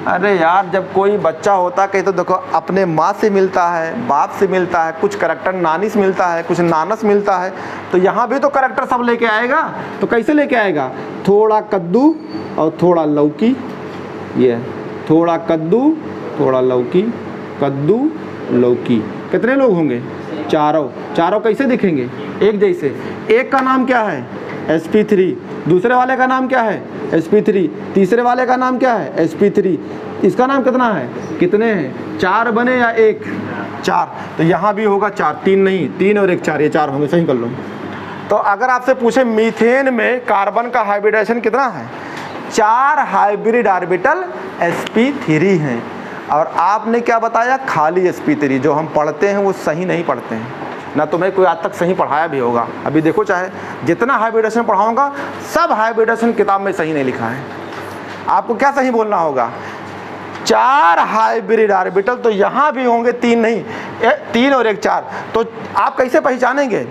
अरे यार, जब कोई बच्चा होता है, कहीं तो देखो अपने माँ से मिलता है, बाप से मिलता है, कुछ कैरेक्टर नानी से मिलता है, कुछ नाना से मिलता है। तो यहाँ भी तो कैरेक्टर सब लेके आएगा। तो कैसे लेके आएगा? थोड़ा कद्दू और थोड़ा लौकी। ये थोड़ा कद्दू, थोड़ा लौकी, कद्दू लौकी। कितने लोग होंगे? चारों। चारों कैसे दिखेंगे? एक जैसे। एक का नाम क्या है? sp3। दूसरे वाले का नाम क्या है? sp3। तीसरे वाले का नाम क्या है? sp3। इसका नाम कितना है? कितने हैं? 4 बने या 1? 4। तो यहाँ भी होगा 4। 3 नहीं, 3 और 1 4। ये 4 होंगे। सही कर लो। तो अगर आपसे पूछे मीथेन में कार्बन का हाइब्रिडेशन कितना है? 4 हाइब्रिड ऑर्बिटल sp3 हैं। और आपने क्या बताया? खाली sp3। जो हम पढ़ते हैं वो सही नहीं पढ़ते हैं ना। तुम्हें कोई आज तक सही पढ़ाया भी होगा। अभी देखो, चाहे जितना हाइब्रिडेशन पढ़ाऊंगा सब हाइब्रिडेशन किताब में सही नहीं लिखा है। आपको क्या सही बोलना होगा? 4 हाइब्रिड ऑर्बिटल। तो यहाँ भी होंगे 3 नहीं, 3 और 1 4। तो आप कैसे पहचानेंगे?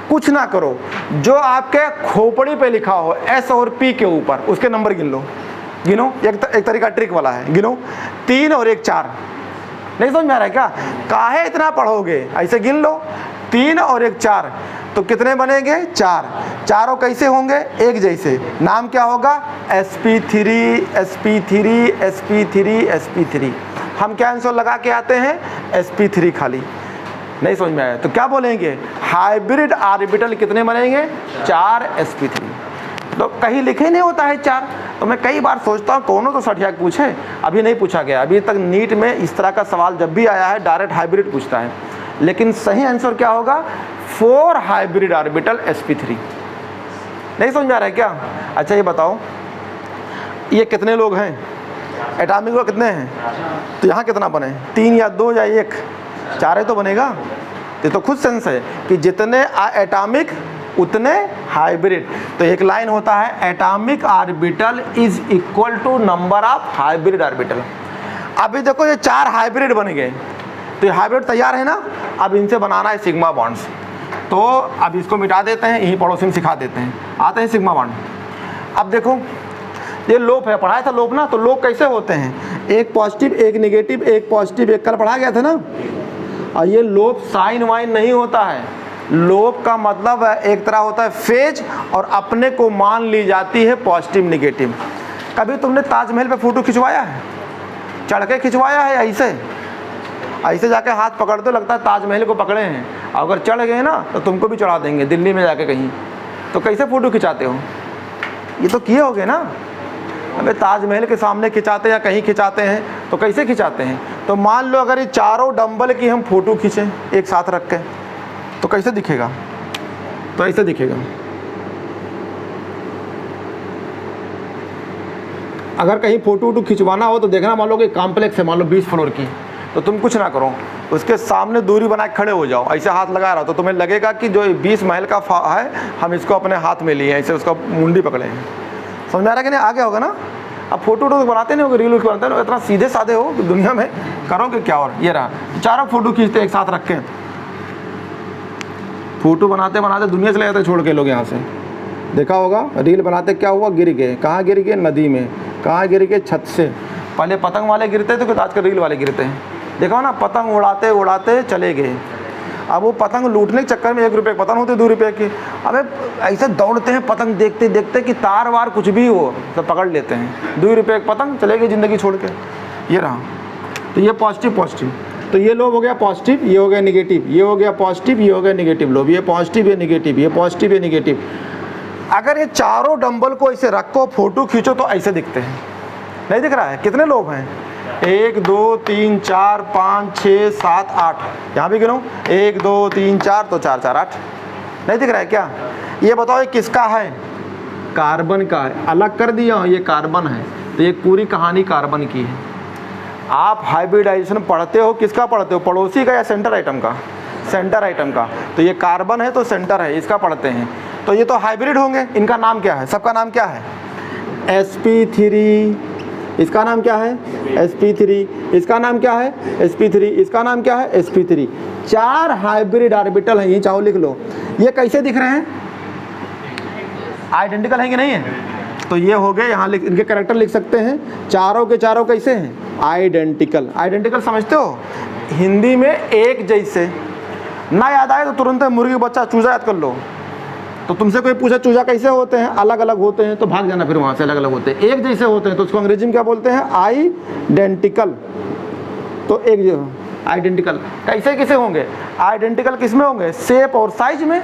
कुछ ना करो, जो आपके खोपड़ी पे लिखा हो S और P के ऊपर, उसके नंबर गिन लो। गिनो। एक तरीका ट्रिक वाला है। गिनो। 3 और 1 4। नहीं समझ में आ रहा है क्या? काहे इतना पढ़ोगे? ऐसे गिन लो। 3 और 1 4। तो कितने बनेंगे? 4। चारों कैसे होंगे? एक जैसे। नाम क्या होगा? sp3 sp3 sp3 sp3। हम क्या आंसर लगा के आते हैं? sp3 खाली। नहीं समझ में आया तो क्या बोलेंगे? हाइब्रिड ऑर्बिटल कितने बनेंगे? 4 sp3। तो कहीं लिखे नहीं होता है 4। तो मैं कई बार सोचता हूँ कौन तो सठियाक पूछे। अभी नहीं पूछा गया। अभी तक नीट में इस तरह का सवाल जब भी आया है डायरेक्ट हाइब्रिड पूछता है। लेकिन सही आंसर क्या होगा? 4 हाइब्रिड ऑर्बिटल sp3। नहीं समझ में आ रहा है क्या? अच्छा ये बताओ, ये कितने लोग हैं? एटॉमिक लोग कितने हैं? तो यहाँ कितना बने? 3 या 2 या 1? 4 तो बनेगा। ये तो खुद सेंस है कि जितने एटॉमिक उतने हाइब्रिड। तो एक लाइन होता है, atomic orbital is equal to number of hybrid orbital. अभी देखो ये 4 हाइब्रिड बन गए। तो ये हाइब्रिड तैयार है ना। अब इनसे बनाना है सिग्मा बॉन्ड्स। तो अब इसको मिटा देते हैं, यही पड़ोसी में सिखा देते हैं। आते हैं सिग्मा बॉन्ड। अब देखो ये लोप है, पढ़ाया था लोप ना। तो लोप कैसे होते हैं? एक पॉजिटिव एक नेगेटिव, एक पॉजिटिव एक, कल पढ़ा गया था ना। और ये लोप साइन वाइन नहीं होता है। लोप का मतलब एक तरह होता है फेज, और अपने को मान ली जाती है पॉजिटिव निगेटिव। कभी तुमने ताजमहल पे फोटो खिंचवाया है? चढ़ के खिंचवाया है? ऐसे जाके हाथ पकड़ दो, लगता है ताजमहल को पकड़े हैं। अगर चढ़ गए ना तो तुमको भी चढ़ा देंगे दिल्ली में जाके कहीं। तो कैसे फ़ोटो खिंचाते हो? ये तो किए होगे ना। अबे ताजमहल के सामने खिंचाते हैं या कहीं खिंचाते हैं तो कैसे खिंचाते हैं? तो मान लो अगर ये चारों डंबल की हम फ़ोटो खींचें एक साथ रख के तो कैसे दिखेगा? तो ऐसे दिखेगा। अगर कहीं फ़ोटो वोटो खिंचवाना हो तो देखना, मान लो कि कॉम्प्लेक्स है, मान लो 20 फ्लोर की, तो तुम कुछ ना करो, उसके सामने दूरी बना के खड़े हो जाओ, ऐसे हाथ लगा रहा तो तुम्हें लगेगा कि जो 20 महल का है हम इसको अपने हाथ में लिए हैं, ऐसे उसका मुंडी पकड़े हैं। समझ में आ रहा है कि नहीं? आगे होगा ना? अब फोटो वोटो बनाते नहीं हो, रील बनाते नहीं, इतना सीधे साधे हो दुनिया में, करोगे क्या? और ये रहा, चारों फोटो खींचते एक साथ रख के, फोटो बनाते बनाते दुनिया चले जाते छोड़ के लोग यहाँ से। देखा होगा रील बनाते क्या हुआ? गिर गए। कहाँ गिर गए? नदी में। कहाँ गिर गए? छत से। पहले पतंग वाले गिरते थे, तो आजकल रील वाले गिरते हैं। देखा ना, पतंग उड़ाते उड़ाते चले गए। अब वो पतंग लूटने के चक्कर में 1 रुपये पतंग होते 2 रुपये की। अबे ऐसे दौड़ते हैं पतंग देखते देखते कि तार वार कुछ भी हो तो पकड़ लेते हैं। 2 रुपये एक पतंग, चले गए ज़िंदगी छोड़ के। ये रहा। तो ये पॉजिटिव, तो ये लोब हो गया पॉजिटिव, ये हो गया निगेटिव, ये हो गया पॉजिटिव, ये हो गया निगेटिव लोब, ये पॉजिटिव, ये निगेटिव, ये पॉजिटिव, ये निगेटिव। अगर ये चारों डंबल को ऐसे रखो, फोटो खींचो तो ऐसे दिखते हैं। नहीं दिख रहा है? कितने लोब हैं? 1 2 3 4 5 6 7 8। यहाँ भी गिनो, 1 2 3 4, तो 4 4 8। नहीं दिख रहा है क्या? ये बताओ ये किसका है? कार्बन का है। अलग कर दिया हूँ, ये कार्बन है। तो ये पूरी कहानी कार्बन की है। आप हाइब्रिडाइजेशन पढ़ते हो, किसका पढ़ते हो? पड़ोसी का या सेंटर आइटम का? सेंटर आइटम का। तो ये कार्बन है तो सेंटर है, इसका पढ़ते हैं। तो ये तो हाइब्रिड होंगे। इनका नाम क्या है? सबका नाम क्या है? sp3। इसका नाम क्या है? sp3। इसका नाम क्या है? sp3। इसका नाम क्या है? sp3। 4 हाइब्रिड ऑर्बिटल हैं, ये चाहो लिख लो। ये कैसे दिख रहे हैं? आइडेंटिकल है कि नहीं है? तो ये हो गए, यहाँ इनके कैरेक्टर लिख सकते हैं। चारों के चारों कैसे हैं? आइडेंटिकल। आइडेंटिकल समझते हो? हिंदी में एक जैसे। ना याद आए तो तुरंत मुर्गी बच्चा चूजा याद कर लो। तो तुमसे कोई पूछा चूजा कैसे होते हैं? अलग अलग होते हैं, तो भाग जाना फिर वहाँ से। अलग अलग होते हैं, एक जैसे होते हैं तो उसको अंग्रेजी में क्या बोलते हैं? आइडेंटिकल। तो एक आइडेंटिकल कैसे किसे होंगे? आइडेंटिकल किस में होंगे? शेप और साइज में।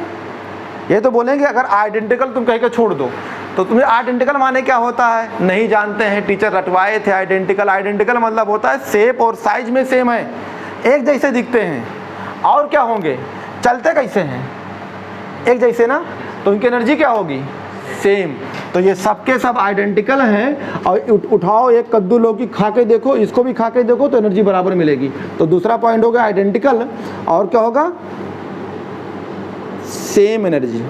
ये तो बोलेंगे अगर आइडेंटिकल तुम कह के छोड़ दो तो तुम्हें आइडेंटिकल माने क्या होता है नहीं जानते हैं, टीचर रटवाए थे। आइडेंटिकल, आइडेंटिकल मतलब होता है शेप और साइज में सेम है, एक जैसे दिखते हैं। और क्या होंगे? चलते कैसे हैं? एक जैसे ना, तो उनकी एनर्जी क्या होगी? सेम। तो ये सबके सब आइडेंटिकल हैं। और उठाओ एक कद्दू लौकी खा के देखो, इसको भी खा के देखो, तो एनर्जी बराबर मिलेगी। तो दूसरा पॉइंट हो गया आइडेंटिकल। और क्या होगा? सेम एनर्जी,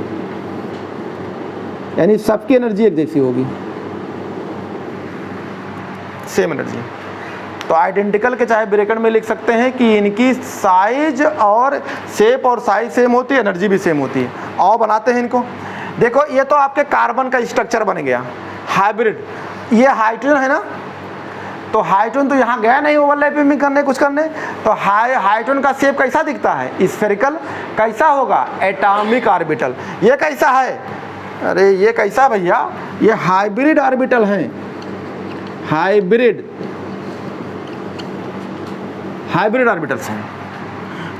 यानी सबकी एनर्जी एक जैसी होगी, सेम एनर्जी। तो आइडेंटिकल के चाहे ब्रैकेट में लिख सकते हैं कि इनकी साइज और शेप और साइज सेम होती है, एनर्जी भी सेम होती है। और बनाते हैं इनको। देखो ये तो आपके कार्बन का स्ट्रक्चर बन गया हाइब्रिड। ये हाइड्रोजन है ना, तो हाइड्रोजन तो यहाँ गया नहीं ओवरलैपिंग करने कुछ करने। तो हाइड्रोजन का शेप कैसा दिखता है? स्फेरिकल। कैसा होगा? Atomic orbital. ये कैसा है? अरे ये कैसा भैया? ये हाइब्रिड ऑर्बिटल हैं, हाइब्रिड ऑर्बिटल्स हैं।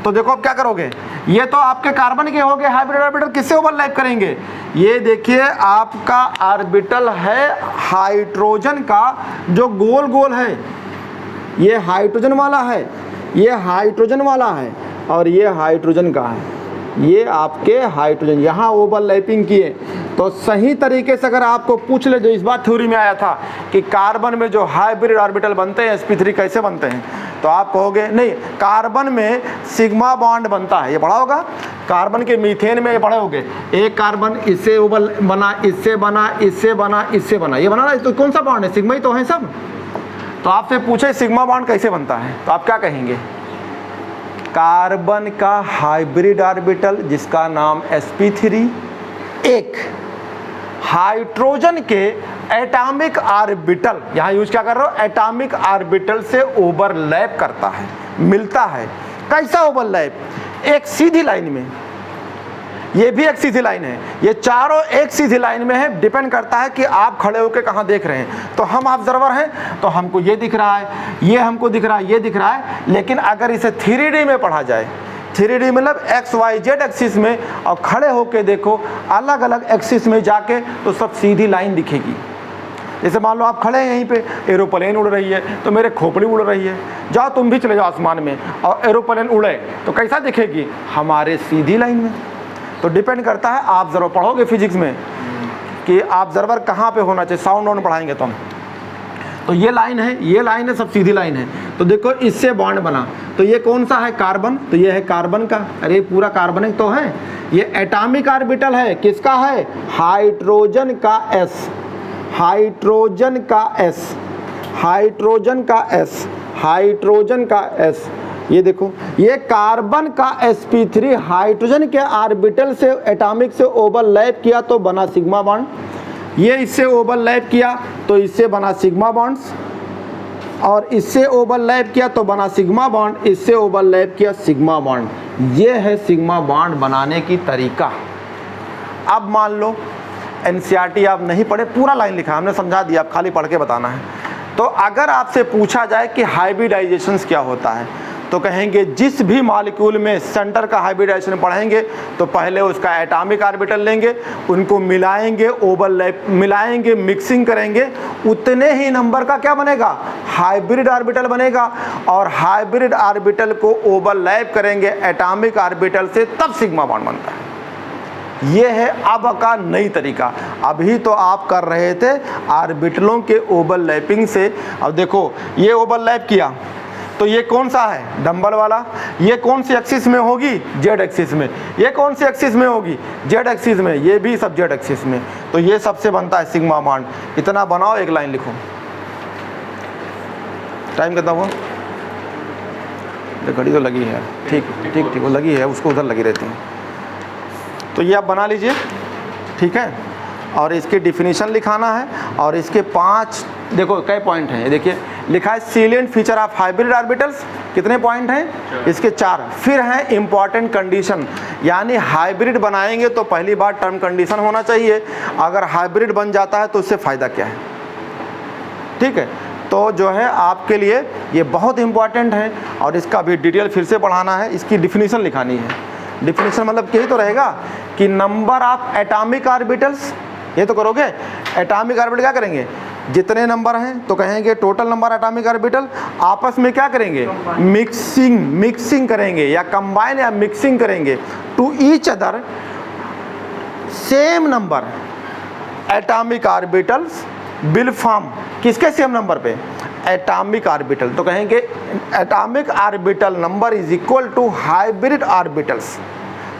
तो देखो अब क्या करोगे? ये तो आपके कार्बन के हो गए हाइब्रिड ऑर्बिटल। किससे ओवरलैप करेंगे? ये देखिए आपका ऑर्बिटल है हाइड्रोजन का, जो गोल गोल है, ये हाइड्रोजन वाला है, ये हाइड्रोजन वाला है, और ये हाइड्रोजन का है। ये आपके हाइड्रोजन यहाँ ओवरलैपिंग किए। तो सही तरीके से अगर आपको पूछ ले, जो इस बार थ्योरी में आया था कि कार्बन में जो हाइब्रिड ऑर्बिटल बनते हैं sp3 कैसे बनते हैं, तो आप कहोगे नहीं, कार्बन में सिग्मा बॉन्ड बनता है। ये पढ़ा होगा। कार्बन के मीथेन में ये पढ़े होगे, एक कार्बन इससे ओवल बना, इससे बना, इससे बना, इससे बना, ये बना ना, तो कौन सा बॉन्ड है? सिग्मा ही तो है सब। तो आपसे पूछे सिग्मा बॉन्ड कैसे बनता है, तो आप क्या कहेंगे? कार्बन का हाइब्रिड ऑर्बिटल जिसका नाम sp3, एक हाइड्रोजन के एटॉमिक ऑर्बिटल, यहाँ यूज क्या कर रहे हो? एटॉमिक ऑर्बिटल से ओवरलैप करता है, मिलता है। कैसा ओवरलैप? एक सीधी लाइन में। ये भी एक सीधी लाइन है, ये चारों एक सीधी लाइन में है। डिपेंड करता है कि आप खड़े होकर कहाँ देख रहे हैं। तो हम ऑब्जर्वर हैं तो हमको ये दिख रहा है, ये हमको दिख रहा है, ये दिख रहा है। लेकिन अगर इसे 3D में पढ़ा जाए, 3D मतलब XYZ एक्सिस में, और खड़े होके देखो अलग अलग एक्सिस में जाके, तो सब सीधी लाइन दिखेगी। जैसे मान लो आप खड़े हैं यहीं पे, एरोप्लेन उड़ रही है तो मेरे खोपड़ी उड़ रही है, जाओ तुम भी चले जाओ आसमान में और एरोप्लेन उड़े तो कैसा दिखेगी, हमारे सीधी लाइन में। तो डिपेंड करता है, आप ज़रा पढ़ोगे फिजिक्स में कि ऑब्जर्वर कहाँ पे होना चाहिए, साउंड ऑन पढ़ाएंगे तो हम। तो ये लाइन है, सब सीधी लाइन है। तो देखो इससे बॉन्ड बना, तो ये कौन सा है, कार्बन, तो ये है कार्बन का, अरे पूरा कार्बनिक तो है। ये एटॉमिक ऑर्बिटल है, किसका है, हाइड्रोजन का एस, हाइड्रोजन का एस, हाइड्रोजन का एस, हाइड्रोजन का एस। ये देखो ये कार्बन का sp3 हाइड्रोजन के ऑर्बिटल से एटॉमिक से ओवरलैप किया तो बना सिग्मा बॉन्ड, ये इससे ओवरलैप किया तो इससे बना सिग्मा बॉन्ड्स, और इससे ओवरलैप किया तो बना सिग्मा बॉन्ड, इससे ओवरलैप किया सिग्मा बॉन्ड। ये है सिग्मा बॉन्ड बनाने की तरीका। अब मान लो एनसीईआरटी आप नहीं पढ़े, पूरा लाइन लिखा हमने, समझा दिया, आप खाली पढ़ के बताना है। तो अगर आपसे पूछा जाए कि हाइब्रिडाइजेशन क्या होता है, तो कहेंगे जिस भी मॉलिक्यूल में सेंटर का हाइब्रिडाइजेशन पढ़ेंगे तो पहले उसका एटॉमिक ऑर्बिटल लेंगे, उनको मिलाएंगे, ओवरलैप मिलाएंगे, मिक्सिंग करेंगे, उतने ही नंबर का क्या बनेगा, हाइब्रिड ऑर्बिटल बनेगा, और हाइब्रिड ऑर्बिटल को ओवरलैप करेंगे एटॉमिक ऑर्बिटल से, तब सिग्मा बॉन्ड बनता है। ये है अब का नई तरीका। अभी तो आप कर रहे थे ऑर्बिटलों के ओवरलैपिंग से। अब देखो ये ओवरलैप किया तो ये कौन सा है, डंबल वाला, ये कौन सी एक्सिस में होगी, जेड एक्सिस में, ये कौन सी एक्सिस में होगी, जेड एक्सिस में, ये भी सब जेड एक्सिस में। तो ये सबसे बनता है सिग्मा बॉन्ड। इतना बनाओ, एक लाइन लिखो। टाइम कितना हुआ, घड़ी तो लगी है, ठीक ठीक ठीक, वो लगी है, उसको उधर लगी रहती है। तो ये आप बना लीजिए, ठीक है। और इसकी डिफिनीशन लिखाना है, और इसके 5 देखो कई पॉइंट हैं, देखिए लिखा है सीलिएंट फीचर ऑफ हाइब्रिड ऑर्बिटल्स, कितने पॉइंट हैं, इसके 4। फिर है इंपॉर्टेंट कंडीशन, यानी हाइब्रिड बनाएंगे तो पहली बार टर्म कंडीशन होना चाहिए, अगर हाइब्रिड बन जाता है तो उससे फ़ायदा क्या है, ठीक है। तो जो है आपके लिए ये बहुत इंपॉर्टेंट है, और इसका भी डिटेल फिर से पढ़ाना है, इसकी डिफिनीशन लिखानी है। डिफिनीशन मतलब यही तो रहेगा कि नंबर ऑफ एटॉमिक ऑर्बिटल्स, ये तो करोगे, एटॉमिक ऑर्बिटल क्या करेंगे, जितने नंबर हैं तो कहेंगे टोटल नंबर एटॉमिक ऑर्बिटल, आपस में क्या करेंगे, मिक्सिंग करेंगे, या कंबाइन या मिक्सिंग करेंगे to each other same number atomic orbitals will form, किसके सेम नंबर पे, एटॉमिक ऑर्बिटल। तो कहेंगे atomic orbital number is equal to hybrid orbitals.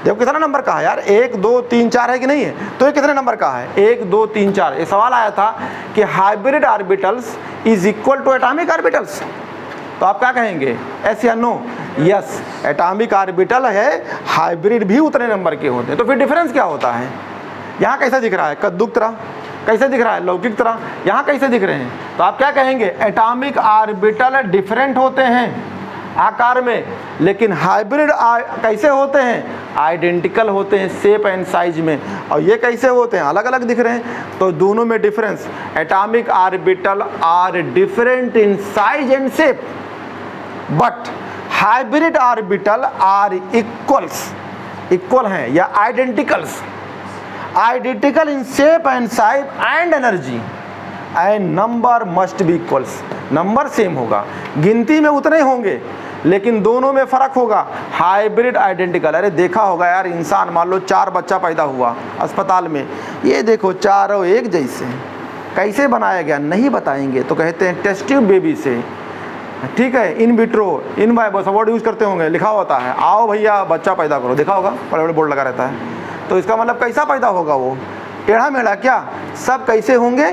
देखो कितना नंबर का है यार, 1 2 3 4 है कि नहीं है, तो ये कितने नंबर का है, 1 2 3 4। ये सवाल आया था कि hybrid orbitals is equal to atomic orbitals, तो आप क्या कहेंगे, एस या नो, यस, एटॉमिक ऑर्बिटल है, हाइब्रिड भी उतने नंबर के होते हैं। तो फिर डिफरेंस क्या होता है, यहाँ कैसा दिख रहा है, कद्दूक तरह, कैसे दिख रहा है, लौकिक तरह, यहाँ कैसे दिख रहे हैं, तो आप क्या कहेंगे, एटॉमिक ऑर्बिटल डिफरेंट होते हैं आकार में, लेकिन हाइब्रिड कैसे होते हैं, आइडेंटिकल होते हैं शेप एंड साइज में। और ये कैसे होते हैं, अलग अलग दिख रहे हैं। तो दोनों में difference, atomic orbital are different in size and shape, but hybrid orbital are equals, equal हैं या identicals, identical in shape and size and energy, and number must be equals, number same होगा, गिनती में उतने होंगे लेकिन दोनों में फ़र्क होगा। हाइब्रिड आइडेंटिकल, अरे देखा होगा यार, इंसान मान लो 4 बच्चा पैदा हुआ अस्पताल में, ये देखो चारों एक जैसे, कैसे बनाया गया नहीं बताएंगे तो कहते हैं टेस्ट ट्यूब बेबी से, ठीक है, इन विट्रो, इन वाइबो सब वर्ड यूज़ करते होंगे, लिखा होता है आओ भैया बच्चा पैदा करो, देखा होगा बड़े बड़े बोर्ड लगा रहता है। तो इसका मतलब कैसा पैदा होगा, वो टेढ़ा मेढ़ा क्या, सब कैसे होंगे,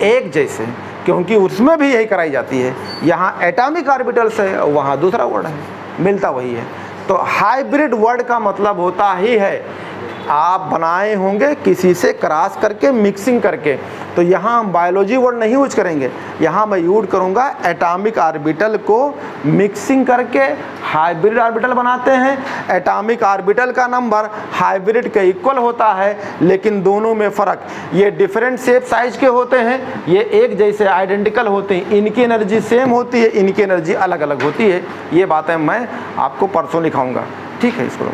एक जैसे, क्योंकि उसमें भी यही कराई जाती है। यहाँ एटॉमिक ऑर्बिटल्स है, वहाँ दूसरा वर्ड है, मिलता वही है। तो हाइब्रिड वर्ड का मतलब होता ही है आप बनाए होंगे किसी से क्रॉस करके, मिक्सिंग करके। तो यहाँ हम बायोलॉजी वर्ड नहीं यूज करेंगे, यहाँ मैं यूज करूँगा एटॉमिक ऑर्बिटल को मिक्सिंग करके हाइब्रिड ऑर्बिटल बनाते हैं। एटॉमिक ऑर्बिटल का नंबर हाइब्रिड के इक्वल होता है, लेकिन दोनों में फ़र्क, ये डिफरेंट शेप साइज के होते हैं, ये एक जैसे आइडेंटिकल होते हैं, इनकी एनर्जी सेम होती है, इनकी एनर्जी अलग अलग होती है। ये बातें मैं आपको परसों लिखाऊंगा, ठीक है, इसको